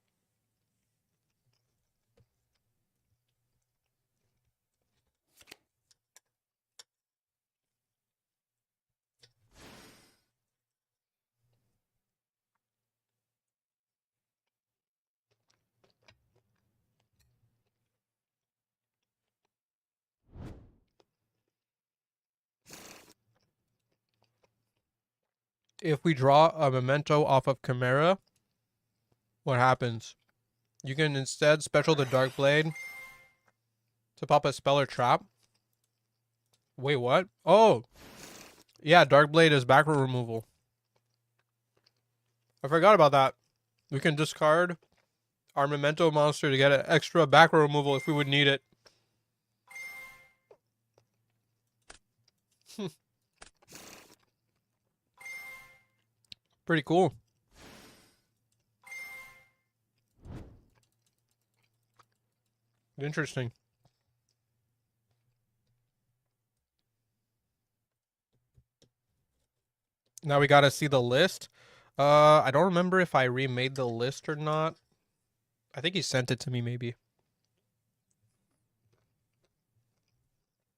If we draw a memento off of Chimera, what happens? You can instead special the Dark Blade to pop a spell or trap. Wait, what? Oh, yeah, Dark Blade is back row removal. I forgot about that. We can discard our memento monster to get an extra back row removal if we would need it. Pretty cool. Interesting. Now we gotta see the list. I don't remember if I remade the list or not. I think he sent it to me, maybe.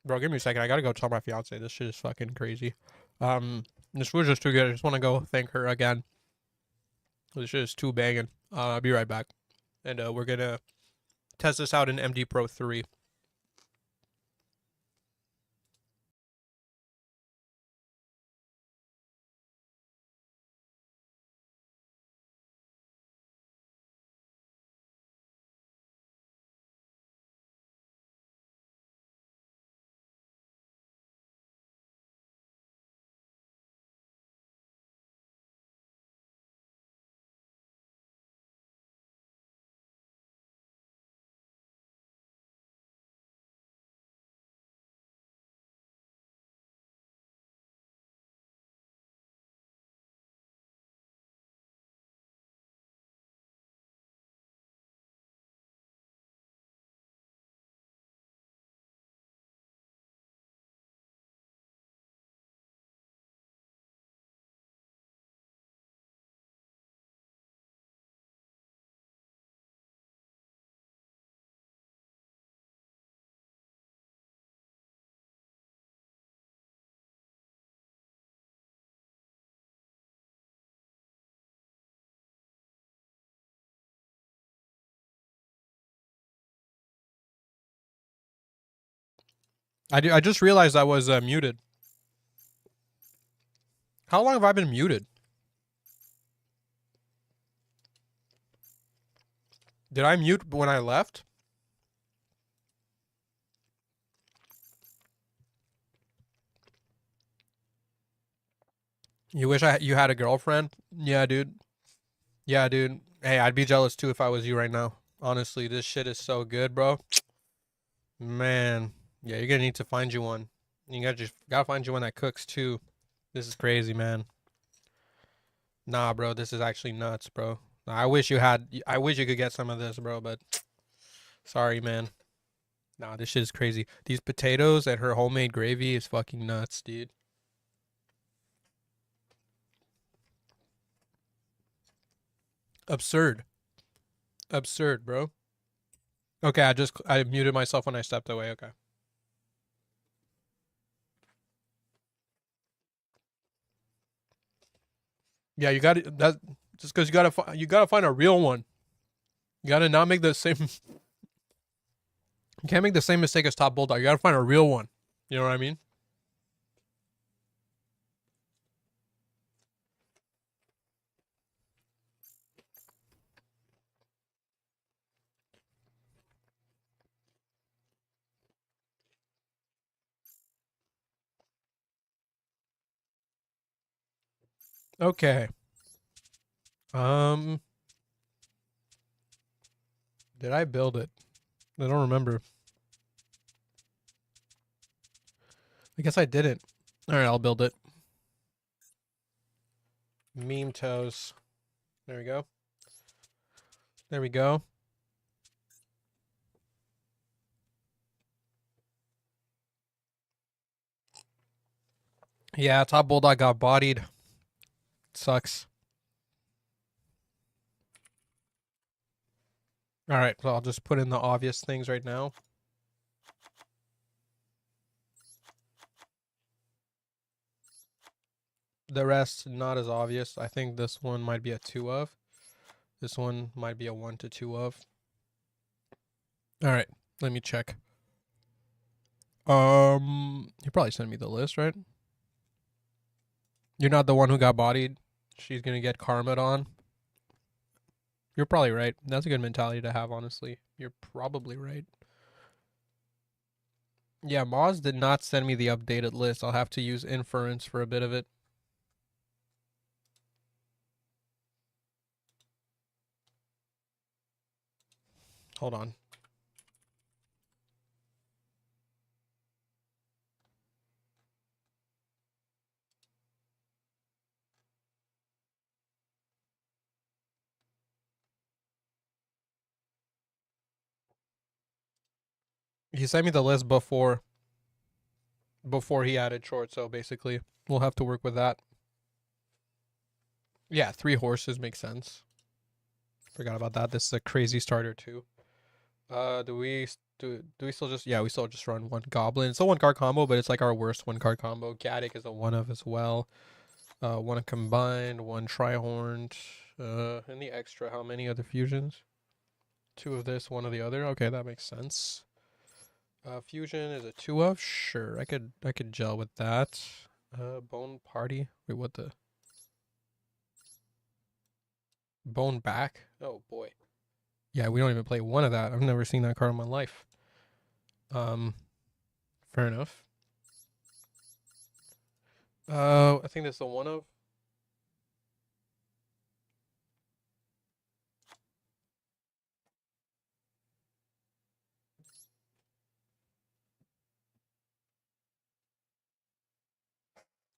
Bro, give me a second. I gotta go tell my fiance. This shit is fucking crazy. This was just too good. I just want to go thank her again. This shit is too banging. I'll be right back. And we're gonna test this out in MD Pro 3. I just realized I was muted. How long have I been muted? Did I mute when I left? You wish you had a girlfriend? Yeah, dude. Yeah, dude. Hey, I'd be jealous too if I was you right now. Honestly, this shit is so good, bro. Man. Yeah, you're gonna need to find you one. You gotta find you one that cooks too. This is crazy, man. Nah, bro, this is actually nuts, bro. I wish you could get some of this, bro, but sorry, man. Nah, this shit is crazy. These potatoes and her homemade gravy is fucking nuts, dude. Absurd. Absurd, bro. Okay, I muted myself when I stepped away. Okay. Yeah, you got that just because you gotta find a real one. You gotta not make the same. You can't make the same mistake as Top Bulldog. You gotta find a real one. You know what I mean? Okay. Um, did I build it? I don't remember. I guess I didn't. All right, I'll build it. Meme toes. There we go. There we go. Yeah, Top Bulldog got bodied. Sucks. All right, so I'll just put in the obvious things right now. The rest, not as obvious. I think this one might be a 2 of. This one might be a 1 to 2 of. All right, let me check. You probably sent me the list, right? You're not the one who got bodied. She's gonna get karma'd on. You're probably right. That's a good mentality to have, honestly. You're probably right. Yeah, Moz did not send me the updated list. I'll have to use inference for a bit of it. Hold on. He sent me the list before he added short, so basically we'll have to work with that. Yeah, 3 horses makes sense. Forgot about that. This is a crazy starter too. Do we do we still just, yeah, we still just run one goblin. It's a 1 card combo, but it's like our worst 1 card combo. Gaddock is a 1 of as well. 1 combined, 1 tri-horned. And the extra, how many other fusions? 2 of this, 1 of the other. Okay, that makes sense. Fusion is a 2 of. Sure, I could gel with that. Bone party. Wait, what the? Bone back. Oh boy. Yeah, we don't even play 1 of that. I've never seen that card in my life. Fair enough. I think that's the 1 of.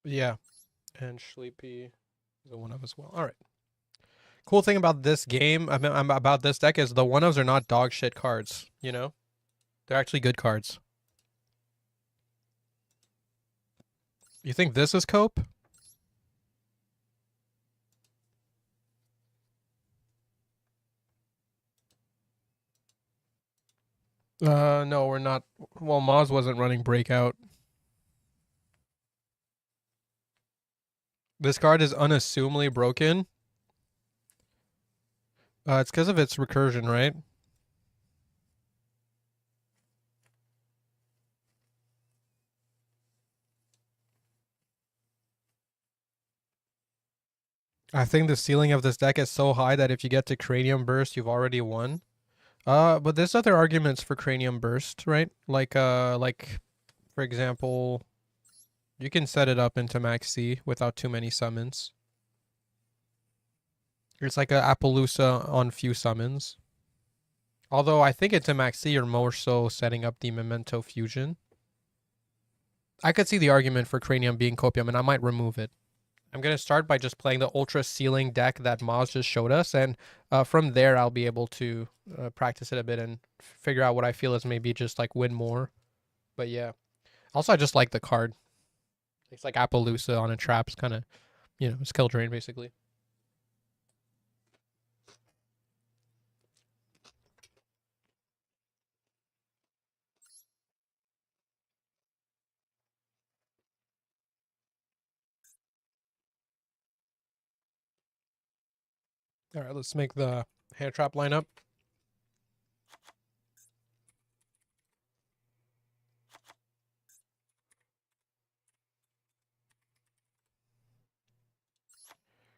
Yeah, and Sleepy is a 1 of as well. All right. Cool thing about this game, about this deck, is the 1 ofs are not dog shit cards. You know, they're actually good cards. You think this is cope? No, we're not. Well, Moz wasn't running Breakout. This card is unassumingly broken. It's because of its recursion, right? I think the ceiling of this deck is so high that if you get to Cranium Burst, you've already won. But there's other arguments for Cranium Burst, right? Like, for example, you can set it up into Max C without too many summons. It's like a Appaloosa on few summons. Although I think it's a Max C, you're more so setting up the Memento Fusion. I could see the argument for Cranium being Copium, and I might remove it. I'm going to start by just playing the Ultra Ceiling deck that Moz just showed us, and from there I'll be able to practice it a bit and figure out what I feel is maybe just like win more. But yeah. Also, I just like the card. It's like Appaloosa on a trap. It's kind of, skill drain basically. All right, let's make the hand trap lineup.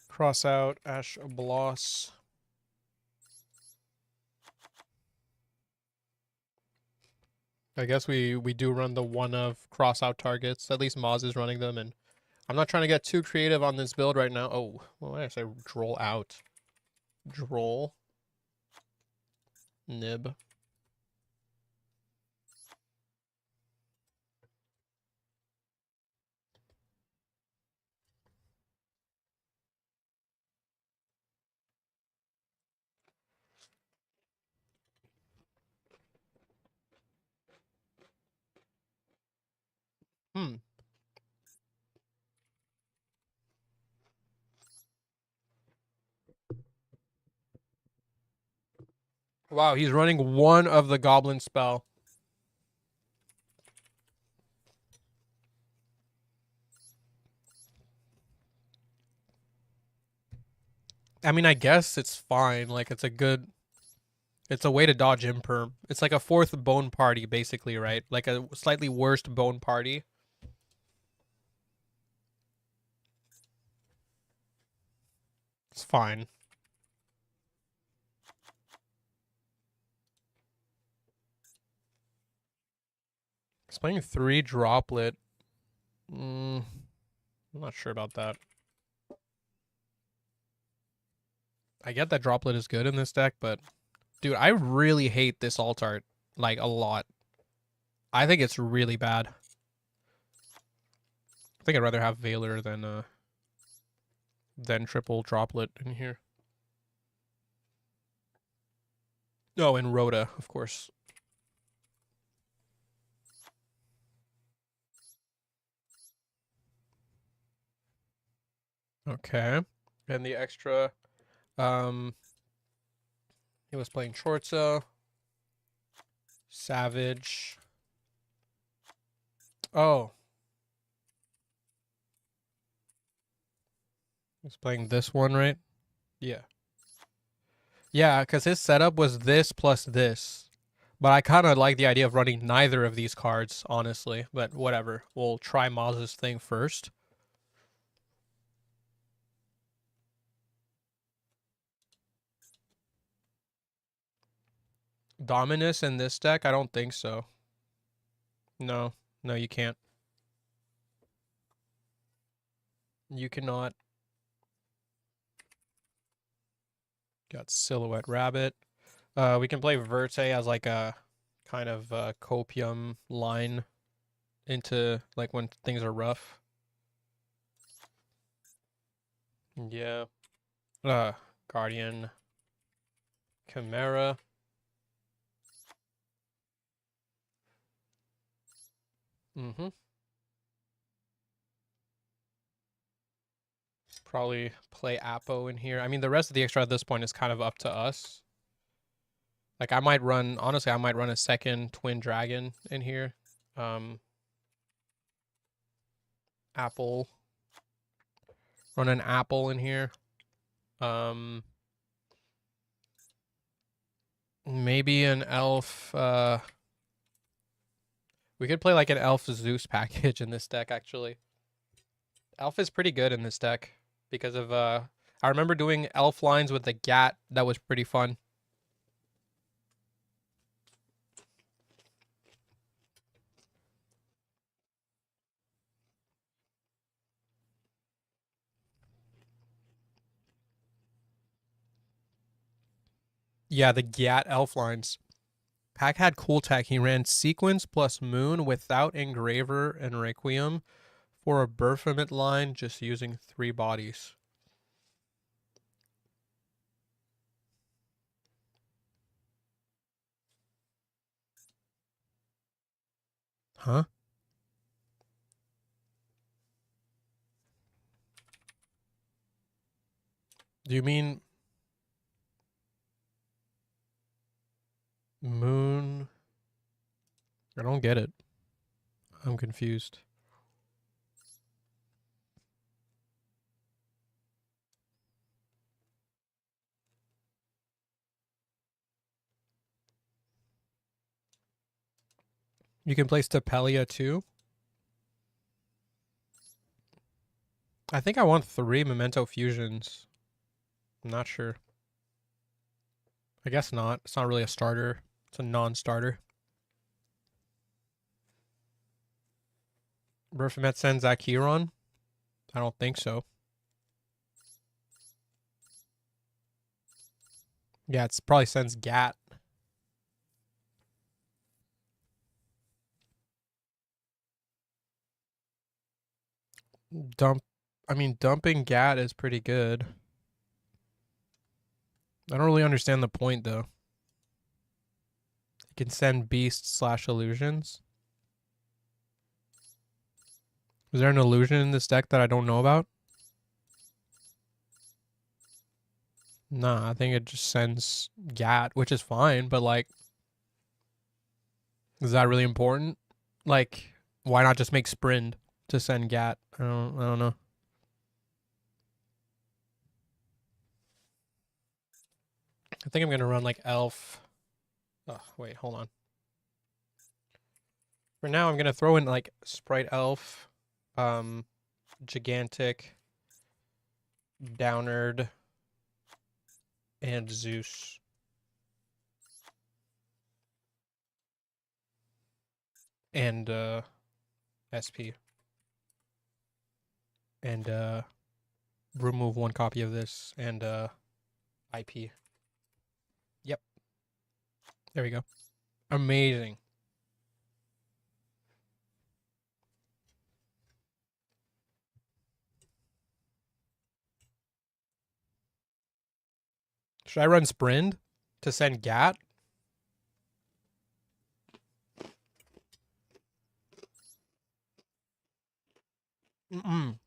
Cross out Ash Bloss. I guess we do run the 1 of cross out targets. At least Moz is running them, and I'm not trying to get too creative on this build right now. Oh, well, why did I say droll out? Droll. Nib. Hmm. Wow, he's running 1 of the Goblin spell. I mean, I guess it's fine. Like, it's a way to dodge imperm. It's like a 4th bone party, basically, right? Like a slightly worst bone party. It's fine. He's playing 3 droplet. I'm not sure about that. I get that droplet is good in this deck, but dude, I really hate this alt art, like, a lot. I think it's really bad. I think I'd rather have Veiler than triple droplet in here. Oh, and Rhoda, of course. Okay. And the extra, he was playing Chortza. Savage. Oh. He's playing this one, right? Yeah. Yeah, because his setup was this plus this. But I kind of like the idea of running neither of these cards, honestly. But whatever. We'll try Maz's thing first. Dominus in this deck? I don't think so. No. No, you can't. You cannot. Got Silhouette Rabbit. We can play Verte as like a kind of copium line into like when things are rough. Yeah. Guardian. Chimera. Mm-hmm. Probably play Apo in here. I mean, the rest of the extra at this point is kind of up to us. Like, I might run, honestly, I might run a second Twin Dragon in here. Apple. Run an Apple in here. Maybe an Elf, we could play like an Elf Zeus package in this deck, actually. Elf is pretty good in this deck because of, I remember doing Elf lines with the Gat. That was pretty fun. Yeah, the Gat Elf lines. Pack had cool tech. He ran Sequence plus Moon without Engraver and Requiem for a Baphomet line just using 3 bodies. Huh? Do you mean Moon? I don't get it. I'm confused. You can play Stapelia too? I think I want 3 Memento Fusions. I'm not sure. I guess not. It's not really a starter. It's a non-starter. Baphomet sends Akiron? I don't think so. Yeah, it probably sends Gat. Dumping Gat is pretty good. I don't really understand the point, though. You can send Beasts / Illusions. Is there an illusion in this deck that I don't know about? Nah, I think it just sends Gat, which is fine, but like, is that really important? Like, why not just make Sprint to send Gat? I don't know. I think I'm gonna run like Elf. Oh, wait, hold on. For now, I'm gonna throw in like Sprite Elf, Gigantic, Downerd, and Zeus. And SP. And remove 1 copy of this and IP. Yep. There we go. Amazing. Should I run Sprint to send Gat? Mm-mm.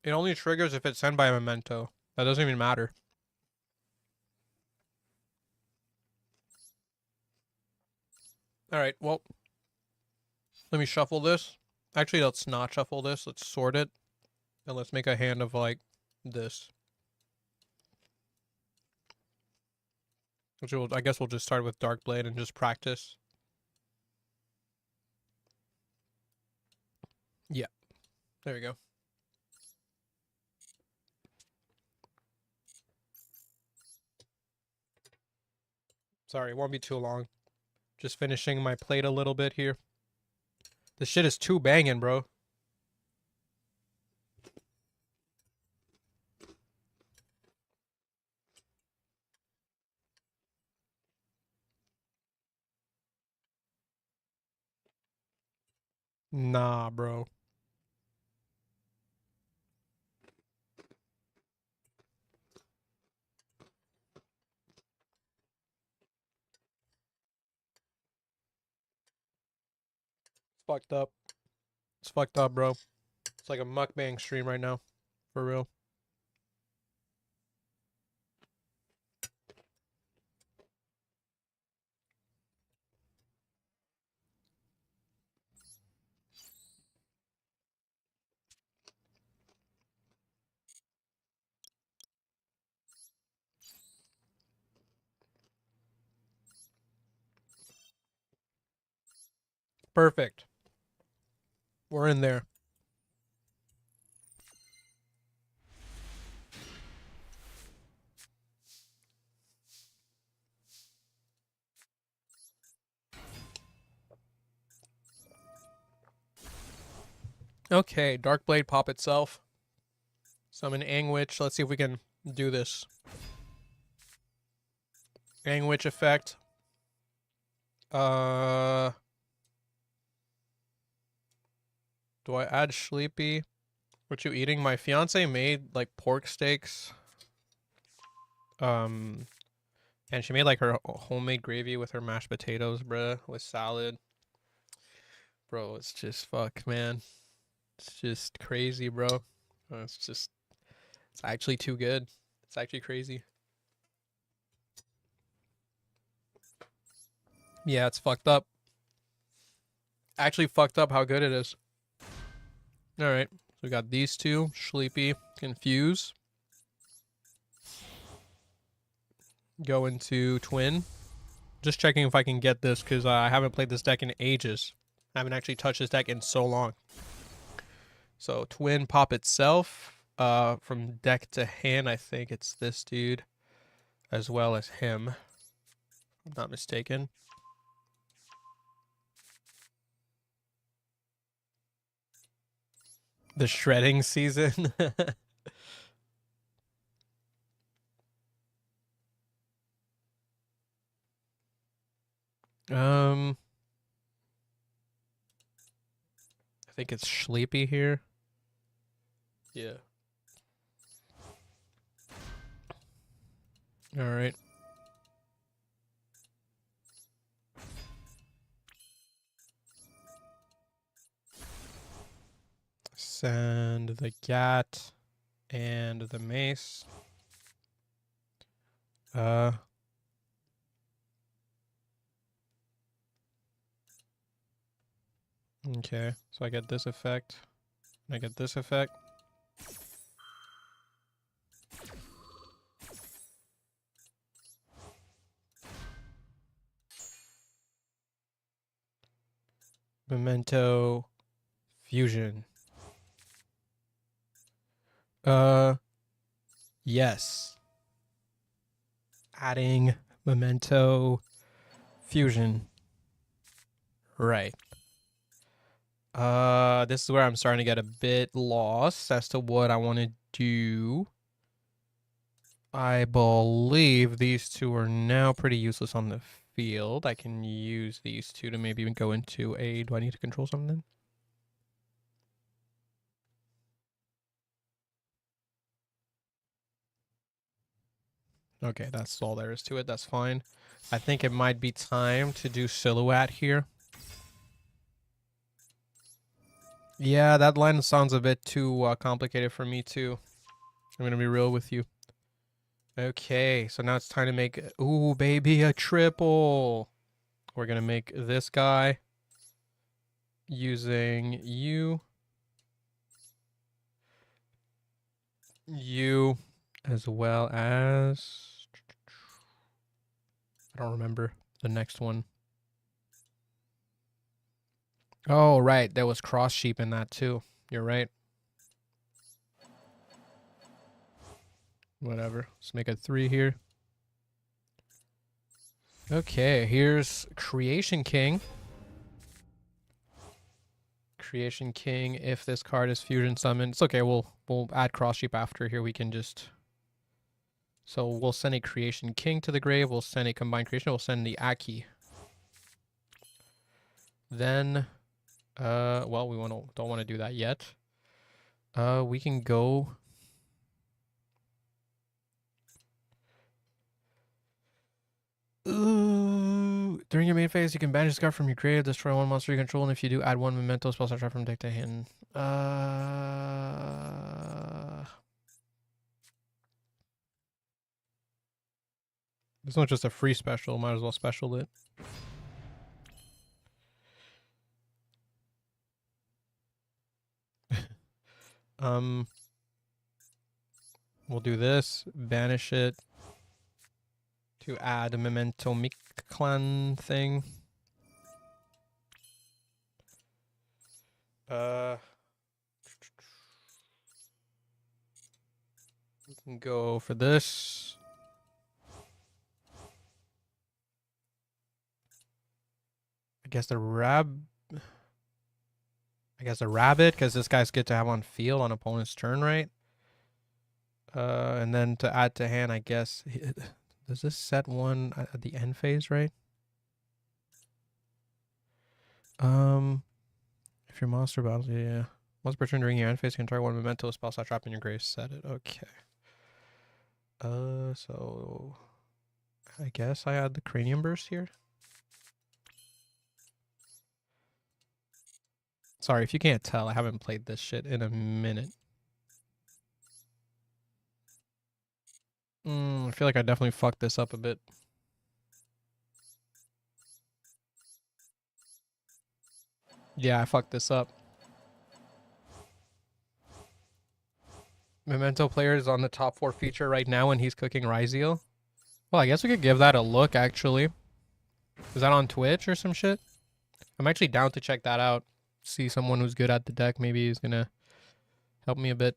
It only triggers if it's sent by a Memento. That doesn't even matter. Alright, well. Let me shuffle this. Actually, let's not shuffle this. Let's sort it. And let's make a hand of, like, this. Which I guess we'll just start with Dark Blade and just practice. Yeah. There we go. Sorry, it won't be too long. Just finishing my plate a little bit here. This shit is too banging, bro. Nah, bro. It's fucked up. It's fucked up, bro. It's like a mukbang stream right now. For real. Perfect. We're in there. Okay, Dark Blade pop itself. Summon Angwitch. Let's see if we can do this. Angwitch effect. Do I add Sleepy? What you eating? My fiance made like pork steaks. And she made like her homemade gravy with her mashed potatoes, bruh, with salad. Bro, it's just fuck, man. It's just crazy, bro. It's actually too good. It's actually crazy. Yeah, it's fucked up. Actually fucked up how good it is. Alright, so we got these two. Sleepy, Confuse. Go into Twin. Just checking if I can get this, because I haven't played this deck in ages. I haven't actually touched this deck in so long. So Twin pop itself. From deck to hand, I think it's this dude. As well as him. If I'm not mistaken. The shredding season. I think it's Sleepy here. Yeah. All right. Send the Gat and the Mace. Okay, so I get this effect. I get this effect. Memento Fusion. Yes. Adding Memento Fusion. Right. This is where I'm starting to get a bit lost as to what I want to do. I believe these two are now pretty useless on the field. I can use these two to maybe even go into a... Do I need to control something? Okay, that's all there is to it. That's fine. I think it might be time to do Silhouette here. Yeah, that line sounds a bit too complicated for me too. I'm gonna be real with you. Okay, so now it's time to make... Ooh, baby, a triple. We're gonna make this guy using you, as well as, I don't remember the next one. Oh, right. There was cross sheep in that too. You're right. Whatever. Let's make a 3 here. Okay, here's Creation King. Creation King, if this card is fusion summoned. It's okay, we'll add cross sheep after here. We can just... So we'll send a Creation King to the grave. We'll send a combined creation. We'll send the Aki. Then... well, we don't want to do that yet. We can go. Ooh, during your main phase, you can banish this card from your grave, destroy one monster you control, and if you do, add one memento spell start from deck to hand. This one's just a free special. Might as well special it. We'll do this, banish it to add a memento Mictlan thing. We can go for this. I guess the rabbit, because this guy's good to have on field on opponent's turn, right? And then to add to hand, I guess, does this set one at the end phase, right? If your monster battles, yeah. Once per turn during your end phase, you can target one memento spell slot trapped in your grave. Set it. Okay. So I guess I add the Cranium Burst here. Sorry if you can't tell, I haven't played this shit in a minute. I feel like I definitely fucked this up a bit. Yeah, I fucked this up. Memento player is on the top 4 feature right now and he's cooking Ryzeal. Well, I guess we could give that a look, actually. Is that on Twitch or some shit? I'm actually down to check that out. See someone who's good at the deck. Maybe he's gonna help me a bit.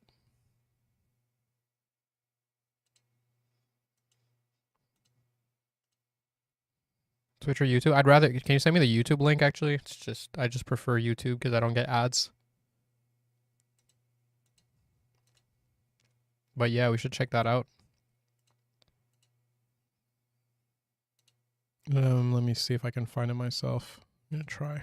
Twitch or YouTube? I'd rather... Can you send me the YouTube link, actually? It's just... I just prefer YouTube because I don't get ads. But yeah, we should check that out. Let me see if I can find it myself. I'm gonna try.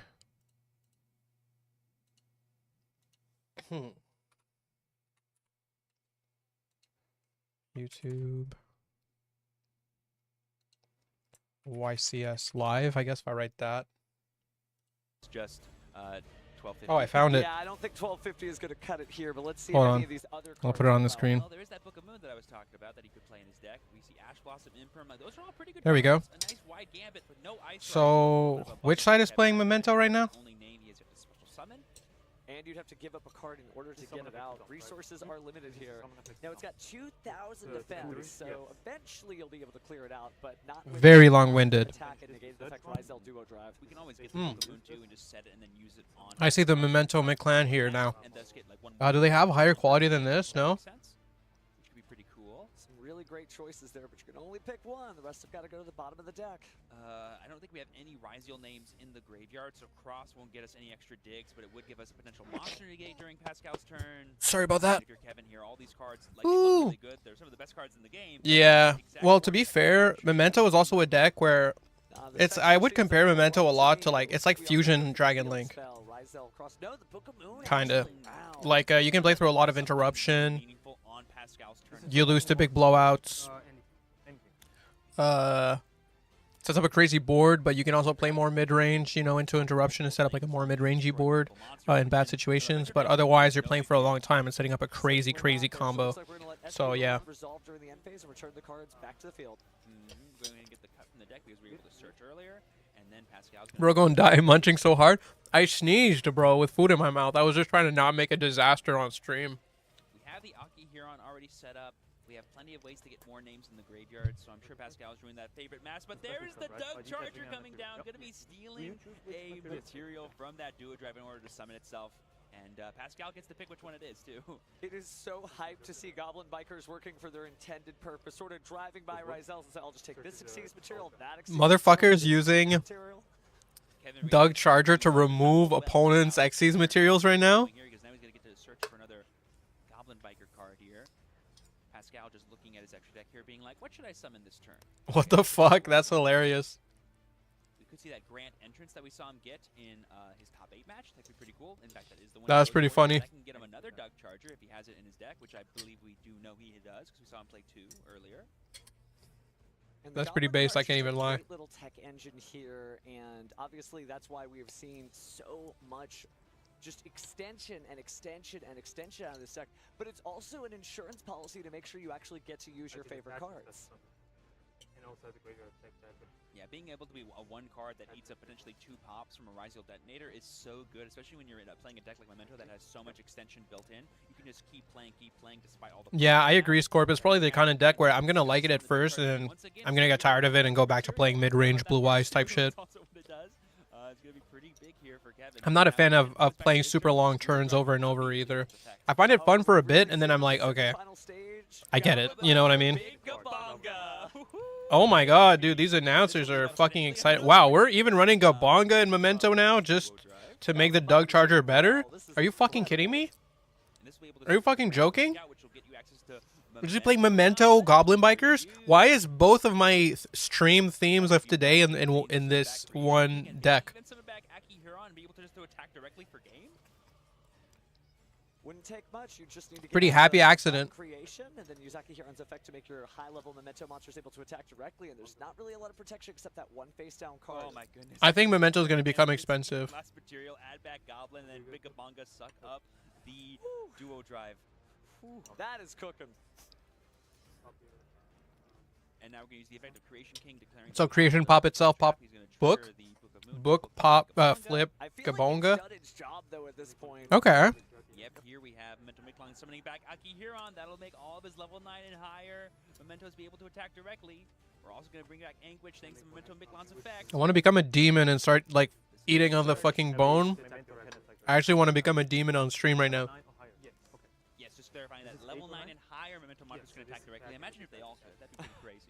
YouTube. YCS Live, I guess if I write that. It's just 1250. Oh, I found it. Yeah, I don't think 1250 is going to cut it here, but let's see Hold if on. any of these other cards I'll put it on the develop. screen. Well, there is that Book of Moon that I was talking about that he could play in his deck. We see Ash Blossom, Imperma. Those are all pretty good. There we go. cards. A nice wide gambit, but no ice. So, which side is playing Memento right now? Only name he has to special summon. And you'd have to give up a card in order to get it out. Resources are limited here. Now it's got 2,000 defense, so eventually you'll be able to clear it out, but not with Very long-winded. attack and negate the effect Ryzeal Duo Drive. We can always get the Book of Moon too and just set it and then use it on. I see the Memento Mictlan here now. And thus get like one. Do they have higher quality than this? No? Which could be pretty cool. Some really great choices there, but you can only pick one. The rest have got to go to the bottom of the deck. I don't think we have any Ryzeal names in the graveyard, so Cross won't get us any extra digs, but it would give us a potential monster negate during Pascal's turn. Sorry about that. If you're Kevin here, all these cards like they look really good. They're some of the best cards in the game. Yeah. Well, to be fair, Memento is also a deck where it's... I would compare Memento a lot to, like, it's like Fusion Dragon Link. Kinda. Like, you can play through a lot of interruption. You lose to big blowouts. Sets up a crazy board, but you can also play more mid-range, you know, into interruption and set up like a more mid-rangey board in bad situations. But otherwise, you're playing for a long time and setting up a crazy, crazy combo. So yeah. Resolve during the end phase and return the cards back to the field. Going to get the cut from the deck because we were able to search earlier, and And then Pascal's Bro, gonna die munching so hard. I sneezed, bro, with food in my mouth. I was just trying to not make a disaster on stream. We have the Aki Huron already set up. We have plenty of ways to get more names in the graveyard, so I'm sure Pascal's doing that favorite mass. But there's the Doug Charger coming down, going to be stealing a material from that Duo Drive in order to summon itself. And Pascal gets to pick which one it is, too. It is so hyped to see Goblin Bikers working for their intended purpose, sort of driving by Rizels and say, I'll just take this Exceeds material, that Exceeds Motherfuckers using material. Doug Charger to remove opponents' Xyz materials right now. Now he's going to get to search for another Goblin Biker card here. Pascal just looking at his extra deck here, being like, what should I summon this turn? What the fuck? That's hilarious. We could see that Grant entrance that we saw him get in his top 8 match. That'd be pretty cool. In fact, that is the one. That was pretty funny. That can get him another Doug Charger if he has it in his deck, which I believe we do know he does because we saw him play 2 earlier. And That's pretty base, I can't even lie. Great little tech engine here, and obviously that's why we have seen so much just extension and extension and extension out of this deck. But it's also an insurance policy to make sure you actually get to use your favorite cards. Yeah, being able to be a 1 card that eats up potentially 2 pops from a Ryziel Detonator is so good, especially when you're playing a deck like Memento that has so much extension built in. You can just keep playing despite all the... Yeah, I agree, Scorp. It's probably the kind of deck where I'm going to like it at first, and then I'm going to get tired of it and go back to playing mid-range Blue Eyes type shit. I'm not a fan of playing super long turns over and over either. I find it fun for a bit, and then I'm like, okay, I get it. You know what I mean? Oh my god, dude, these announcers are fucking excited. Wow, we're even running Gabonga and Memento now just to make the Doug Charger better? Are you fucking kidding me? Are you fucking joking? We're just playing Memento Goblin Bikers? Why is both of my stream themes of today in this one deck? Wouldn't take much. You just need to get Pretty happy accident. Creation and then use Aki Huron's effect to make your high-level Memento monsters able to attack directly, and there's not really a lot of protection except that one face-down card. Oh my goodness. I think Memento is going to become expensive. Last material, add back Goblin, and then Big Gabonga suck up the Duo Drive. That is cooking. And now we're going to use the effect of Creation King declaring... So Creation pop itself, pop book, pop, flip, I feel Gabonga. like it's done its job, though, at this point. Okay. Yep, here we have Memento Miklon summoning back Aki Huron. That'll make all of his level 9 and higher Mementos be able to attack directly. We're also going to bring back Anguish thanks to Memento Miklon's effect. I want to become a demon and start, like, eating on the fucking bone. I actually want to become a demon on stream right now. Yes, just verifying that level 9 and higher Memento monsters can attack directly. Imagine if they all could. That'd be pretty crazy.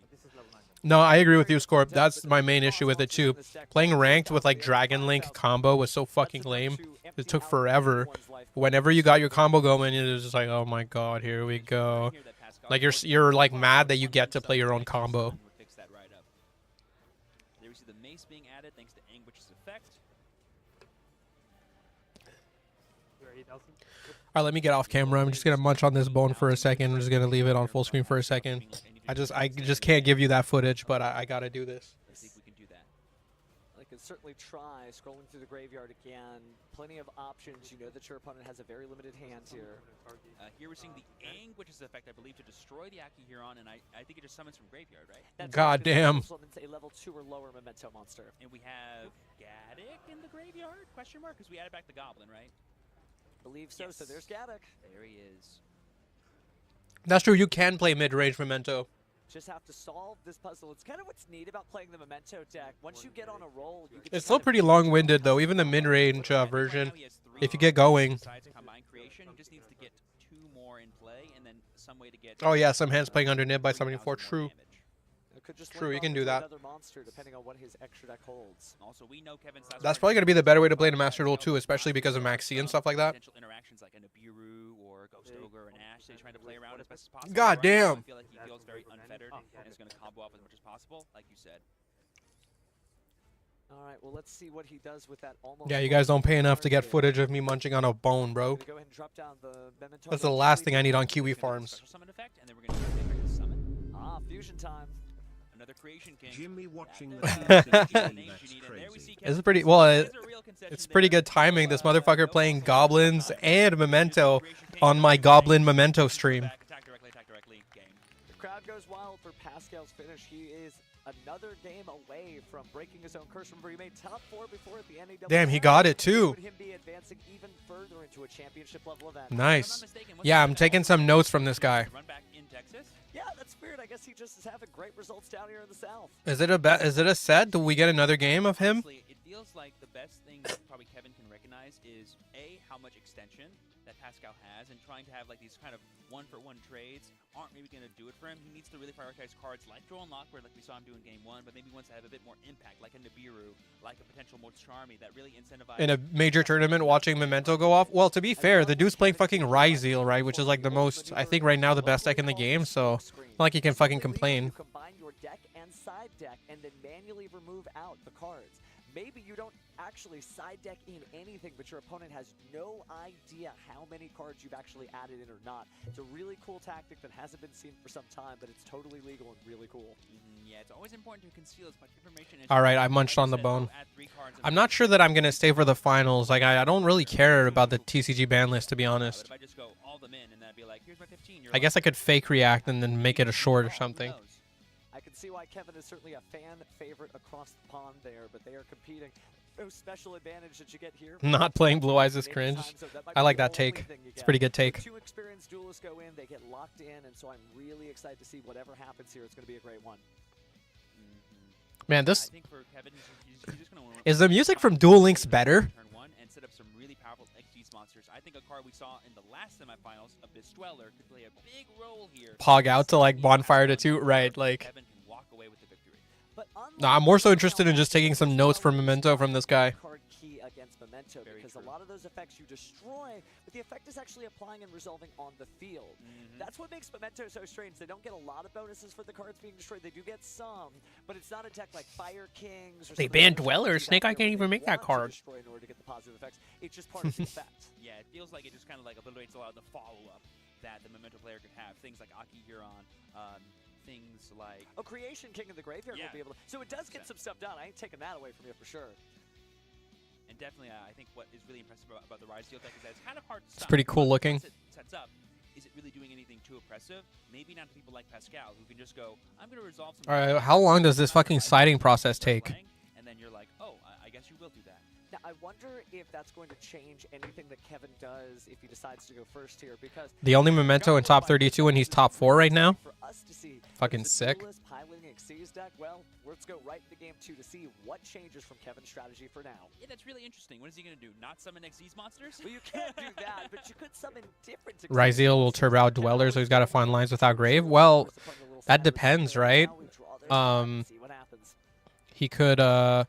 No, I agree with you, Scorp. That's my main issue with it, too. Playing ranked with, like, Dragon Link combo was so fucking lame. It took forever. Whenever you got your combo going, it was just like, oh my god, here we go. Like, you're like, mad that you get to play your own combo. There we see the mace being added thanks to Anguish's effect. Alright, let me get off camera. I'm just going to munch on this bone for a second. I'm just going to leave it on full screen for a second. I just can't give you that footage, but I got to do this. I think we can do that. I could certainly try scrolling through the graveyard again. Plenty of options. You know that your opponent has a very limited hand here. Here we're seeing the Anguish's effect, I believe, to destroy the Aki Huron, and I think it just summons from graveyard, right? That's God damn. Summons a level 2 or lower Memento monster. And we have Gaddock in the graveyard? Question mark? Because we added back the Goblin, right? Believe so. Yes. So there's Gaddock. There he is. That's true. You can play mid-range Memento. Just have to solve this puzzle. It's kind of what's neat about playing the Memento deck. Once you get on a roll, you can It's still pretty long-winded, though. Even the mid-range version, if you get going. Combine creation, he just needs to get 2 more in play, and then some way to get... Oh yeah, some hands playing under nib by 74. True. Could just True, you link can on do to that. another monster, depending on what his extra deck holds. Also, we know Kevin's That's probably going to be the better way to play the Master Duel, too, especially because of Maxi and stuff like that. Potential interactions like a Nibiru or Ghost Ogre and Ash, they're trying to play around as best as possible. God Right damn. now, I feel like he feels very unfettered and is going to combo off as much as possible, like you said. All right, well, let's see what he does with that almost... Yeah, you guys don't pay enough to get footage of me munching on a bone, bro. Go ahead and drop down the Memento. That's the last thing I need on Kiwi farms. Special summon effect, and then we're going to use the effect of summon. Ah, fusion time. Another Creation King. Jimmy watching the That's crazy. This is pretty, well, it's pretty good timing. This motherfucker playing Goblins and Memento on my Goblin Memento stream. Attack directly, game. The crowd goes wild for Pascal's finish. He is another game away from breaking his own curse. Remember, he made top 4 before at the NAW. Damn, he got it too. Would him be advancing even further into a championship level event? Nice. Yeah, I'm taking some notes from this guy. Run back in Texas. Yeah, that's weird. I guess he just is having great results down here in the South. Is it a set? Do we get another game of him? Honestly, it feels like the best thing that probably Kevin can recognize is A, how much extension that Pascal has, and trying to have like these kind of one-for-one trades aren't maybe going to do it for him. He needs to really prioritize cards like Duel and Lockwood, like we saw him do in Game 1, but maybe wants to have a bit more impact, like a Nibiru, like a potential more Charmy that really incentivizes. In a major tournament, watching Memento go off. Well, to be fair, the dude's playing fucking Ryzeal, right? Which is like the most, I think right now, the best deck in the game. So, not like he can fucking complain. You combine your deck and side deck, and then manually remove out the cards. Maybe you don't actually side deck in anything, but your opponent has no idea how many cards you've actually added in or not. It's a really cool tactic that hasn't been seen for some time, but it's totally legal and really cool. Yeah, it's always important to conceal as much information as All right, I munched on the bone. I'm not sure that I'm going to stay for the finals. Like, I don't really care about the TCG ban list, to be honest. If I just go all them in and then be like, here's my 15, I guess I could fake react and then make it a short or something. I can see why Kevin is certainly a fan favorite across the pond there, but they are competing. No special advantage that you get here. Not playing Blue Eyes is cringe. I like that take. It's a pretty good take. 2 experienced duelists go in, they get locked in, and so I'm really excited to see whatever happens here. It's going to be a great one. Man, this I think for Kevin, he's just gonna is the music from Duel Links better? Turn 1 and set up some really powerful XG monsters. I think a card we saw in the last semifinals, Abyss Dweller, could play a big role here. Pog out to like Bonfire to 2, right? Like, Kevin can walk away with the victory. But no, I'm more so interested in just taking some notes from Memento from this guy. Card key against Memento, Very because true. a lot of those effects you destroy, but the effect is actually applying and resolving on the field. That's what makes Memento so strange. They don't get a lot of bonuses for the cards being destroyed. They do get some, but it's not a deck like Fire Kings. Or They some of banned the other Dweller. cards Snake out Eye there can't where even they make that want to card. destroy in order to get the positive effects. It's just part of the effect. Yeah, it feels like it just kind of like obliterates a lot of the follow-up that the Memento player could have. Things like Aki Huron, things like... Oh, Creation King in the Graveyard will be able to... So it does get some stuff done. I ain't taking that away from you for sure. And definitely, I think what is really impressive about the Ryzeal deck is that it's kind of hard to stop. It's pretty cool looking. Once it sets up, is it really doing anything too oppressive? Maybe not to people like Pascal, who can just go, I'm going to resolve some... All right, how long does this fucking siding process take? And then you're like, oh, I guess you will do that. Now, I wonder if that's going to change anything that Kevin does if he decides to go first here, because... The only Memento in top 32 and he's top 4 right now? For us to see, Fucking is the sick. duelist piloting Xyz deck? Well, let's go right to game 2 to see what changes from Kevin's strategy for now. Yeah, that's really interesting. What is he going to do? Not summon Xyz monsters? Well, you can't do that, but you could summon different Xyz Ryzeal will turbo out Dweller, so he's got to find lines without Grave. Well, that depends, right? See what happens. He could have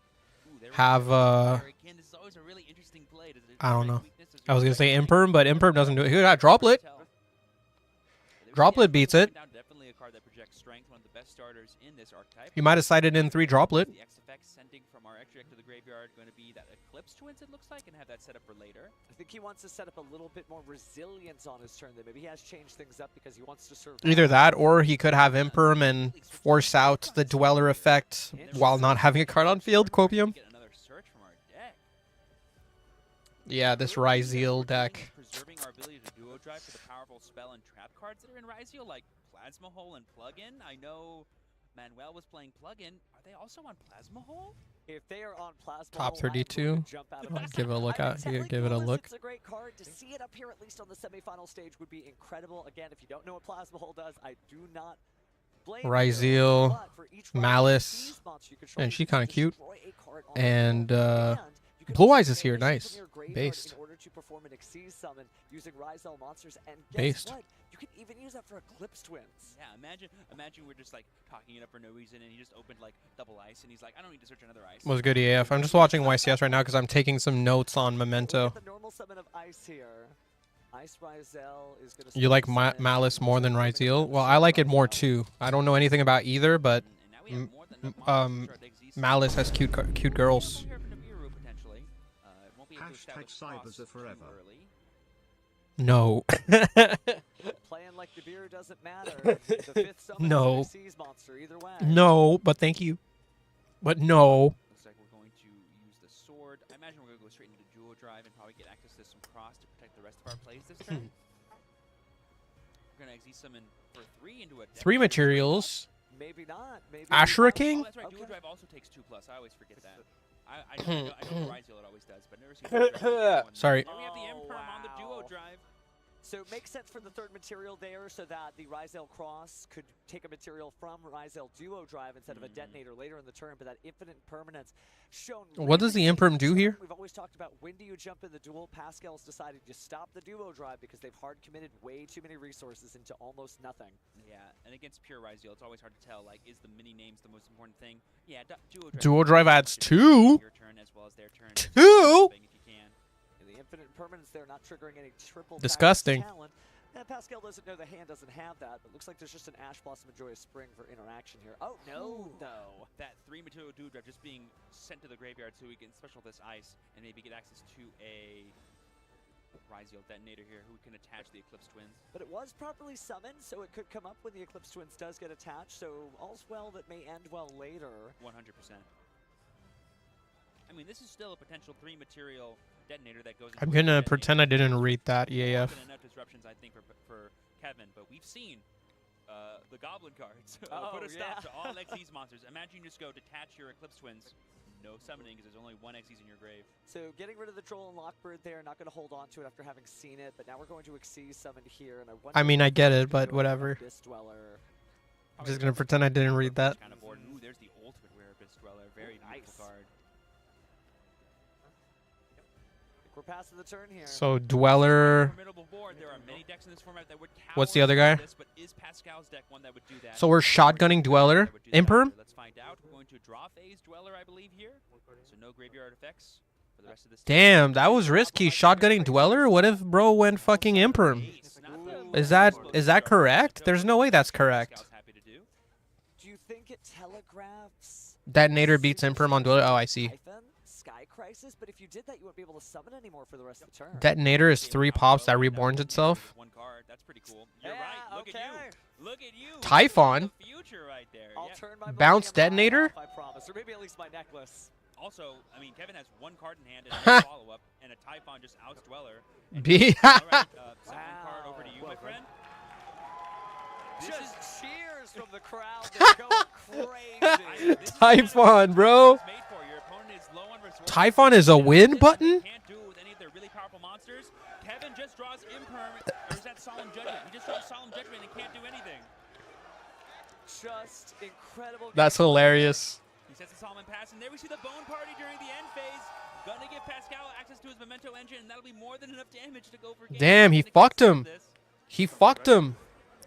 This is always a really interesting play. I don't know. I was gonna say Imperm, but Imperm doesn't do it. He got Droplet. Droplet beats it. Definitely a card that projects strength, one of the best starters in this archetype. He might have sided in 3 Droplet. The X effects sending from our extra deck to the graveyard going to be that Eclipse Twins, it looks like, and have that set up for later. I think he wants to set up a little bit more resilience on his turn. Then maybe he has changed things up because he wants to serve. Either that, or he could have Imperm and force out the Dweller effect while not having a card on field. Copium. Get another search from our deck. Yeah, this Ryzeal deck. Preserving our ability to duo drive for the powerful spell and trap cards that are in Ryzeal, like Plasma Hole and Plug-in. I know Manuel was playing Plug-in. Are they also on Plasma Hole? If they are on Plasma Top Hole, I'm going to 32. jump out of that. Give it a look at. Give it a look. It's a great card. To see it up here, at least on the semifinal stage, would be incredible. Again, if you don't know what Plasma Hole does, I do not blame you. Ryzeal, But for each Malice, Ryzeal monster you control, and she you can kinda cute. destroy a card on the And field. You can Blue also Eyes is here, banish it nice. from your graveyard Based. in order to perform an Xyz summon using Ryzeal monsters. And guess Based. what? You can even use that for Eclipse Twins. Yeah, imagine we're just like talking it up for no reason, and he just opened like double ice, and he's like, I don't need to search another ice. Was good EAF. I'm just watching YCS right now because I'm taking some notes on Memento. The normal summon of Ice here. Ice Ryzeal is going to. You like Malice more than Ryzeal? Well, I like it more too. I don't know anything about either, but And now we have more than enough monsters to start the Xyz Malice has cute girls. Here for Nibiru, potentially. It won't be able to establish Cybers costs are too forever. early. No. Playing like the beer doesn't matter. The fifth summon No. is a Xyz monster either way. No, but thank you. But no. Looks like we're going to use the sword. I imagine we're going to go straight into duo drive and probably get access to some cross to protect the rest of our plays this turn. We're going to Xyz summon for 3 into a deck. 3 materials. Maybe not. Maybe Ashura not. King? Oh, that's right. Dual Okay. Drive also takes 2+. I always forget that. I know Ryzeal it always does, but never seen Dual Drive. Sorry. And we have the Imperm on the Duo wow. Drive. So it makes sense for the third material there so that the Ryzeal Cross could take a material from Ryzeal Duo Drive instead of a detonator later in the turn, but that infinite permanence shown. What does the really Imperm late do in the here? turn. We've always talked about when do you jump in the duel. Pascal's decided to stop the Duo Drive because they've hard committed way too many resources into almost nothing. Yeah, and against pure Ryzeal, it's always hard to tell. Like, is the mini names the most important thing? Yeah, Duo Drive adds should be 2? Your turn as well as their turn. 2? If you can. And the infinite permanence there, not triggering any triple Disgusting. talent. And Pascal doesn't know the hand doesn't have that, but looks like there's just an Ash Blossom and Joyous Spring for interaction here. Oh, no, though. That 3 material Duo Drive just being sent to the graveyard so we can special this ice and maybe get access to a Ryzeal detonator here who can attach the Eclipse Twins. But it was properly summoned, so it could come up when the Eclipse Twins does get attached, so all's well that may end well later. 100%. I mean, this is still a potential 3 material detonator that goes into I'm a gonna detonator. pretend I didn't read that, More EAF. than enough disruptions, I think, for Kevin, but we've seen the Goblin cards put a stop to all Xyz monsters. Imagine you just go detach your Eclipse Twins. No summoning because there's only 1 Xyz in your grave. So getting rid of the Troll and Lockbird there, not going to hold on to it after having seen it, but now we're going to Xyz summoned here, and I mean, I get it, if but you go whatever. Abyss Dweller. I'm just gonna pretend I didn't read that. Kind of bored. Ooh, there's the ultimate rare Abyss Dweller. Very beautiful nice. card. We're passing the turn here. So Dweller. Formidable board. There are many decks in this format that would What's the cower other guy? this, but is Pascal's deck one that would do that? So we're shotgunning Dweller. That would do that. Imperm? Let's find out. We're going to draw phase Dweller, I believe, here. So no graveyard effects for the rest of this. Damn, that was risky. Shotgunning Dweller? What if bro went fucking Imperm? Is that correct? There's no way that's correct. Do you think it telegraphs Detonator beats Imperm on Dweller. Oh, I see. Typhon, Sky Crisis? But if you did that, you wouldn't be able to summon anymore for the rest of the turn. Detonator is 3 pops that reborns itself. One card. That's pretty cool. You're Yeah, right. Look okay. at you. Look at you. Typhon? The future right there. I'll Yep. turn my Bounce Millennium Eye Detonator? off, I promise. Or maybe at least my necklace. Also, I mean, Kevin has 1 card in hand and a follow-up, and a Typhon just outs Dweller. B. All right, second card over to you, my friend. This is Just cheers from the crowd. They're going crazy. this is Typhon, bro. it's made for. Your opponent is low on resources. Typhon is a win Can't button? do it with any of their really powerful monsters. Kevin just draws Imperm, or is that Solemn Judgment? He just draws Solemn Judgment and can't do anything. Just incredible. That's game. hilarious. He sets a Solomon pass, and there we see the Bone Party during the end phase. Gonna give Pascal access to his Memento engine, and that'll be more than enough damage to go for game. Damn, he To fucked kickstart him. this. He fucked him.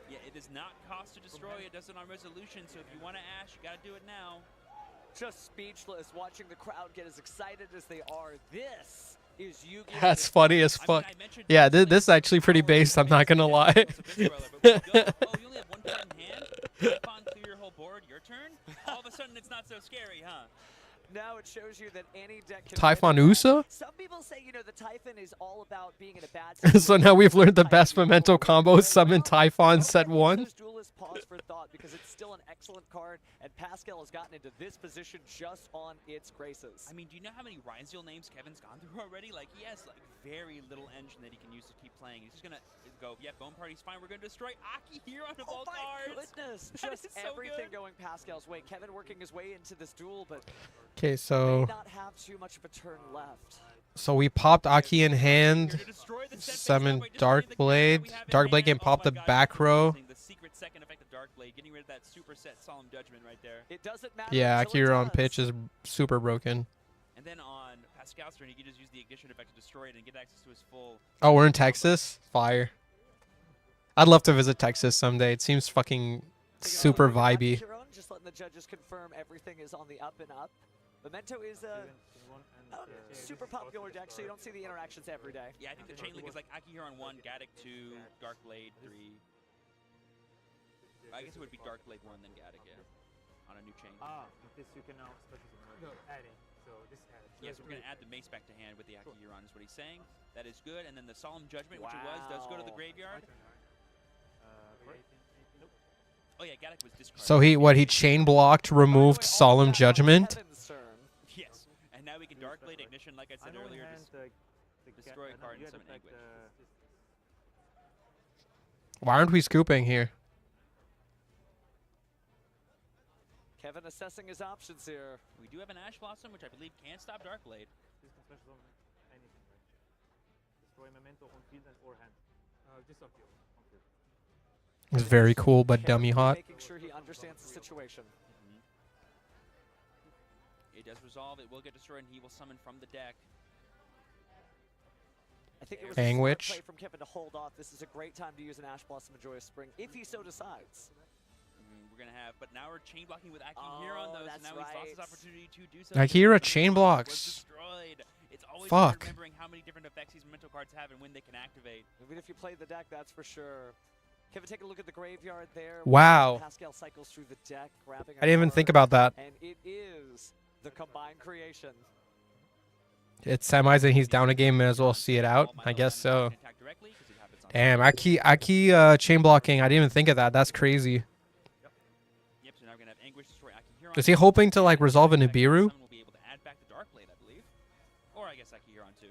Yeah, it does not cost to destroy. It does it on resolution, so if you want to Ash, you gotta do it now. Just speechless watching the crowd get as excited as they are. This is Yu-Gi-Oh! That's funny as I mean, fuck. I mentioned Yeah, Duel this is actually pretty based, I'm not gonna lie. oh, you only have 1 card in hand? Typhon, clear your whole board, your turn? All of a sudden, it's not so scary, huh? Now it shows you that any deck can Typhon win. Usa? Some people say, you know, the Typhon is all about being in a bad So situation. now we've learned the best Typhon Memento will combo, win. summon Typhon, Well, set that gives 1. those duelists pause for thought because it's still an excellent card, and Pascal has gotten into this position just on its graces. I mean, do you know how many Ryzeal names Kevin's gone through already? Like, he has, like, very little engine that he can use to keep playing. He's just gonna go, yeah, Bone Party's fine. We're gonna destroy Aki here on the Oh all my cards. goodness! That Just is so everything good. going Pascal's way. Kevin working his way into this duel, but Okay, may so not have too much of a turn left. we popped Aki in Here hand. to destroy the set phase Summon that way, destroying Dark the Blade. camera we have in Dark Blade hand. can pop Oh the my God, back he's row. using the secret second effect of Dark Blade, getting rid of that super set Solemn Judgment right there. It doesn't matter. Yeah, until it Akira on does. pitch is super broken. And then on Pascal's turn, he can just use the ignition effect to destroy it and get access to his full. Oh, we're in Texas? Fire. I'd love to visit Texas someday. It seems fucking super vibey. Huron, just letting the judges confirm everything is on the up and up. Memento is a super popular deck, so you don't see the interactions every day. Yeah, I think the chain link is like Aki here on 1, Gaddock 2, Dark Blade 3. I guess it would be Dark Blade 1, then Gaddock, yeah. On a new chain. This you can now start adding. So this added. Yes, we're going to add the mace back to hand with the Aki Huron, is what he's saying. That is good. And then the Solemn Judgment, which it was, does go to the Wow. graveyard. Oh, yeah, Gaddock was discarded. So he chain blocked, removed By the way, all Solemn of that on Judgment. Kevin's turn. Yes. And now we can Dark Blade Ignition, like I said earlier. Destroy a card and summon Anguish. Why aren't we scooping here? assessing his options here. We do have an Ash Blossom, which I believe can stop Darkblade. This can special summon anything, right? Destroy Memento on field and or hand. Just on field. On field. It's very cool, but dummy Carefully hot. Making sure he understands the situation. It does resolve. It will get destroyed, and he will summon from the deck. I think it was Fang a smart Witch. play from Kevin to hold off. This is a great time to use an Ash Blossom and Joyous Spring, if he so decides. We're going to have, but now we're chain blocking with Aki here on those, and that's now he's lost his right. opportunity to do so. Akira The chain Memento was blocks. destroyed. It's always Fuck. remembering how many different effects these Memento cards have and when they can activate. Even if you play the deck, that's for sure. Kevin, take a look at the graveyard there. Wow. Pascal cycles through the deck, grabbing I didn't even think about that. And it is the combined creation. It's semis and he's down a game. May as well see it out. I guess so. Damn, Aki chain blocking. I didn't even think of that. That's crazy. Yep, so now we're going to have Anguish destroy Aki Huron. Is he hoping to like resolve a Nibiru? Someone will be able to add back the Darkblade, I believe. Or I guess Aki Huron too.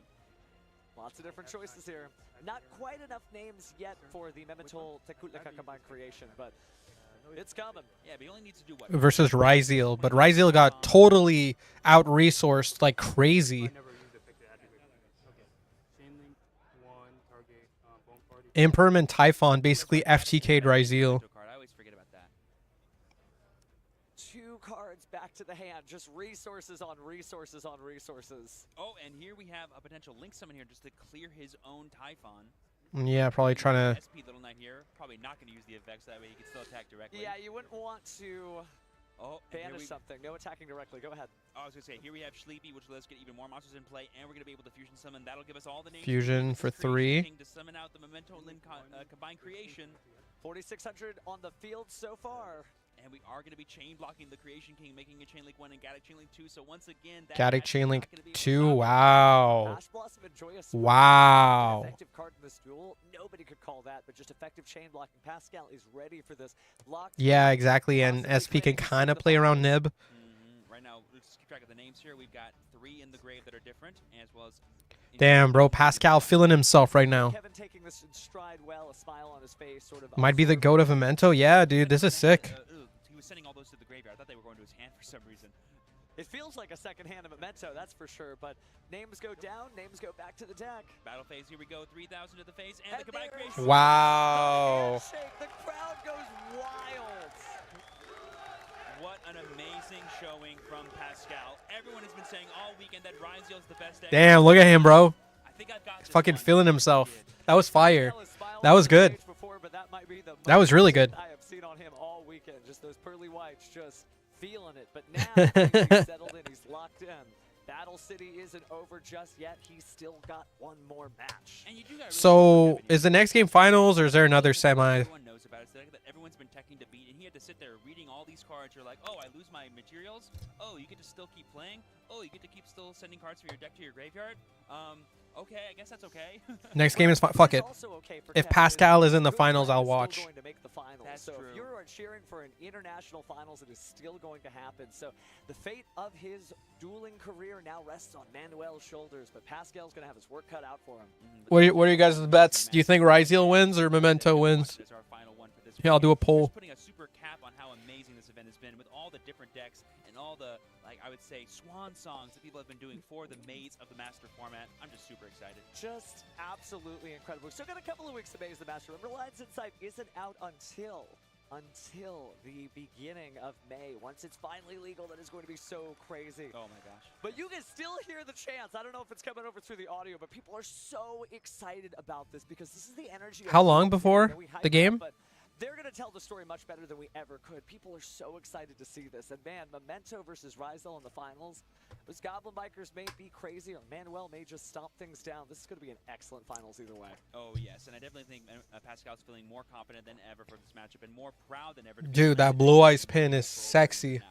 Lots of different choices here. Not quite enough names yet for the Memento Tekutleka combined creation, but it's coming. Yeah, but he only needs to do what? Versus Ryzeal, but Ryzeal got totally out-resourced like crazy. I never used effective activate. Okay. Chain link, one target, bone party. Imperm and Typhon basically FTK'd Ryzeal. I always forget about that. 2 cards back to the hand, just resources on resources on resources. Oh, and here we have a potential Link summon here just to clear his own Typhon. Yeah, probably trying to. SP Little Knight here, probably not going to use the effects, that way he can still attack directly. Yeah, you wouldn't want to Oh, and here banish we, something. No attacking directly. Go ahead. I was going to say, here we have Sleepy, which lets us get even more monsters in play, and we're going to be able to fusion summon. That'll give us all the names. Fusion for 3. To summon out the Memento Link combined creation. 4,600 on the field so far. And we are going to be chain blocking the Creation King, making a Chain Link 1 and Gaddock Chain Link 2. So once again, that Gaddock match is Chain not Link gonna be 2. stopped. Wow. Ash Blossom and Joyous Spring. Wow. Effective card in this duel. Nobody could call that, but just effective chain blocking. Pascal is ready for this. Locked Yeah, in, exactly. And possibly SP can playing kind of the play around finals. Nib. Right now, let's just keep track of the names here. We've got 3 in the grave that are different, as well as... Damn, bro. Pascal feeling himself right now. Kevin taking this in stride well, a smile on his face, sort of Might be the absorbing goat of Memento. Yeah, dude. This is sick. He was sending all those to the graveyard. I thought they were going to his hand for some reason. It feels like a second hand of Memento, that's for sure, but names go down, names go back to the deck. Battle phase, here we go. 3,000 to the face, and the combined there it is. creation. Wow. Handshake, the crowd goes wild. What an amazing showing from Pascal. Everyone has been saying all weekend that Ryzeal's the best deck. Damn, look at him, bro. I think I've got this Fucking one. feeling himself. That was fire. Pascal has smiled That was on the good. stage before, but that might be the That was most really good. I have seen on him all weekend. Just those pearly whites, just feeling it. But now he's settled in, he's locked in. Battle City isn't over just yet. He's still got one more match. And you do gotta So, realize is the next game finals or is there another semi? Everyone knows about it. It's the deck that everyone's been teching to beat, and he had to sit there reading all these cards. You're like, oh, I lose my materials. Oh, you get to still keep playing. Oh, you get to keep still sending cards from your deck to your graveyard. Okay, I guess that's okay. Next game is fuck it. Also okay for If Kevin Pascal is in the Good finals, Friend I'll is still watch. going to make the finals. That's so true. if you are cheering for an international finals, it is still going to happen. So the fate of his dueling career now rests on Manuel's shoulders, but Pascal's going to have his work cut out for him. What are you guys' bets? Do you think Ryzeal wins or Memento wins? As our final one for this Yeah, I'll do a weekend. poll. Just putting a super cap on how amazing this event has been with all the different decks and all the, like I would say, swan songs that people have been doing for the Maze of the Master format. I'm just super excited. Just absolutely incredible. Still got a couple of weeks to Maze the Master. Remember, Lions Inside isn't out until the beginning of May. Once it's finally legal, that is going to be so crazy. Oh my gosh. But you can still hear the chants. I don't know if it's coming over through the audio, but people are so excited about this because this is the energy. How of long before that we hype the up, game? but they're going to tell the story much better than we ever could. People are so excited to see this. And man, Memento versus Ryzeal in the finals. Those Goblin Bikers may be crazy, or Manuel may just stomp things down. This is going to be an excellent finals either way. Oh yes, and I definitely think Pascal's feeling more confident than ever for this matchup and more proud than ever. To be Dude, that representing blue eyes the pin is world sexy. now.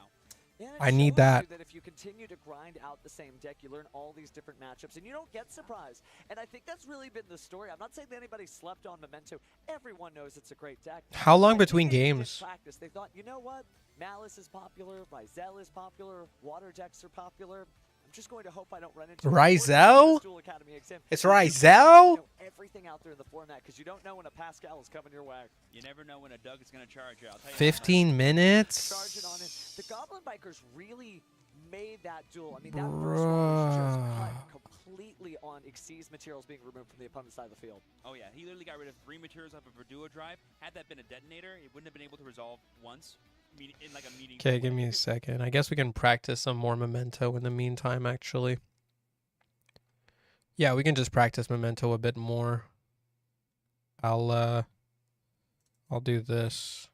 Yeah, it I need shows that. you that if you continue to grind out the same deck, you learn all these different matchups, and you don't get surprised. And I think that's really been the story. I'm not saying that anybody slept on Memento. Everyone knows it's a great deck. How long I think between they did games? Practice. They thought, you know what? Malice is popular, Ryzeal is popular, water decks are popular. I'm just going to hope I don't run into Rizel? Duel Academy exam. It's You just Rizel? know everything out there in the format because you don't know when a Pascal is coming your way. You never know when a Doug is going to charge you. I'll tell you that much. 15 minutes? Charging on it. The Goblin Bikers really made that duel. I mean, that first one was just cut completely on Xyz's materials being removed from the opponent's side of the field. Oh yeah, he literally got rid of 3 materials off of a Verdua drive. Had that been a detonator, it wouldn't have been able to resolve once in like a meeting. Okay, give me a second. I guess we can practice some more Memento in the meantime, actually. Yeah, we can just practice Memento a bit more. I'll do this.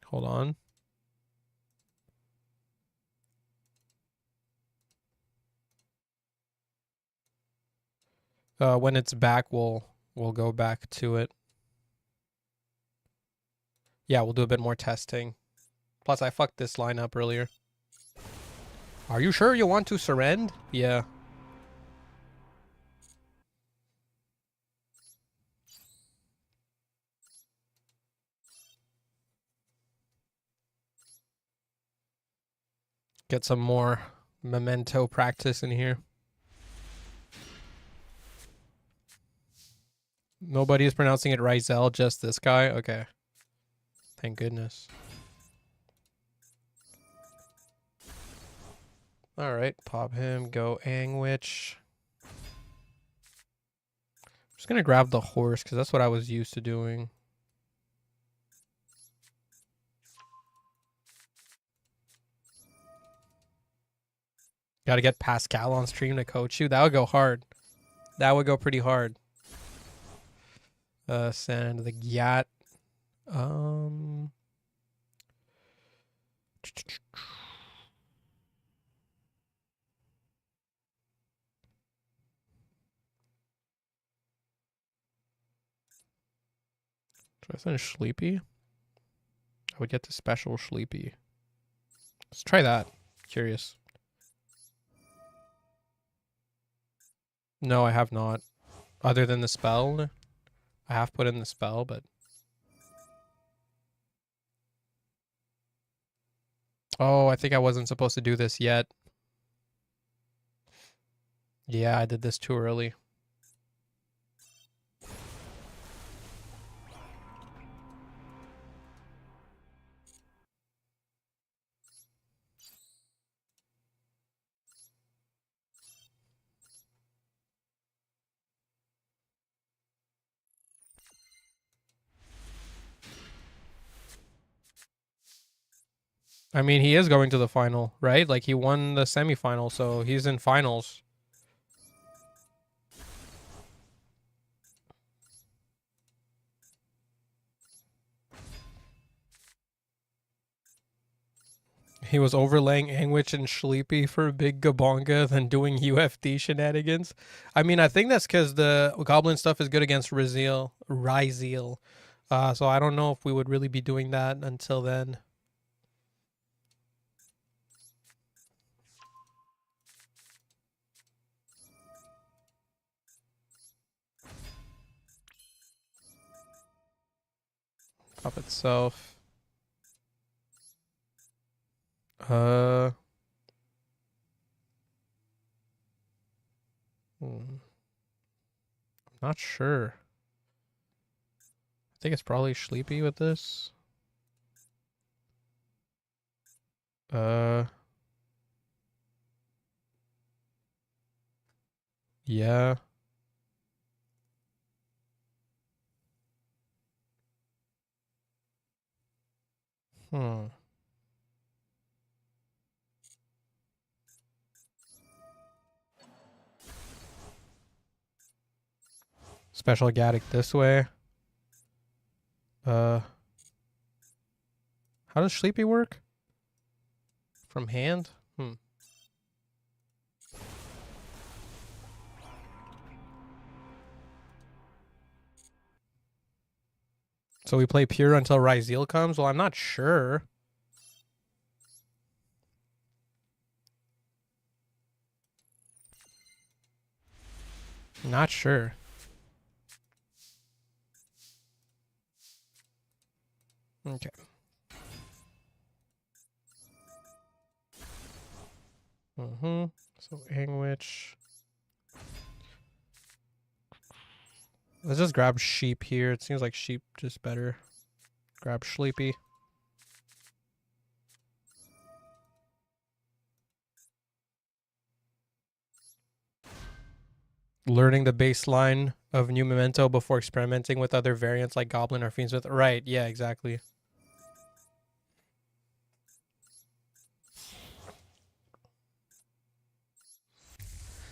Hold on. When it's back, we'll go back to it. Yeah, we'll do a bit more testing. Plus, I fucked this line up earlier. Are you sure you want to surrender? Yeah. Get some more Memento practice in here. Nobody is pronouncing it Rizel, just this guy? Okay. Thank goodness. Alright, pop him, go Angwitch. I'm just gonna grab the horse, because that's what I was used to doing. Gotta get Pascal on stream to coach you. That would go hard. That would go pretty hard. Send the Gyat. Should I send Sleepy? I would get the special Sleepy. Let's try that. Curious. No, I have not. Other than the spell. I have put in the spell, but... Oh, I think I wasn't supposed to do this yet. Yeah, I did this too early. I mean, he is going to the final, right? Like, he won the semifinal, so he's in finals. He was overlaying Angwitch and Sleepy for Big Gabonga, then doing UFD shenanigans. I mean, I think that's because the Goblin stuff is good against Rizel. So I don't know if we would really be doing that until then. Pop itself. I'm not sure. I think it's probably Sleepy with this. Yeah. Special Gaddick this way. How does Sleepy work? From hand? So we play pure until Rizel comes? Well, I'm not sure. Not sure. Okay. So Anguish. Let's just grab Sheep here. It seems like Sheep just better. Grab Sleepy. Learning the baseline of new Memento before experimenting with other variants like Goblin or Fiendsmith. Right, yeah, exactly.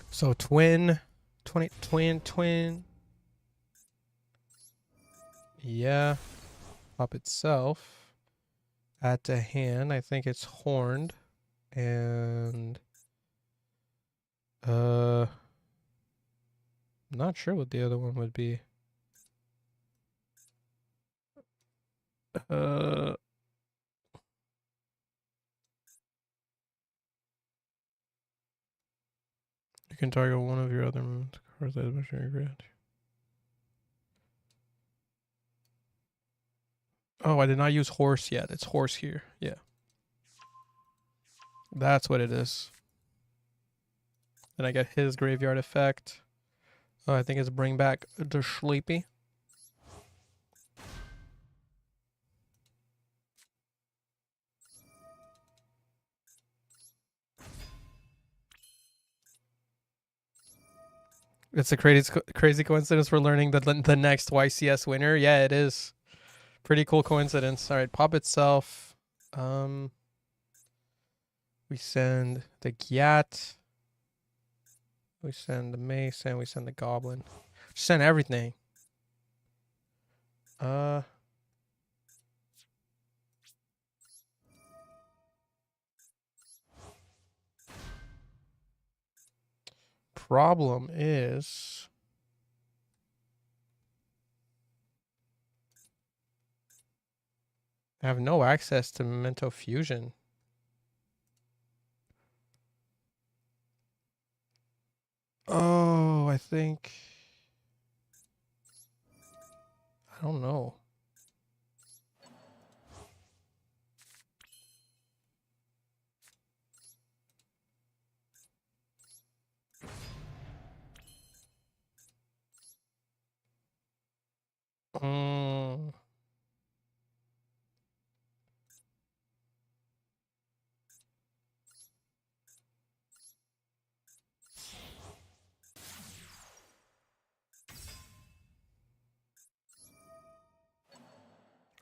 So twin. Yeah. Pop itself. Add to hand. I think it's horned. And not sure what the other one would be. You can target one of your other cards that is your grant. Oh, I did not use horse yet. It's horse here. Yeah. That's what it is. Then I get his graveyard effect. Oh, I think it's bring back the Sleepy. It's a crazy coincidence for learning the next YCS winner. Yeah, it is. Pretty cool coincidence. All right, pop itself. We send the Gyat. We send the Mace and we send the Goblin. Send everything. Problem is I have no access to Memento Fusion. Oh, I think I don't know.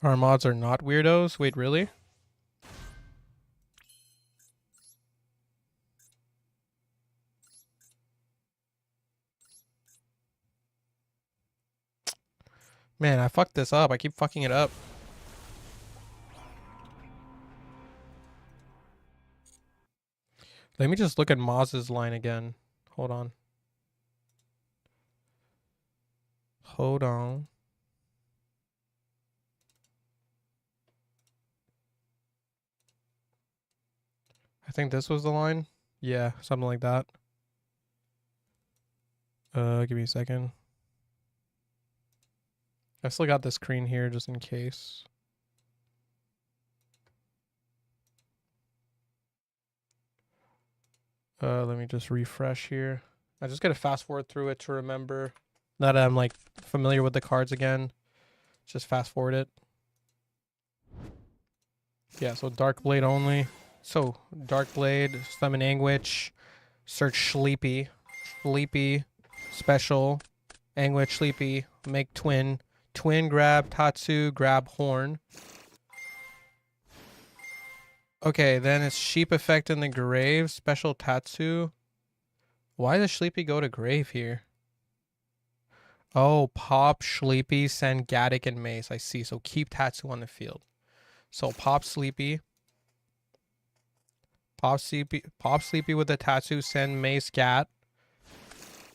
Our mods are not weirdos? Wait, really? Man, I fucked this up. I keep fucking it up. Let me just look at Maz's line again. Hold on. Hold on. I think this was the line. Yeah, something like that. Give me a second. I still got the screen here just in case. Let me just refresh here. I just gotta fast forward through it to remember that I'm like familiar with the cards again. Just fast forward it. Yeah, so Dark Blade only. So Dark Blade, Summon Anguish, search Sleepy, Sleepy, Special, Anguish, Sleepy, make Twin, Twin grab Tatsu, grab Horn. Okay, then it's Sheep effect in the grave, Special Tatsu. Why does Sleepy go to grave here? Oh, pop Sleepy, send Gaddick and Mace. I see. So keep Tatsu on the field. So pop Sleepy. Pop Sleepy with the Tatsu, send Mace Gat.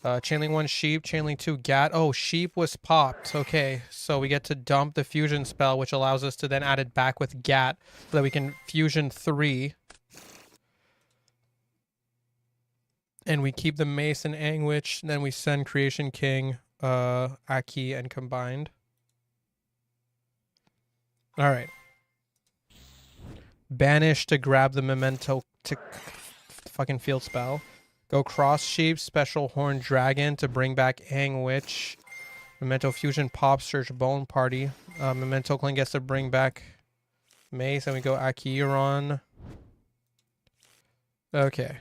Chainlink 1 Sheep, Chainlink 2 Gat. Oh, Sheep was popped. Okay, so we get to dump the fusion spell, which allows us to then add it back with Gat so that we can fusion 3. And we keep the Mace and Anguish, then we send Creation King, Aki, and Combined. Alright. Banish to grab the Memento to fucking field spell. Go Cross Sheep, Special Horn Dragon to bring back Ang Witch. Memento Fusion, Pop Search, Bone Party. Memento Clan gets to bring back Mace, and we go Akiron. Okay.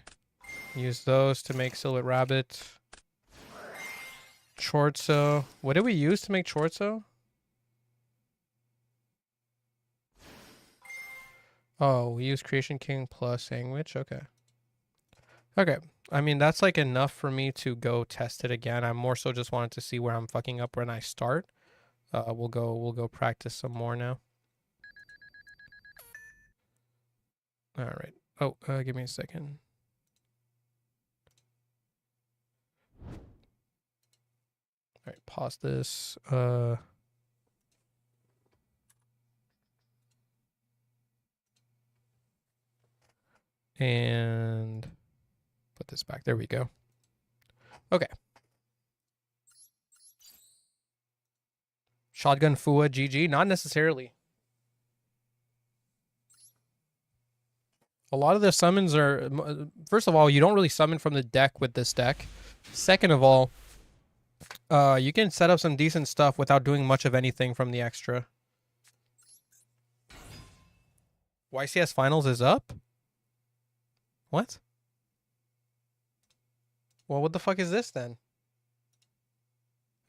Use those to make Silhouette Rabbit. Chortzo. What did we use to make Chortzo? Oh, we use Creation King plus Sandwich. Okay. Okay. I mean, that's like enough for me to go test it again. I more so just wanted to see where I'm fucking up when I start. We'll go practice some more now. All right. Oh, give me a second. All right, pause this. And put this back. There we go. Okay. Shotgun Fua GG? Not necessarily. A lot of the summons are... First of all, you don't really summon from the deck with this deck. Second of all, you can set up some decent stuff without doing much of anything from the extra. YCS Finals is up? What? Well, what the fuck is this then?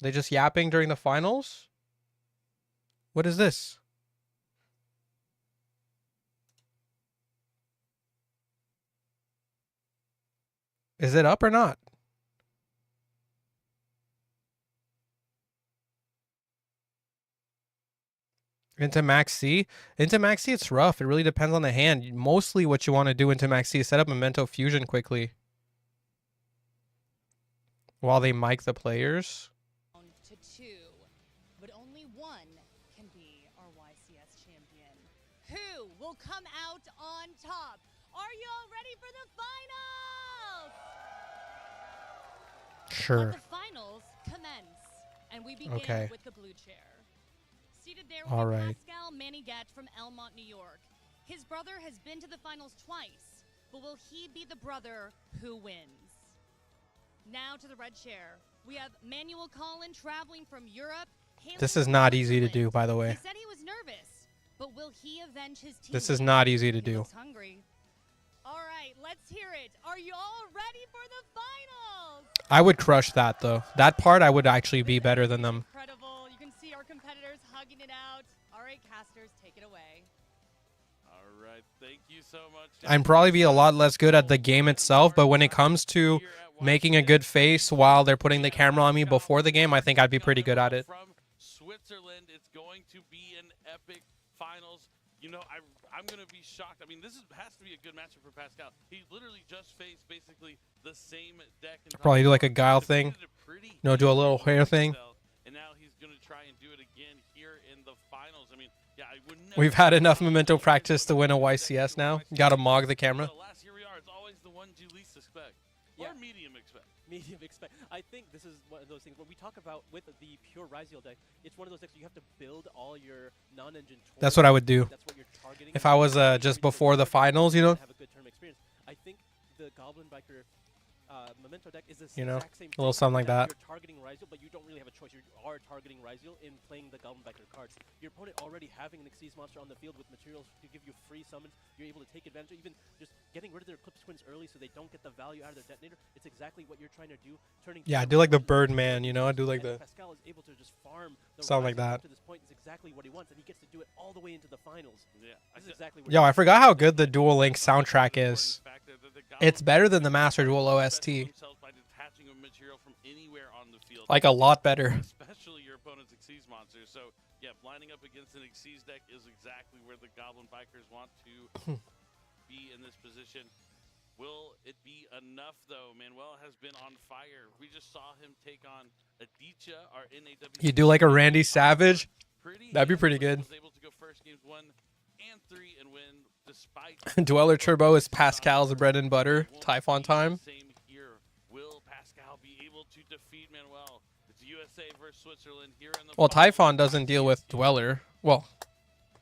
They just yapping during the finals? What is this? Is it up or not? Into Max C? Into Max C, it's rough. It really depends on the hand. Mostly what you want to do into Max C is set up Memento Fusion quickly. While they mic the players. To 2, but only one can be our YCS champion. Who will come out on top? Are you all ready for the finals? Sure. Let the finals commence, and we begin with the blue chair. Seated there All with right. Pascal Manigat from Elmont, New York. His brother has been to the finals twice, but will he be the brother who wins? Now to the red chair, we have Manuel Collin traveling from Europe. This is not easy to do, by the way. He said he was nervous, but will he avenge his team? This is not easy to He do. looks hungry. All right, let's hear it. Are you all ready for the finals? I would crush that, though. That part, I would actually be better than them. Incredible. You can see our competitors hugging it out. All right, casters, take it away. All right, thank you so much. I'd probably be a lot less good at the game itself, but when it comes to making a good face while they're putting the camera on me before the game, I think I'd be pretty good at it. From Switzerland, it's going to be an epic finals. You know, I'm going to be shocked. I mean, this has to be a good matchup for Pascal. He literally just faced basically the same deck. Probably do like a guile thing. No, do a little hair thing. And now he's going to try and do it again here in the finals. I mean, yeah, I would never. We've had enough Memento practice to win a YCS now. Gotta mog the camera. Alas, here we are. It's always the ones you least expect. Yeah. Or medium expect. Medium expect. I think this is one of those things when we talk about with the pure Ryziel deck, it's one of those decks you have to build all your non-engine. That's what I would do. That's what you're targeting. If I was just before the finals, you know. Have a good term experience. I think the Goblin Biker Memento deck is the You know, exact same a little thing. something like that. You're targeting Ryziel, but you don't really have a choice. You are targeting Ryziel in playing the Goblin Biker cards. Your opponent already having an Xyz monster on the field with materials to give you free summons. You're able to take advantage of even just getting rid of their Eclipse Twins early so they don't get the value out of their detonator. It's exactly what you're trying to do. Turning Yeah, I do like the Birdman, you know. I do like the Pascal is able to just farm the something like Ryziel that. up to this point is exactly what he wants, and he gets to do it all the way into the finals. Yeah, This is exactly what Yo, he I forgot how good the Duel Link soundtrack is. It's better than the Master Duel OST. By detaching a material from anywhere on the field. Like a lot better. Especially your opponent's Xyz monster. So, yeah, lining up against an Xyz deck is exactly where the Goblin Bikers want to be in this position. Will it be enough, though? Manuel has been on fire. We just saw him take on Aditya, our NAW. You do like a Randy Savage? That'd be pretty good. Was able to go first games 1 and 3 and win despite Dweller Turbo is Pascal's bread and butter. Typhon time. Same here. Will Pascal be able to defeat Manuel? It's USA versus Switzerland here in the Well, finals. Typhon doesn't deal with Dweller. Well,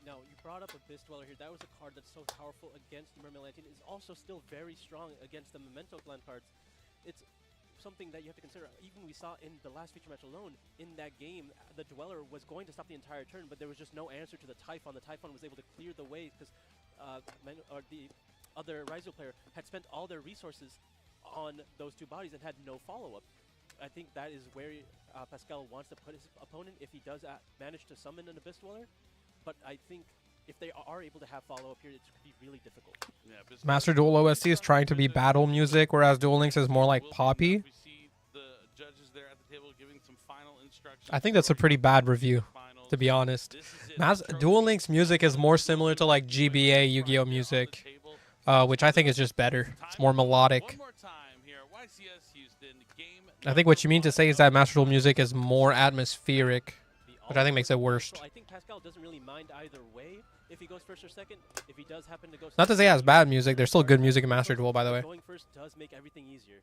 No, you brought up Abyss Dweller here. That was a card that's so powerful against the Mermaid Lantern. Is also still very strong against the Memento clan cards. It's something that you have to consider. Even we saw in the last feature match alone, in that game, the Dweller was going to stop the entire turn, but there was just no answer to the Typhon. The Typhon was able to clear the way because the other Ryzo player had spent all their resources on those two bodies and had no follow-up. I think that is where Pascal wants to put his opponent if he does manage to summon an Abyss Dweller. But I think if they are able to have follow-up here, it's going to be really difficult. Yeah, Master Duel OSC is trying to be battle music, whereas Duel Links is more like poppy. We see the judges there at the table giving some final instructions. I think that's a pretty bad review, to be honest. Duel Links music is more similar to like GBA Yu-Gi-Oh music, which I think is just better. It's more melodic. One more time here, YCS Houston, game I think what you mean to say is that Master Duel music is more atmospheric, which I think makes it worse. I think Pascal doesn't really mind either way if he goes first or second. If he does happen to go Not to say it has bad music. There's still good music in Master Duel, by the way. Going first does make everything easier.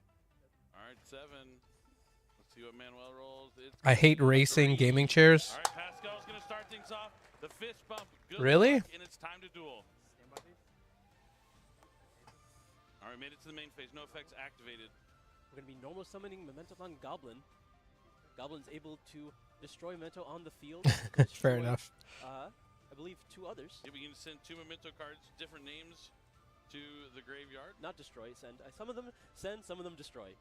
All right, 7. Let's see what Manuel rolls. It's I hate racing gaming chairs. All right, Pascal's going to start things off. The fist bump. Good Really? luck, and it's time to duel. All right, made it to the main phase. No effects activated. We're going to be normal summoning Memento on Goblin. Goblin's able to destroy Memento on the field. Fair destroy, enough. I believe 2 others. Yeah, we can send 2 Memento cards, different names, to the graveyard. Not destroy, send. Some of them send, some of them destroy.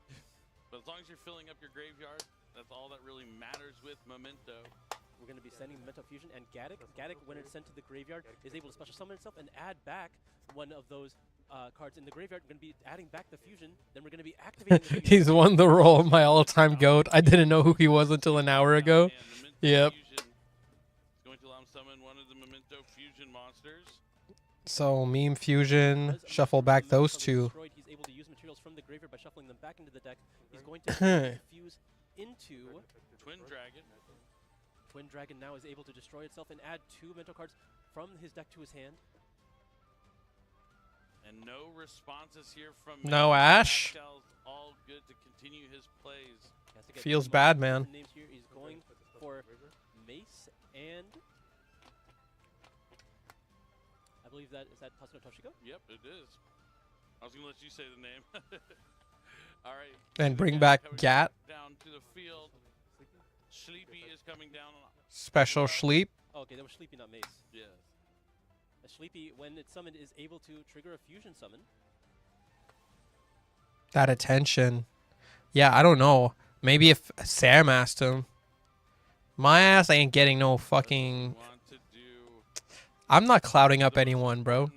But as long as you're filling up your graveyard, that's all that really matters with Memento. We're going to be sending Memento Fusion and Gaddock. Gaddock, when it's sent to the graveyard, is able to special summon itself and add back one of those cards in the graveyard. We're going to be adding back the fusion. Then we're going to be activating the fusion. He's won the role of my all-time GOAT. I didn't know who he was until an hour ago. Yep. Fusion is going to allow him to summon one of the Memento Fusion monsters. So, Meme Fusion, shuffle back those 2. Destroyed, he's able to use materials from the graveyard by shuffling them back into the deck. He's going to fuse into Twin Dragon. Twin Dragon now is able to destroy itself and add 2 mental cards from his deck to his hand. And no responses here from No Ash. Pascal's all good to continue his plays. He has to get Feels 2 bad, monsters. man. Names here. He's going for Mace and I believe that is that Tasuno Toshiko? Yep, it is. I was going to let you say the name. All right. And bring back Gat. Down to the field. Sleepy is coming down. Special Sleep. Oh, okay, that was Sleepy, not Mace. Yes. Sleepy, when it's summoned, is able to trigger a fusion summon. That attention. Yeah, I don't know. Maybe if Sam asked him. My ass ain't getting no fucking... I'm not clouding up anyone, bro.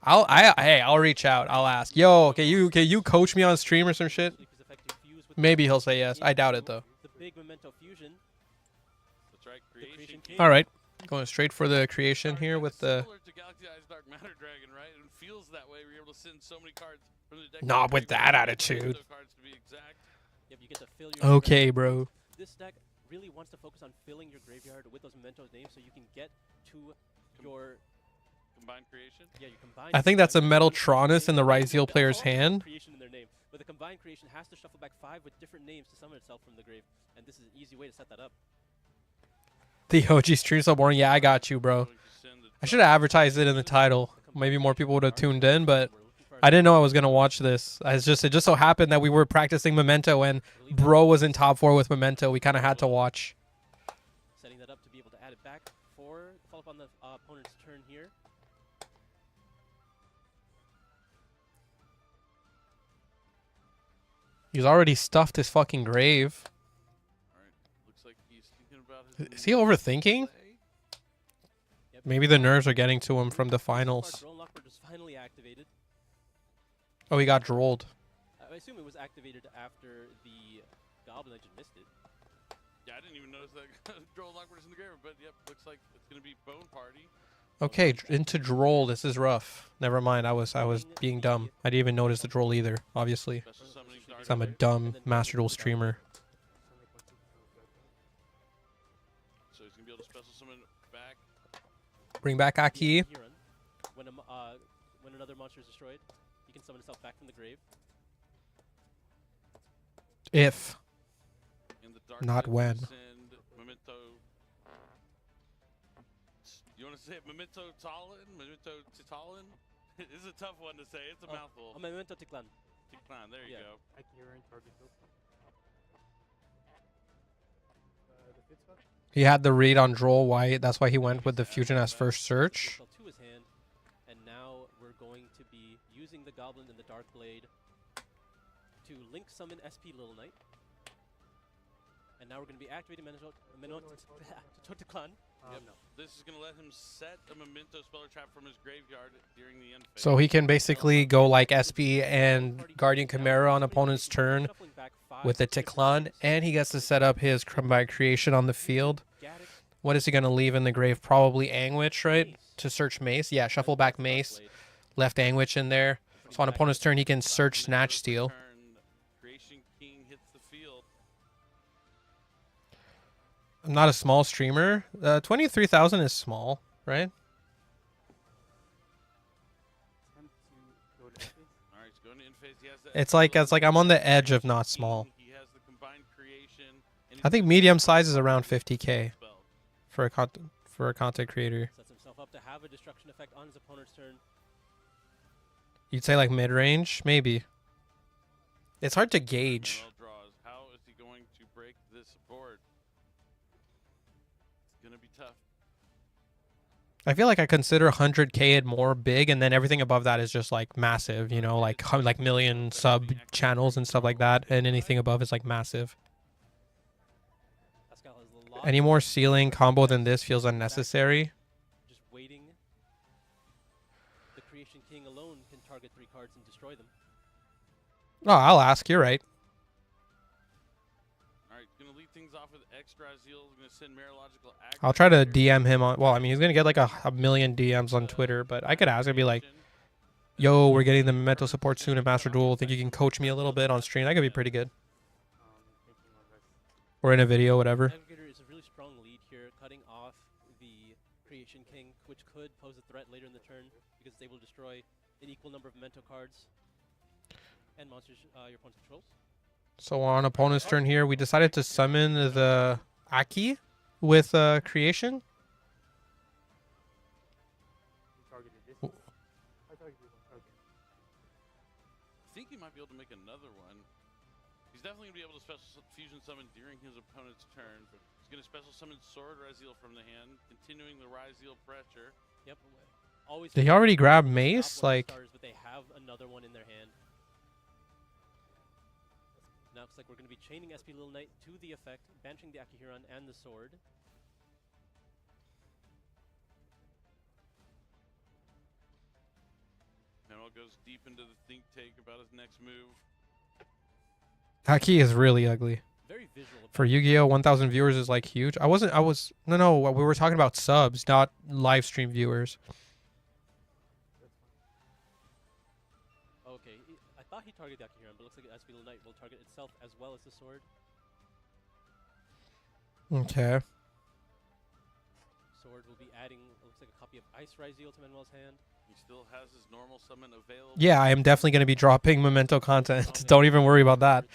I'll reach out. I'll ask. Yo, can you coach me on stream or some shit? Maybe he'll say yes. I doubt it though. The big Memento Fusion. That's right. Creation King. All right. Going straight for the creation here with the... Similar to Galaxy Eyes Dark Matter Dragon, right? It feels that way. We're able to send so many cards from the deck. Not with that attitude. Cards to be exact. Yep, you get to fill your Okay, bro. This deck really wants to focus on filling your graveyard with those Memento names so you can get to your combined creation. Yeah, your combined. I think that's a Metaltronus in the Ryzeal player's hand. Creation in their name, but the combined creation has to shuffle back 5 with different names to summon itself from the grave, and this is an easy way to set that up. The OG stream so boring. Yeah, I got you, bro. I should have advertised it in the title. Maybe more people would have tuned in, but I didn't know I was gonna watch this. It just so happened that we were practicing Memento and bro was in top 4 with Memento. We kind of had to watch. Setting that up to be able to add it back for follow up on the opponent's turn here. He's already stuffed his fucking grave. Looks like he's thinking about his Is he overthinking? Maybe the nerves are getting to him from the finals. Drone Lockbird was finally activated. Oh, he got drolled. I assume it was activated after the Goblin. I just missed it. Yeah, I didn't even notice that Droll Lockbird is in the grave, but yep, looks like it's gonna be Bone Party. Okay, into droll. This is rough. Never mind. I was being dumb. I didn't even notice the droll either. Obviously, 'cause I'm a dumb Master Duel streamer. So he's gonna be able to special summon back. Bring back Aki. When another monster is destroyed, he can summon himself back from the grave. If. In the dark Not when. Memento. You want to say it? Memento Talon? Memento Titalin? It's a tough one to say. It's a mouthful. Memento Tiklan. Tiklan, there you go. Accurate target build. The fit spot. He had the read on Droll White. That's why he went with the Fusion as first search. To his hand, and now we're going to be using the Goblin and the Dark Blade to link summon SP Little Knight. And now we're going to be activating Memento Tiklan. Yep. This is going to let him set a Memento Speller Trap from his graveyard during the end phase. So he can basically go like SP and Guardian Chimera on opponent's turn with the Tiklan, and he gets to set up his Combined Creation on the field. What is he going to leave in the grave? Probably Anguich, right? To search Mace. Yeah, shuffle back Mace. Left Anguich in there. So on opponent's turn, he can search Snatch Steal. Creation King hits the field. I'm not a small streamer. 23,000 is small, right? All right, he's going to end phase. He has It's like I'm on the edge of not small. He has the Combined Creation. And I think medium size is around 50K for a content creator. Sets himself up to have a destruction effect on his opponent's turn. You'd say like mid range, maybe. It's hard to gauge. Draws. How is he going to break this board? It's gonna be tough. I feel like I consider 100K and more big, and then everything above that is just like massive, you know, like million sub channels and stuff like that, and anything above is like massive. Any more ceiling combo than this feels unnecessary. Just waiting. The Creation King alone can target 3 cards and destroy them. Oh, I'll ask. You're right. All right, gonna lead things off with extra Zeal. Gonna send Mirological Act. I'll try to DM him on. Well, I mean, he's gonna get like a million DMs on Twitter, but I could ask and be like, "Yo, we're getting the Memento support soon in Master Duel. Think you can coach me a little bit on stream? That could be pretty good." Or in a video, whatever. Navigator is a really strong lead here, cutting off the Creation King, which could pose a threat later in the turn because it's able to destroy an equal number of Memento cards and monsters your opponent controls. So on opponent's turn here, we decided to summon the Aki with Creation. I think he might be able to make another one. He's definitely going to be able to special fusion summon during his opponent's turn. But he's going to special summon Sword Raziel from the hand, continuing the Raziel pressure. Yep. Always. Did he already grab Mace? Like. Stars, but they have another one in their hand. Now it's like we're going to be chaining SP Little Knight to the effect, banishing the Akihiran and the sword. Manuel goes deep into the think tank about his next move. Aki is really ugly. Very visual. For Yu-Gi-Oh, 1,000 viewers is like huge. No, we were talking about subs, not live stream viewers. Okay, I thought he targeted the Akihiran, but looks like SP Little Knight will target itself as well as the sword. Okay. Sword will be adding, looks like a copy of Ice Raziel to Manuel's hand. He still has his normal summon available. Yeah, I am definitely going to be dropping Memento content. Don't even worry about that.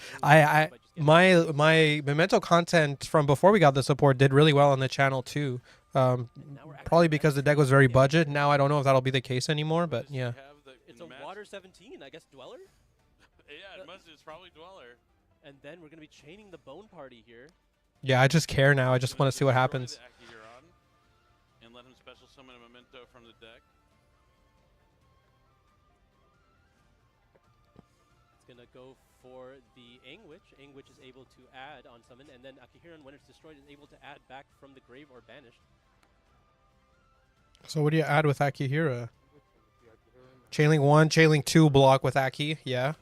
My Memento content from before we got the support did really well on the channel too. Probably because the deck was very budget. Now I don't know if that'll be the case anymore, but yeah. It's a Water 17, I guess Dweller? Yeah, it's probably Dweller. And then we're going to be chaining the Bone Party here. Yeah, I just care now. I just want to see what happens. And let him special summon a Memento from the deck. Gonna go for the Anguich. Anguich is able to add on summon, and then Akihiran, when it's destroyed, is able to add back from the grave or banished. So what do you add with Akihira? Chainlink 1, Chainlink 2 block with Aki, yeah.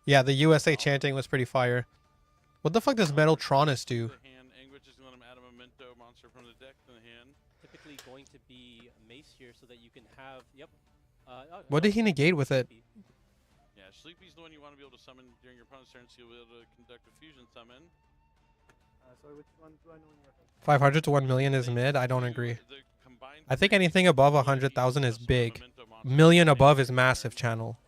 Yeah, the USA chanting was pretty fire. What the fuck does Metaltronus do? Anguich is gonna let him add a Memento monster from the deck to the hand. Typically going to be Mace here so that you can have, yep. What did he negate with it? Yeah, Sleepy's the one you want to be able to summon during your opponent's turn, so you'll be able to conduct a fusion summon. Sorry, which one do I know in your head? 500 to 1 million is mid? I don't agree. I think anything above 100,000 is big. Million above is massive channel.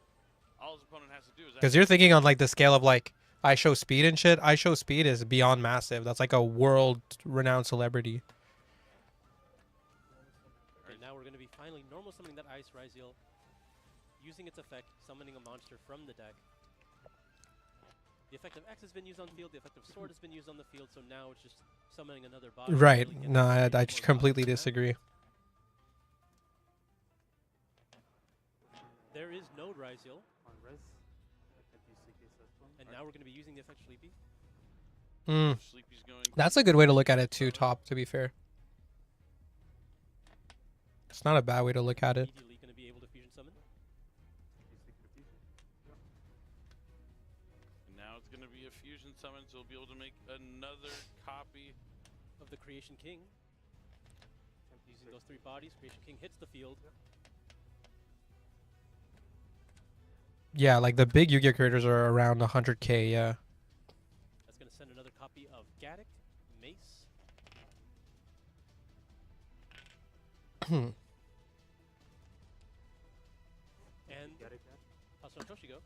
Because you're thinking on like the scale of like I Show Speed and shit. I Show Speed is beyond massive. That's like a world-renowned celebrity. summoning that Ice Ryzeal, using its effect, summoning a monster from the deck. The effect of X has been used on the field, the effect of Sword has been used on the field, so now it's just summoning another body. Right. Really No, I more just completely value from that. disagree. There is no Ryzeal, On res, at DCK system. and now we're going to be using the effect Sleepy. Mm. Sleepy's going. That's a good way to look at it too, Top, to be fair. It's not a bad way to look at it. Immediately going to be able to fusion summon. And now it's going to be a fusion summon, so we'll be able to make another copy. Of the Creation King. Using those 3 bodies, Creation King hits the field. Yeah, like the big Yu-Gi-Oh creators are around 100k, yeah. That's going to send another copy of Gaddock, Mace. And also Toshigo.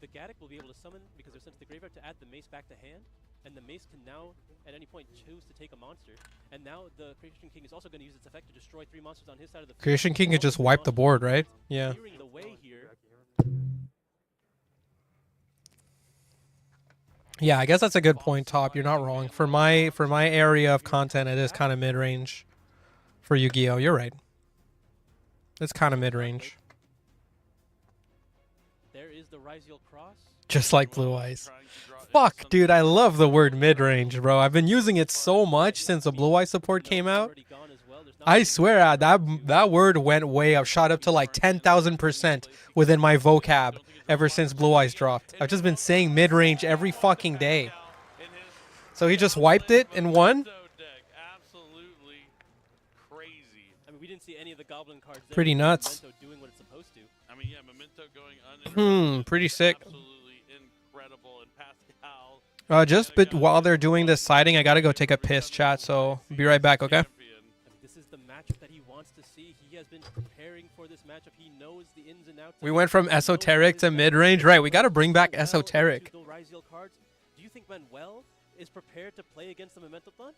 The Gaddock will be able to summon, because they're sent to the graveyard, to add the Mace back to hand. And the Mace can now, at any point, choose to take a monster. And now the Creation King is also going to use its effect to destroy 3 monsters on his side of the field. Creation King could just All wipe the monsters board, right? Yeah. clearing the way here. Yeah, I guess that's a good point, Top. You're not wrong. For my area of content, it is kind of mid-range for Yu-Gi-Oh. You're right. It's kind of mid-range. There is the Ryzeal Cross. Just like Blue Eyes. Trying to draw in Fuck, some- dude, I love the word mid-range, bro. I've been using it so much since the Blue Eye support came out. Already gone as well. There's not I really swear, that word went way up, shot up to like 10,000% within my vocab ever since Blue Eyes dropped. I've just been saying mid-range every fucking day. In his So he just wiped it and won? Memento deck. Absolutely crazy. I mean, we didn't see any of the Goblin cards there. Pretty We see nuts. Memento doing what it's supposed to. I mean, yeah, Memento going uninterrupted. Pretty sick. Absolutely incredible. And Pascal. Just but while they're doing this siding, I gotta go take a piss, chat. So be right back, okay? champion. I mean, this is the matchup that he wants to see. He has been preparing for this matchup. He knows the ins and outs. We of went it. from He knows esoteric what to is best. mid-range. Right, we gotta bring back Manuel esoteric. into the Ryzeal cards. Do you think Manuel is prepared to play against the Memento-thon?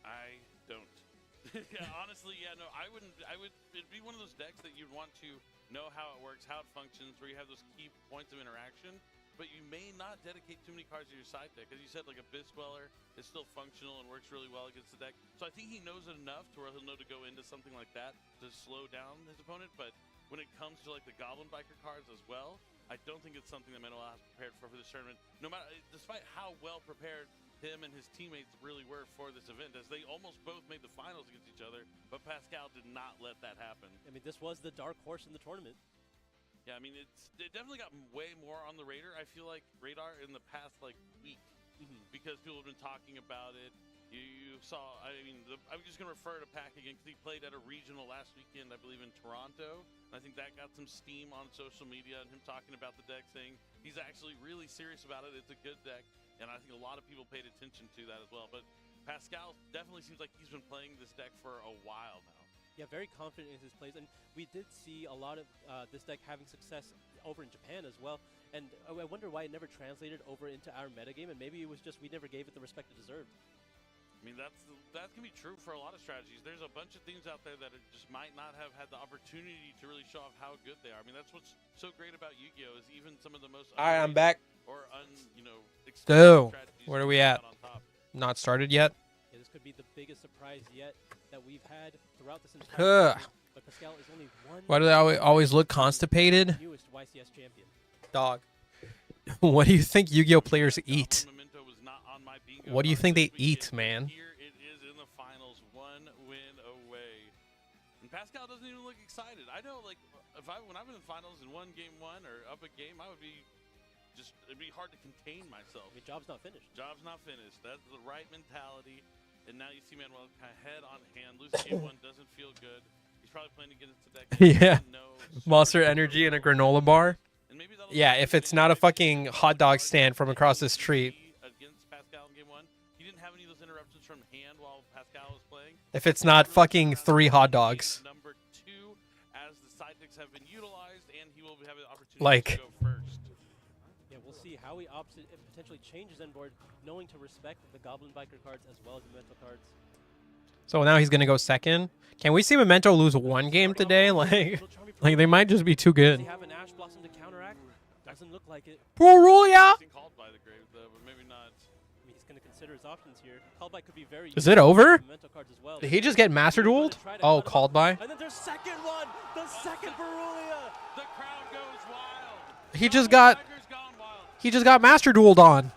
I don't. Yeah, honestly, yeah, no, I wouldn't. It'd be one of those decks that you'd want to know how it works, how it functions, where you have those key points of interaction. But you may not dedicate too many cards to your side deck. As you said, like a Abyss Dweller is still functional and works really well against the deck. So I think he knows it enough to where he'll know to go into something like that to slow down his opponent. But when it comes to like the Goblin Biker cards as well, I don't think it's something that Manuel has prepared for this tournament. No matter, despite how well prepared him and his teammates really were for this event, as they almost both made the finals against each other, but Pascal did not let that happen. I mean, this was the dark horse in the tournament. Yeah, I mean, it definitely got way more on the radar. I feel like radar in the past like week, because people have been talking about it. You saw, I mean, I'm just gonna refer to Pack again because he played at a regional last weekend, I believe in Toronto. And I think that got some steam on social media and him talking about the deck, saying he's actually really serious about it. It's a good deck, and I think a lot of people paid attention to that as well. But Pascal definitely seems like he's been playing this deck for a while now. Yeah, very confident in his plays, and we did see a lot of this deck having success over in Japan as well. And I wonder why it never translated over into our metagame, and maybe it was just we never gave it the respect it deserved. I mean, that can be true for a lot of strategies. There's a bunch of things out there that it just might not have had the opportunity to really show off how good they are. I mean, that's what's so great about Yu-Gi-Oh! Is even some of the most All right, I'm back. or So, strategies where are come we at? out on top. Not started yet? Yeah, this could be the biggest surprise yet that we've had throughout this entire Ugh. tournament. But Pascal is only one. Why do they always look constipated? Newest YCS champion. Dog. What do you think Yu-Gi-Oh players eat? Memento was not on my bingo What do you card think they this weekend. eat, man? Here it is in the finals, 1 win away. And Pascal doesn't even look excited. I know, like, when I've been in finals and won game 1 or up a game, I would be it'd be hard to contain myself. I mean, job's not finished. Job's not finished. That's the right mentality. And now you see Manuel kind of head on hand. Losing game 1 doesn't feel good. He's probably planning to get into that game. Yeah. No Monster Energy and a granola bar? And maybe that'll Yeah, be if it's not a fucking hot dog stand from across the street. Against Pascal in game 1, he didn't have any of those interruptions from hand while Pascal was playing. If it's not fucking 3 hot dogs. Number 2, as the side picks have been utilized, and he will have an opportunity Like- to go first. Yeah, we'll see how he potentially changes end board, knowing to respect the Goblin Biker cards as well as the Memento cards. So now he's gonna go second. Can we see Memento lose one game today? Like they might just be too Does good. he have an Ash Blossom to counteract? Doesn't look like it. Purulia! Getting called by the grave though, but maybe not. I mean, he's going to consider his options here. Called by could be very Is it over? Memento cards as well. Did he just get master dueled? Oh, called by. And then there's second one. The second Berulia. The crowd goes wild. He just got Tigers gone wild. he just got master dueled on.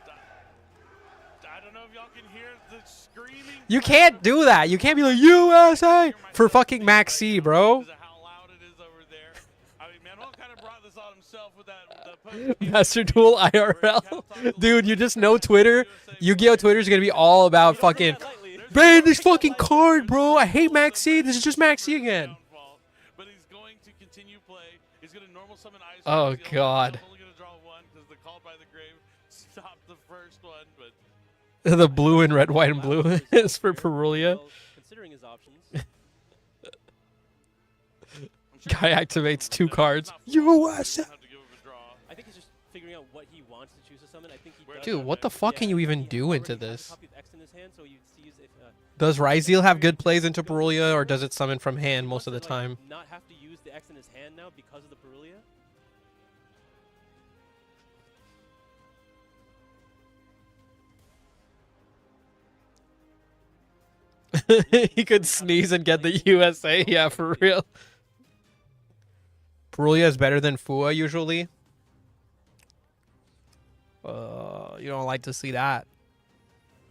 I don't know if y'all can hear the screaming. You can't do that. You can't be like USA for fucking Max C, bro. Because of how loud it is over there. I mean, Manuel kind of brought this on himself with that Master Duel IRL. Dude, you just know Twitter. Yu-Gi-Oh! Twitter's gonna be all about fucking ban this fucking card, bro. I hate Max C. This is just Max C again. But he's going to continue play. He's going to normal summon Ice. Oh, He's God. only going to draw one because the call by the grave stopped the first one. But The blue and red, white and blue is for Purulia. Well, considering his options. Guy activates two cards. USA. I think he's just figuring out what he wants to choose to summon. I think he does Dude, have what the a- fuck can you even he do already into has a this? copy of X in his hand, so he sees if, Does Ryzeal have good plays into Purulia, or does it summon from hand most of the wants to, like, time? Not have to use the X in his hand now because of the Berulia. He could sneeze and get the USA. Yeah, for real. Purulia is better than Fua usually. You don't like to see that.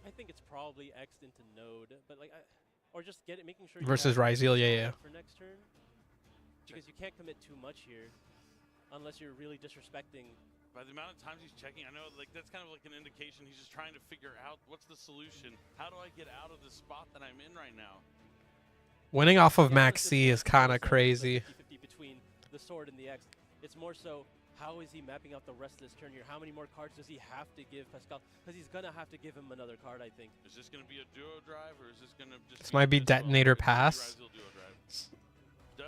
I think it's probably X'd into Node, but like, or just get it, making sure. you Versus have Ryzeal, yeah. For next turn, because you can't commit too much here, unless you're really disrespecting. By the amount of times he's checking, I know like that's kind of like an indication he's just trying to figure out what's the solution. How do I get out of the spot that I'm in right now? Winning off of Yeah, Max it's C just is kind of almost like crazy. 50-50 between the sword and the X. It's more so, how is he mapping out the rest of this turn here? How many more cards does he have to give Pascal? Because he's gonna have to give him another card, I think. Is this going to be a duo drive or is this going to just? This might be Duel? detonator It's pass. Ryzeal duo drive.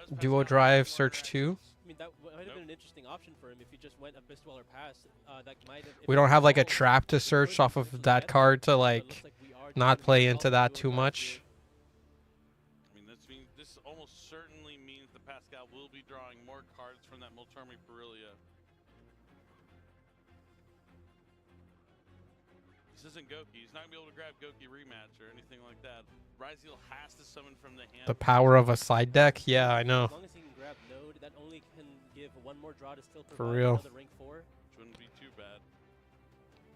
Does Duo Pascal drive, have search more 2. I mean, that might have been an interesting option for him if he just went Abyss Dweller pass. That might have. We don't have like a trap to search off of that card to like not play into that too much. I mean, this almost certainly means that Pascal will be drawing more cards from that Multormi Purulia. This isn't Goki. He's not going to be able to grab Goki rematch or anything like that. Ryzeal has to summon from the hand. The power of a side deck. Yeah, I know. As long as he can grab Node, that only can give one more draw to still provide real. another rank 4. Which wouldn't be too bad.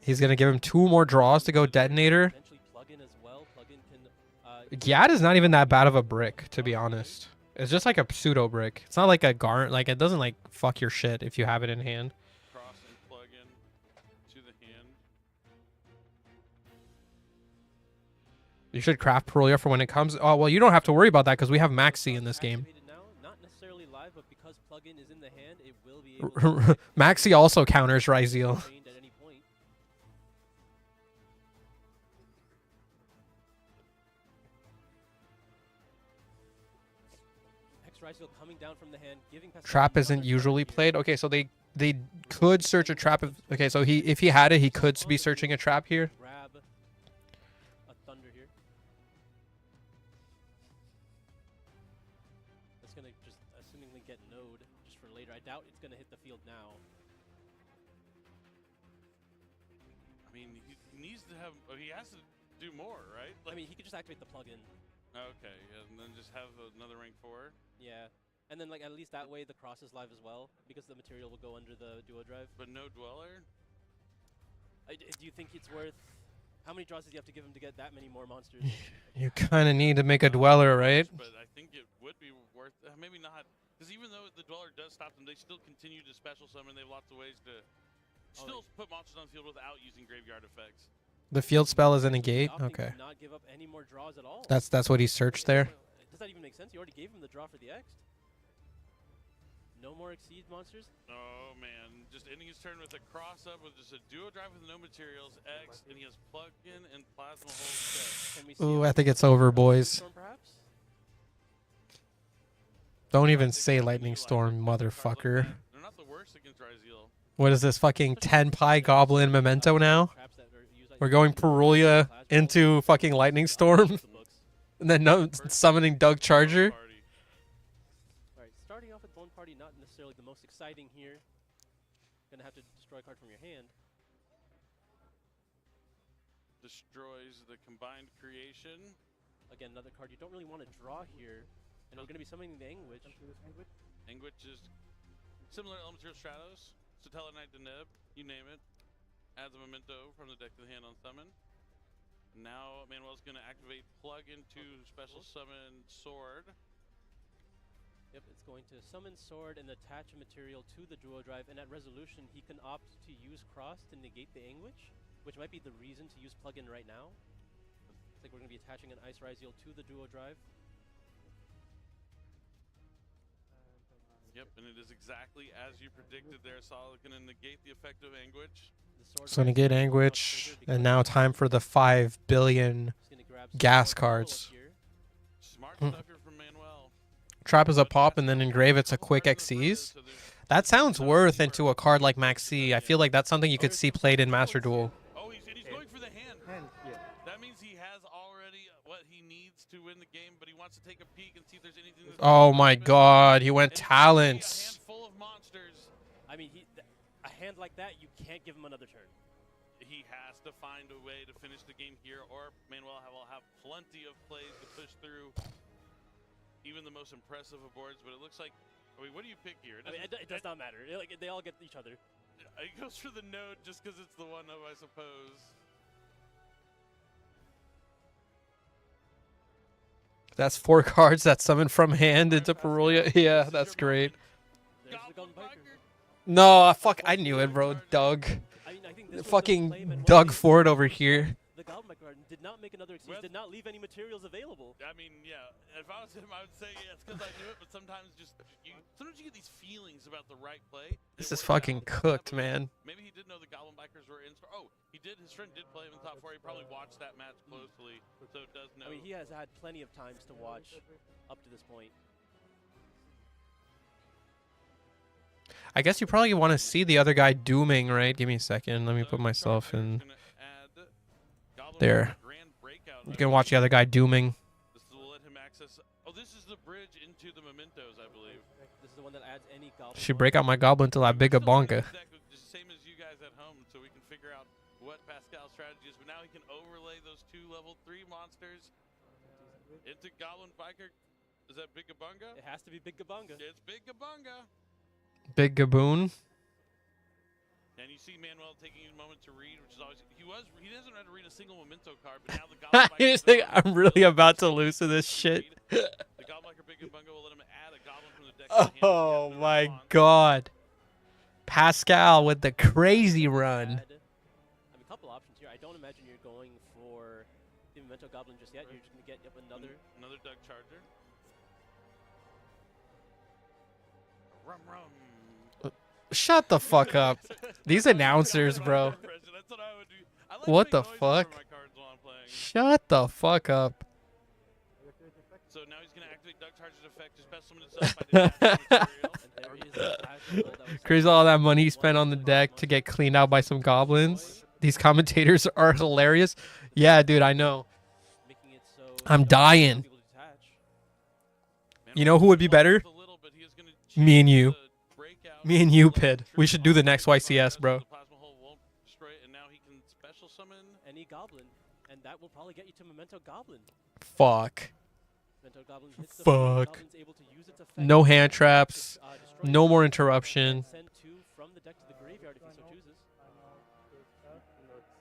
He's gonna give him 2 more draws to go detonator. Potentially plug-in as well. Plug-in can. Yad is not even that bad of a brick, to be honest. It's just like a pseudo brick. It's not like a Garnt. Like it doesn't like fuck your shit if you have it in hand. Cross and plug in to the hand. You should craft Purulia for when it comes. Oh well, you don't have to worry about that because we have Maxi in this game. activated now, not necessarily live, but because plug-in is in the hand, it will be able to Maxi also counters Ryzeal. trained at any point. X-Ryzeal coming down from the hand, giving Pascal Trap another isn't card usually here. played. Okay, so they could search a trap. Okay, so if he had it, he could be searching a trap here. Grab a Thunder here. That's gonna just assumingly get Node just for later. I doubt it's gonna hit the field now. I mean, he needs to have. Oh, he has to do more, right? I mean, he could just activate the plug-in. Okay, and then just have another rank 4. Yeah. And then, like, at least that way the cross is live as well, because the material will go under the duo drive. But no dweller. Do you think it's worth... How many draws does he have to give him to get that many more monsters? You kind of need to make a dweller, right? But I think it would be worth. Maybe not, because even though the dweller does stop them, they still continue to special summon. They have lots of ways to still put monsters on the field without using graveyard effects. The field spell is in a gate. Opting Okay, to not give up any more draws at all. that's what he searched there. Does that even make sense? You already gave him the draw for the X. No more Exceed monsters? Oh man, just ending his turn with a cross up with just a duo drive with no materials, X, and he has plug-in and plasma hold set. Can we see Ooh, a I think it's over, boys. Storm, perhaps? Don't even say lightning storm, motherfucker. They're not the worst against Ryzeal. What is this fucking 10 pie goblin memento now? Traps that are used, like, We're going Purulia into fucking lightning storm. the books. And then no summoning Doug Charger. Party. Alright, starting off with Bone Party, not necessarily the most exciting here. Gonna have to destroy a card from your hand. Destroys the combined creation. Again, another card you don't really want to draw here. And we're gonna be summoning the Anguish. Anguish is similar elements to your Stratos. Satella Knight to Neb, you name it. Adds a memento from the deck to the hand on summon. Now Manuel's gonna activate plug into special summon sword. Yep, it's going to summon Sword and attach a material to the Duo Drive, and at resolution he can opt to use Cross to negate the Anguish, which might be the reason to use plug-in right now. Looks like we're going to be attaching an Ice Rise Yield to the Duo Drive. Yep, and it is exactly as you predicted there, Solid. Gonna negate the effect of Anguish. It's gonna get Anguish, and now time for the 5 billion gas cards. Smart stuff here from Manuel. Trap is a pop, and then engrave it's a quick XCs. That sounds worth into a card like Maxi. I feel like that's something you could see played in Master Duel. Oh, he's going for the hand. That means he has already what he needs to win the game, but he wants to take a peek and see if there's anything. Oh my god, he went talents. A handful of monsters. I mean, a hand like that, you can't give him another turn. He has to find a way to finish the game here, or Manuel will have plenty of plays to push through even the most impressive of boards. But it looks like, I mean, what do you pick here? It does not matter. Like, they all get each other. He goes for the node just because it's the one of, I suppose. That's 4 cards that summon from hand into Perulia. Yeah, that's great. There's the Golden Biker. No, fuck, I knew it, bro. Doug. I mean, I think this was the Fucking play, and Doug when Ford over here. The Goblin Biker did not make another excuse, did not leave any materials available. I mean, yeah, if I was him, I would say yeah, it's because I knew it, but sometimes sometimes you get these feelings about the right play. This is fucking cooked, man. Maybe he did know the Goblin Bikers were in. Oh, he did. His friend did play him in top 4. He probably watched that match closely, so it does know. I mean, he has had plenty of times to watch up to this point. I guess you probably want to see the other guy dooming, right? Give me a second. Let me put myself in there. You can watch the other guy dooming. This will let him access. Oh, this is the bridge into the mementos, I believe. This is the one that adds any Goblin. Should break out my goblin till I big a bonka. Same as you guys at home, so we can figure out what Pascal's strategy is. But now he can overlay those 2 level 3 monsters into Goblin Biker. Is that Big Gabunga? It has to be Big Gabunga. It's Big Gabunga. Big Gaboon. And you see Manuel taking a moment to read, which is always he doesn't have to read a single memento card, but now the Goblin He's like, I'm really about to lose to this shit. The Goblin Biker Big Gabunga will let him add a goblin from the deck. To the hand Oh my god. Pascal with the crazy run. I mean, a couple options here. I don't imagine you're going for the Memento Goblin just yet. You're just going to get yep, another Doug Charger. Rum rum. Shut the fuck up. These announcers, bro. That's what I would do. I like What to the make noises fuck? for my cards while I'm playing. Shut the fuck up. So now he's gonna activate Doug Charger's effect to special summon itself by detaching material. and there is a Pascal that was Crazy all that money he spent on the deck to get cleaned out by some goblins. These commentators are hilarious. Yeah, dude, I know. making it so I'm dying. people detach. You know who would be better? Me and you. Me and you, Pid. We should do the next YCS, bro. The plasma hole won't destroy it, and now he can special summon. Any Goblin, and that will probably get you to Memento Goblin. Fuck. Memento Goblin hits the Fuck. Goblin's able to use its effect No hand to, traps. destroy No it, more and interruption. Send 2 from the deck to the graveyard if he so chooses.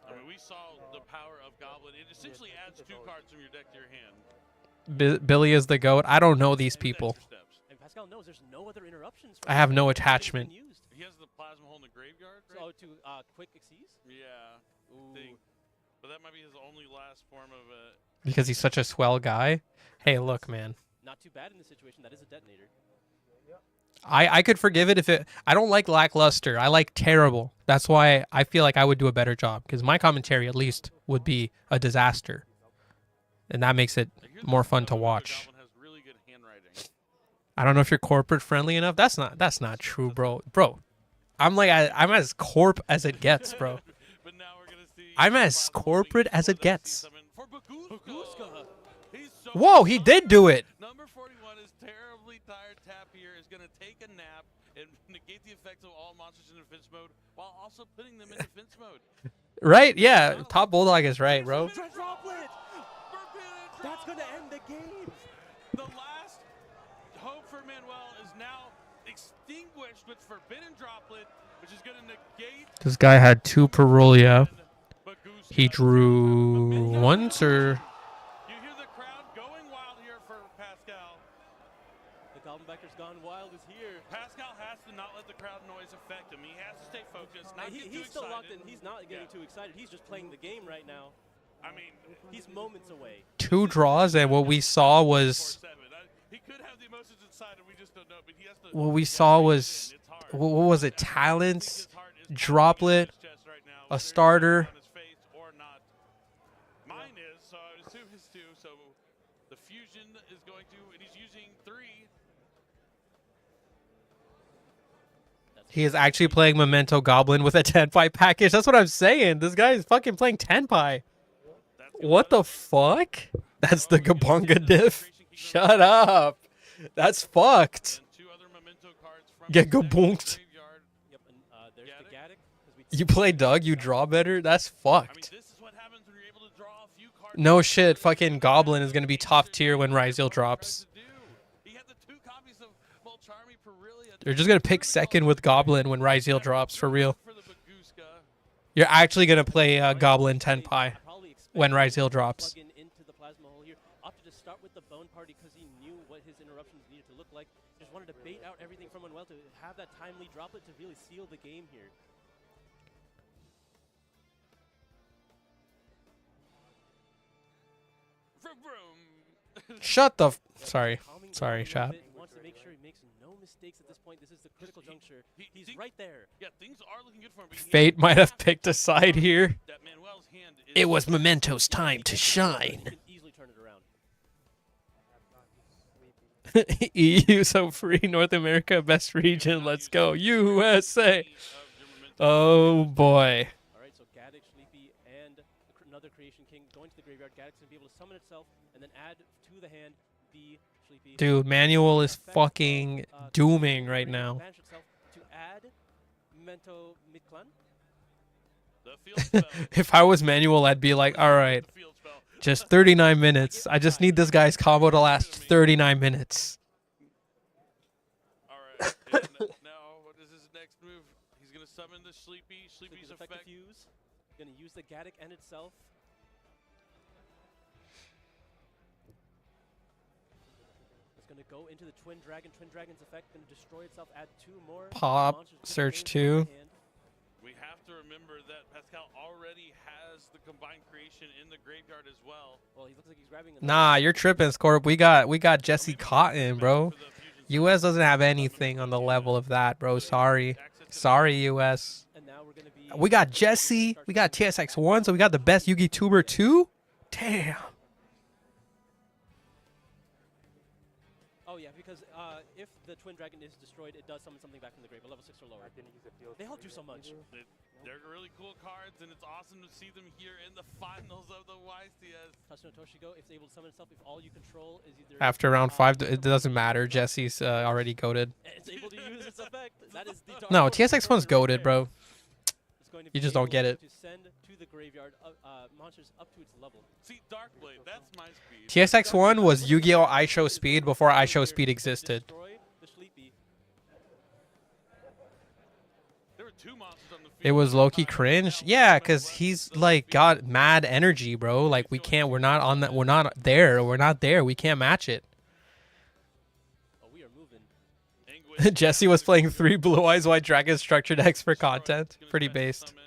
I mean, we saw the power of Goblin. It essentially adds 2 cards from your deck to your hand. Billy is the GOAT. I don't know these people. Extra steps. And Pascal knows there's no other interruptions. I have no It's been attachment. used. He has the plasma hole in the graveyard, right? So to quick exceeds. Yeah. Ooh. Thing. But that might be his only last form of a. Because he's such a swell guy. Hey, look, man. Not too bad in this situation. That is a detonator. I could forgive it if it... I don't like lackluster. I like terrible. That's why I feel like I would do a better job. Because my commentary, at least, would be a disaster. And that makes it more fun to watch. Goblin has really good handwriting. I don't know if you're corporate friendly enough. That's not true, bro. Bro, I'm as corp as it gets, bro. But now we're gonna see I'm as corporate as it gets. For Baguska. He's so Whoa, he did do it. Number 41 is terribly tired. Tap here is going to take a nap and negate the effects of all monsters in defense mode while also putting them in defense mode. Right? Yeah. Top Bulldog is right, bro. Droplet! That's gonna end the game. The last hope for Manuel is now extinguished with Forbidden Droplet, which is going to negate. This guy had 2 Perulia. But Goose He got drew once or... You hear the crowd going wild here for Pascal. The Goblin Biker's Gone Wild is here. Pascal has to not let the crowd noise affect him. He has to stay focused. Not get too He's still locked in. excited. He's not getting too excited. He's just playing the game right now. I mean, He's moments away. 2 draws, and what we saw was... 4-7. He could have the emotions inside, and we just don't know. But he has to. What we saw was... It's hard. What was it? Talents, His heart is Droplet, in his chest right now, a whether it's starter. on his face or not. Mine is, so I would assume his too. So the fusion is going to, and he's using 3. He is actually playing Memento Goblin with a Tenpai package. That's what I'm saying. This guy is fucking playing Tenpai. What the fuck? That's the Gabunga diff. Shut up. That's fucked. And 2 other memento cards from Get the deck gabunked. graveyard. Yep, and there's the Gaddock. 'cause we You play Doug, you draw better? That's I mean, fucked. this is what happens when you're able to draw a few cards. No shit, fucking Goblin is gonna be top tier when Ryzeal drops. He had the 2 copies of Volcharmi Perillia. You're just gonna pick second with Goblin when Ryzeal drops, for real. For the Baguska. You're actually gonna play Goblin Tenpai probably expect when him Ryzeal to drops. plug into the plasma hole here. Opted to start with the Bone Party because he knew what his interruptions needed to look like. Just wanted to bait out everything from Manuel to have that timely droplet to really seal the game here. Vroom, vroom. Shut the... Sorry. Calming down Sorry, a little chat. bit. He wants to make sure he makes no mistakes at this point. This is the critical juncture. He's right there. Yeah, things are looking good for him. But he Fate has- might have picked a side here. That Manuel's hand is It was Memento's time to He shine. can easily turn it around. EU so free, North America best region. Let's go USA. of your memento. Oh boy. All right, so Gaddock, Sleepy, and another Creation King going to the graveyard. Gaddock's going to be able to summon itself and then add to the hand the Sleepy. Dude, Manual is fucking dooming right now. Banish itself to add Memento Midclan. The field spell. If I was Manual, I'd be like, all right, The field spell. just 39 minutes. I just need this guy's combo to last 39 minutes. All right. And now, what is his next move? He's going to summon the Sleepy. Sleepy's Sleepy's effect. fuse. Going to use the Gaddock and itself. It's going to go into the Twin Dragon. Twin Dragon's effect going to destroy itself. Add 2 more. Pop, monsters with search names 2. on hand. We have to remember that Pascal already has the combined creation in the graveyard as well. Well, he looks like he's grabbing. Nah, you're tripping, Scorp. We got Jesse Cotton, bro. For the fusion US doesn't have anything on the level of that, bro. Sorry. Sorry, US. And now we're going to be. We got Jesse. We got TSX1, so we got the best Yugi tuber too? Damn. Oh yeah, because if the Twin Dragon is destroyed, it does summon something back from the grave, a level 6 or lower. They all do so much. They're really cool cards, and it's awesome to see them here in the finals of the YCS. Tatsuno Toshigo, if it's able to summon itself, if all you control is either After round 5, it doesn't matter. Jesse's already goated. it's able to use its effect. That is the No, Dark Horse TSX1's card right goated, there. bro. It's going to You be just don't able get it. To send to the graveyard monsters up to its level. See, Darkblade, that's my speed. TSX1 was Yu-Gi-Oh! iShow Speed before iShow Speed existed. Destroy the Sleepy. There were 2 monsters on the field. It was low-key cringe. Yeah, because he's like got mad energy, bro. Like we can't, we're not on that, we're not there. We can't match it. Oh, we are moving. Anguish, Jesse was playing 3 Blue Eyes White Dragon structured decks for content. gonna Pretty special based. summon.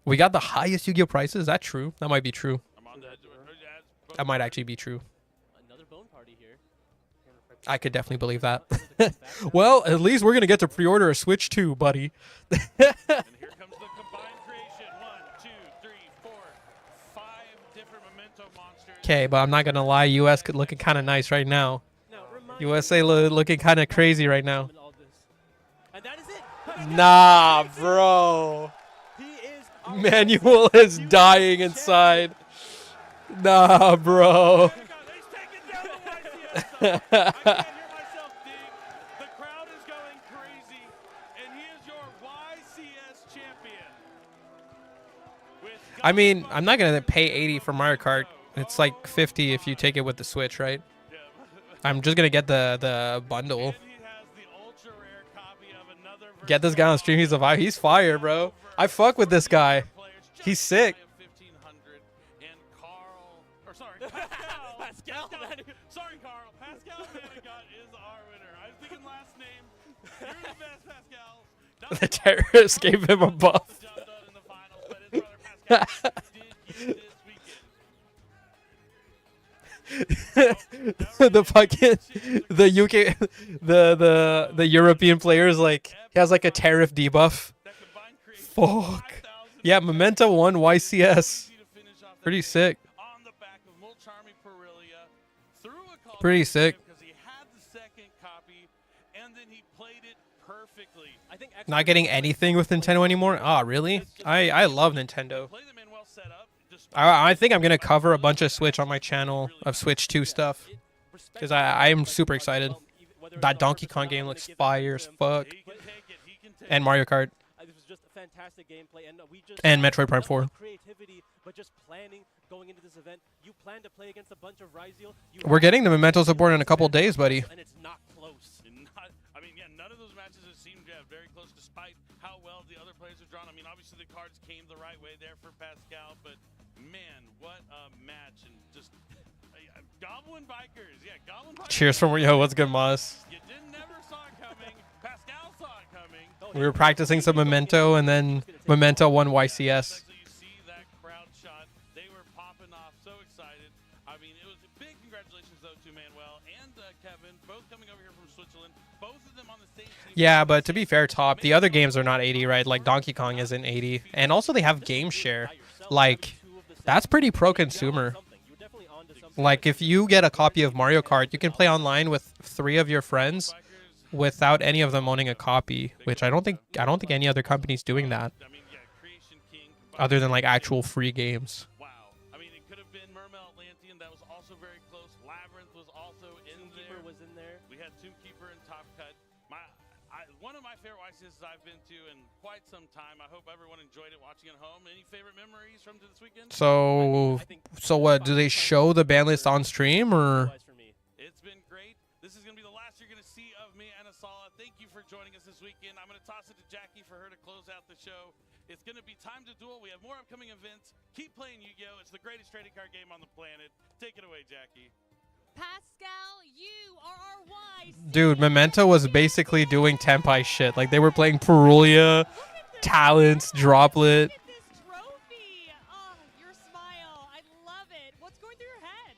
We got the highest Yu-Gi-Oh! Prices. Is that true? That might be true. I'm on that. That might actually be true. Another Bone Party here. I could definitely believe that. Able to come back down. Well, at least we're gonna get to pre-order a Switch 2, buddy. And here comes the combined creation. 1, 2, 3, 4, 5 different memento monsters. Okay, but I'm not gonna lie. US looking kind of nice right now. Now, remind USA looking kind of crazy right now. summon all this. And that is it. Nah, bro. He is our Manual is dying inside. Nah, bro. He's taken down the YCS side. I can't hear myself dig. The crowd is going crazy, and he is your YCS champion. I mean, I'm not gonna pay 80 for Mario Kart. It's like 50 if you take it with the Switch, right? I'm just gonna get the bundle. Get this guy on stream. He's a vibe. He's fire, bro. I fuck with this guy. He's sick. Pascal. Sorry, Carl. Pascal Manigat is our winner. I was thinking last name. You're the best, Pascal. The terrorist gave him a buff. The fucking UK the European players, like, he has like a tariff debuff. Fuck. Yeah, Memento won YCS. Pretty sick. Pretty sick. Not getting anything with Nintendo anymore? Ah, really? I love Nintendo. I think I'm going to cover a bunch of Switch on my channel of Switch 2 stuff. Because I'm super excited. That Donkey Kong game looks fire as fuck. And Mario Kart. This was just a fantastic gameplay, and we just And Metroid Prime 4. Creativity, but just planning going into this event. You plan to play against a bunch of Ryziel. We're getting the Memento support in a couple days, buddy. And it's not close. I mean, yeah, none of those matches have seemed very close, despite how well the other players have drawn. I mean, obviously the cards came the right way there for Pascal, but man, what a match. And just Goblin Bikers. Yeah, Goblin Bikers. Cheers from yo, what's good, Moss? You never saw it coming. Pascal saw it coming. We were practicing some Memento, and then Memento won YCS. You see that crowd shot. They were popping off, so excited. I mean, it was a big congratulations, though, to Manuel and Kevin, both coming over here from Switzerland. Both of them on the same team. Yeah, but to be fair, Top, the other games are not 80, right? Like Donkey Kong isn't 80. And also they have game share. Like, that's pretty pro-consumer. Like, if you get a copy of Mario Kart, you can play online with 3 of your friends without any of them owning a copy, which I don't think any other company's doing that. Other than like actual free games. Wow. I mean, it could have been Mermaid Atlantean. That was also very close. Labyrinth was also in there. Was in there. We had Tombkeeper and Top Cut. One of my favorite YCSs I've been to in quite some time. I hope everyone enjoyed it watching at home. Any favorite memories from this weekend? So what, do they show the ban list on stream, or? It's been great. This is going to be the last you're going to see of me and Asala. Thank you for joining us this weekend. I'm going to toss it to Jackie for her to close out the show. It's going to be time to duel. We have more upcoming events. Keep playing Yu-Gi-Oh! It's the greatest trading card game on the planet. Take it away, Jackie. Pascal, you are our wise. Dude, Memento was basically doing Tenpai shit. Like, they were playing Perulia, Talents, Droplet. Look at this trophy. Oh, your smile. I love it. What's going through your head?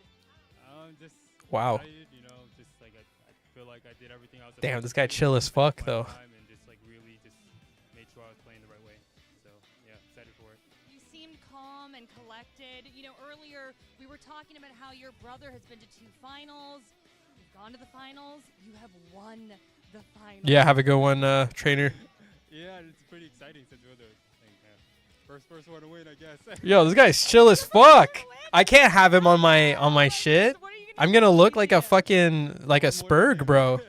Just Wow. excited, you know, just like I feel like I did everything I was Damn, supposed this to guy do, chill as spent fuck, my though. time and just like really just made sure I was playing the right way. So yeah, excited for it. You seemed calm and collected. You know, earlier we were talking about how your brother has been to 2 finals. You've gone to the finals. You have won the finals. Yeah, have a good one, trainer. Yeah, it's pretty exciting since we're the first one to win, I guess. Yo, this guy's chill as fuck. I can't have him on my shit. I'm gonna look like a fucking, like a Spurg, bro.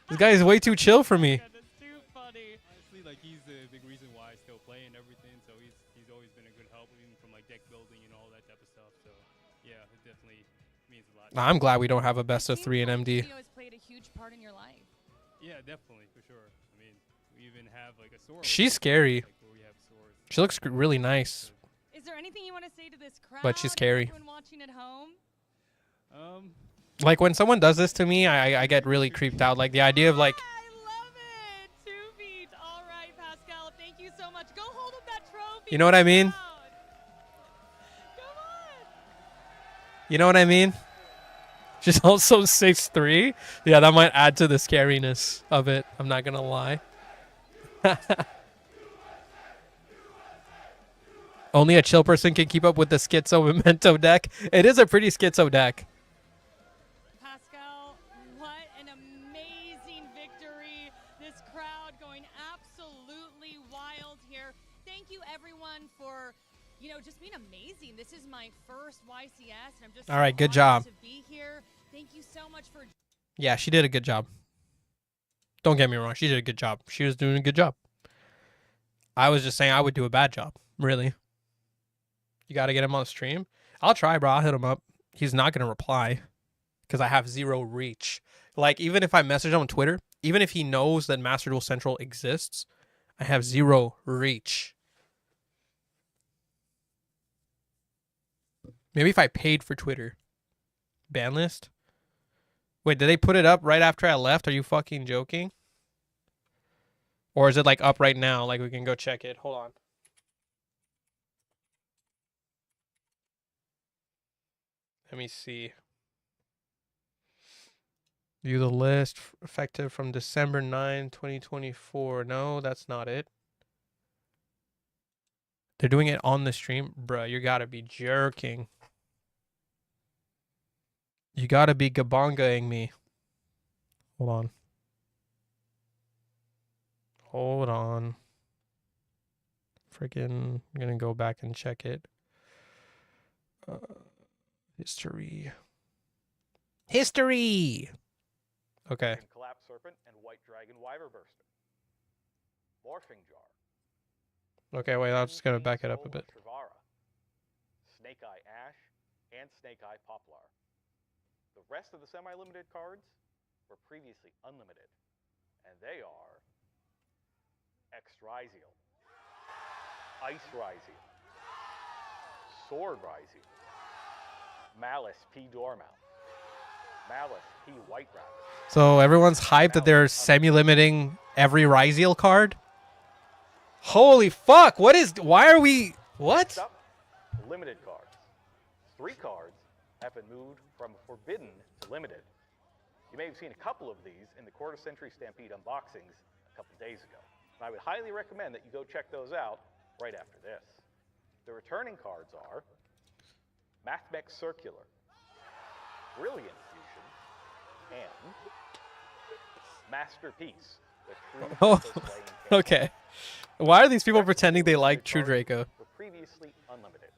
This guy is way too chill for me. That's too funny. Honestly, like he's the big reason why I still play and everything. So he's always been a good help, even from like deck building and all that type of stuff. So yeah, it definitely means a lot. I'm glad we don't have a best of 3 in MD. Yu-Gi-Oh! Has played a huge part in your life. Yeah, definitely, for sure. I mean, we even have like a sword. She's scary. Like, where we have swords. She looks really nice. Is there anything you want to say to this crowd? But she's scary. Everyone watching at home? Like, when someone does this to me, I get really creeped out. Like, the idea of, like, I love it. 2 feet. All right, Pascal. Thank you so much. Go hold up that trophy. you know what I mean? Come on. You know what I mean? She's also 6'3". Yeah, that might add to the scariness of it. I'm not gonna lie. Only a chill person can keep up with the schizo Memento deck. It is a pretty schizo deck. Pascal, what an amazing victory. This crowd going absolutely wild here. Thank you, everyone, for, you know, just being amazing. This is my first YCS, and I'm just All right, good honored job. to be here. Thank you so much for. Yeah, she did a good job. Don't get me wrong. She did a good job. She was doing a good job. I was just saying I would do a bad job. Really. You got to get him on stream. I'll try, bro. I'll hit him up. He's not going to reply because I have zero reach. Like, even if I message him on Twitter, even if he knows that Master Duel Central exists, I have zero reach. Maybe if I paid for Twitter. Ban list? Wait, did they put it up right after I left? Are you fucking joking? Or is it like up right now? Like we can go check it. Hold on. Let me see. View the list effective from December 9, 2024. No, that's not it. They're doing it on the stream. Bruh, you gotta be jerking. You gotta be gabongaing me. Hold on. Hold on. Freaking, I'm gonna go back and check it. History. History! Okay. Collapse Serpent and White Dragon Wyverburster. Morphing Jar. Okay, wait, I'm just gonna back it up a bit. Trivara, Snake Eye Ash, and Snake Eye Poplar. The rest of the semi-limited cards were previously unlimited, and they are X Ryziel, Ice Ryziel, Sword Ryziel, Malice P. Dormouse, Malice P. White Rabbit. So everyone's hyped that they're semi-limiting every Ryziel card? Holy fuck, why are we, what? Next up, limited cards. 3 cards have been moved from forbidden to limited. You may have seen a couple of these in the Quarter Century Stampede unboxings a couple days ago. And I would highly recommend that you go check those out right after this. The returning cards are Mathmech Circular, Brilliant Fusion, and Masterpiece, the true Oh, purpose laying case. okay. Why are these people pretending they like True Draco? Were previously unlimited,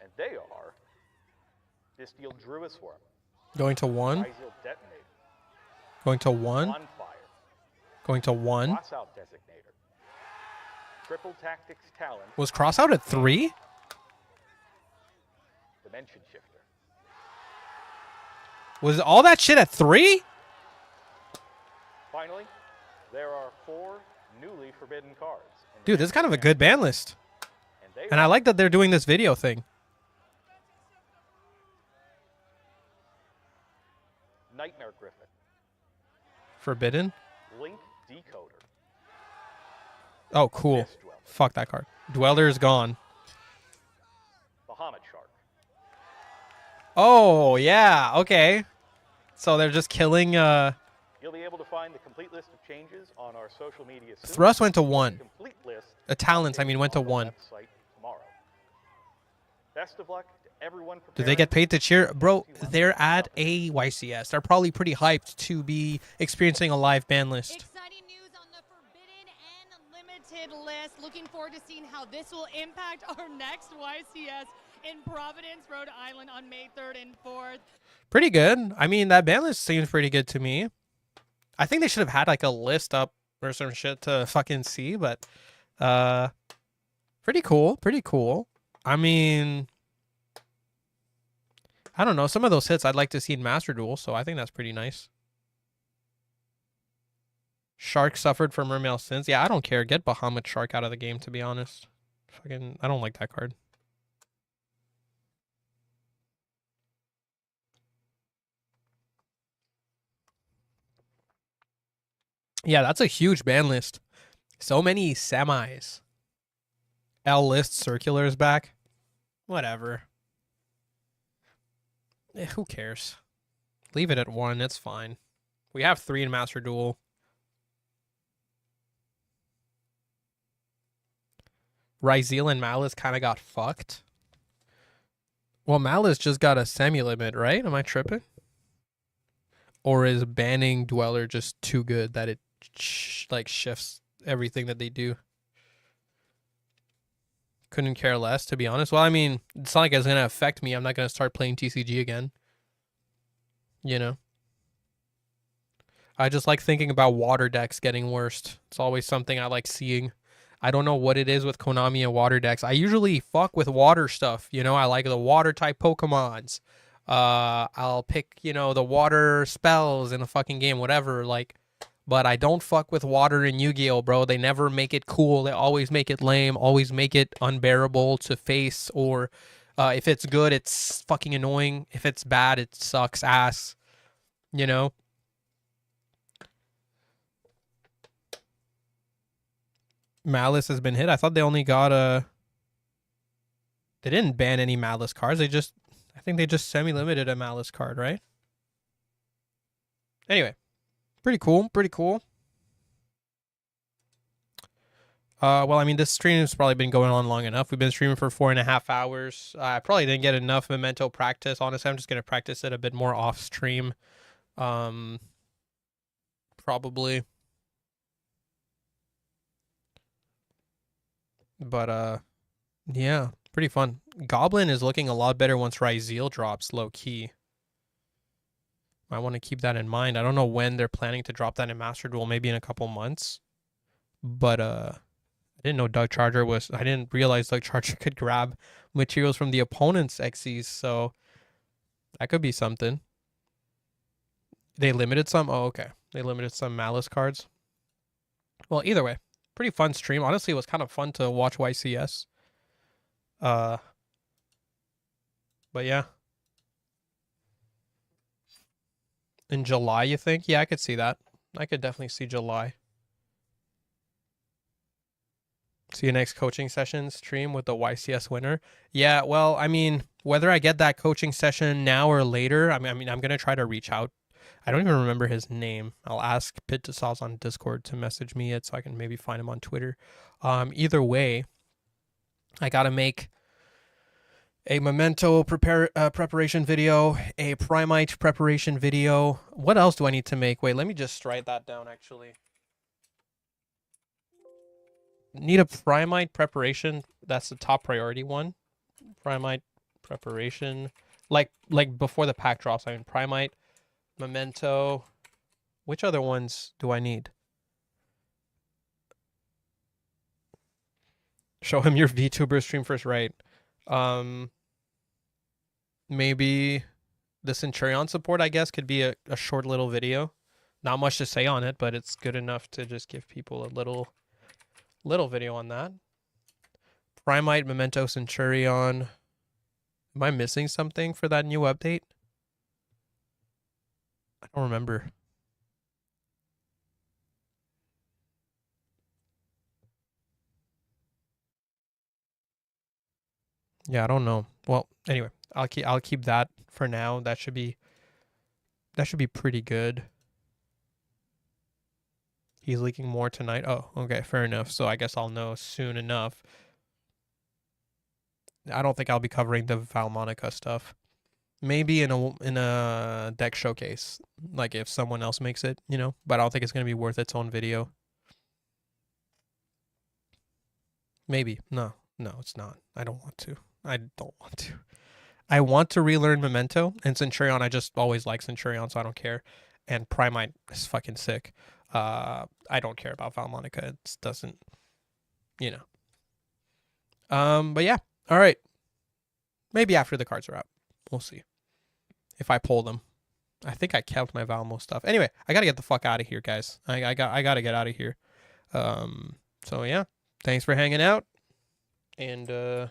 and they are Distiel Druisworm, Going to 1, Ryziel Detonator, going to 1, Bonfire, going to 1. Crossout Designator, Triple Tactics Talent, Was Crossout at 3? Dimension Shifter. Was all that shit at 3? Finally, there are 4 newly forbidden cards. in the Dude, this is kind of a Magic good ban list. and they And I are like that they're doing this video thing. Nightmare Griffin, Forbidden? Link Decoder, Oh, cool. Mist Dweller, Fuck that card. Dweller is gone. Bahamut Shark, Oh, yeah. Okay. So they're just killing, You'll be able to find the complete list of changes on our social media soon. Thrust went to The 1. complete list Talents, I mean, went to on the 1. website tomorrow. Best of luck to everyone. Do they get paid to cheer? Bro, they're at a YCS. They're probably pretty hyped to be experiencing a live ban list. Exciting news on the Forbidden and Limited list. Looking forward to seeing how this will impact our next YCS in Providence, Rhode Island on May 3rd and 4th. Pretty good. I mean, that ban list seems pretty good to me. I think they should have had like a list up or some shit to fucking see, but pretty cool. Pretty cool. I mean, I don't know. Some of those hits I'd like to see in Master Duel, so I think that's pretty nice. Shark suffered from Mermail Sins. Yeah, I don't care. Get Bahamut Shark out of the game, to be honest. Fucking, I don't like that card. Yeah, that's a huge ban list. So many semis. L list circulars back. Whatever. Who cares? Leave it at 1. It's fine. We have 3 in Master Duel. Ryziel and Malice kind of got fucked. Well, Malice just got a semi-limit, right? Am I tripping? Or is banning Dweller just too good that it like shifts everything that they do? Couldn't care less, to be honest. Well, I mean, it's not like it's gonna affect me. I'm not gonna start playing TCG again. You know. I just like thinking about water decks getting worst. It's always something I like seeing. I don't know what it is with Konami and water decks. I usually fuck with water stuff. You know, I like the water type Pokemons. I'll pick, you know, the water spells in a fucking game, whatever. Like, but I don't fuck with water in Yu-Gi-Oh, bro. They never make it cool. They always make it lame. Always make it unbearable to face. Or if it's good, it's fucking annoying. If it's bad, it sucks ass. You know. Malice has been hit. I thought they only got they didn't ban any Malice cards. I think they just semi-limited a Malice card, right? Anyway, pretty cool. Well, I mean, this stream has probably been going on long enough. We've been streaming for 4.5 hours. I probably didn't get enough Memento practice. Honestly, I'm just gonna practice it a bit more off stream. Probably. But yeah, pretty fun. Goblin is looking a lot better once Ryzeal drops, low key. I want to keep that in mind. I don't know when they're planning to drop that in Master Duel, maybe in a couple months. But I didn't know Doug Charger was I didn't realize Doug Charger could grab materials from the opponent's XCs, so that could be something. They limited some? Oh, okay. They limited some Malice cards. Well, either way. Pretty fun stream. Honestly, it was kind of fun to watch YCS. But yeah. In July, you think? Yeah, I could see that. I could definitely see July. See you next coaching session stream with the YCS winner. Yeah, well, I mean, whether I get that coaching session now or later, I mean, I'm going to try to reach out. I don't even remember his name. I'll ask Pit to Sauce on Discord to message me it so I can maybe find him on Twitter. Either way, I got to make a Memento preparation video, a Primite preparation video. What else do I need to make? Wait, let me just write that down, actually. Need a Primite preparation. That's the top priority one. Primite preparation. Like before the pack drops, I mean, Primite, Memento. Which other ones do I need? Show him your VTuber stream first, right? Maybe the Centurion support, I guess, could be a short little video. Not much to say on it, but it's good enough to just give people a little video on that. Primite, Memento, Centurion. Am I missing something for that new update? I don't remember. Yeah, I don't know. Well, anyway, I'll keep that for now. That should be pretty good. He's leaking more tonight. Oh, okay, fair enough. So I guess I'll know soon enough. I don't think I'll be covering the Valmonica stuff. Maybe in a deck showcase, like if someone else makes it, you know. But I don't think it's gonna be worth its own video. Maybe. No, it's not. I don't want to. I want to relearn Memento and Centurion. I just always like Centurion, so I don't care. And Primite is fucking sick. I don't care about Valmonica. It doesn't, you know. But yeah. All right. Maybe after the cards are out. We'll see. If I pull them. I think I kept my Valmo stuff. Anyway, I gotta get the fuck out of here, guys. I gotta get out of here. So yeah. Thanks for hanging out. And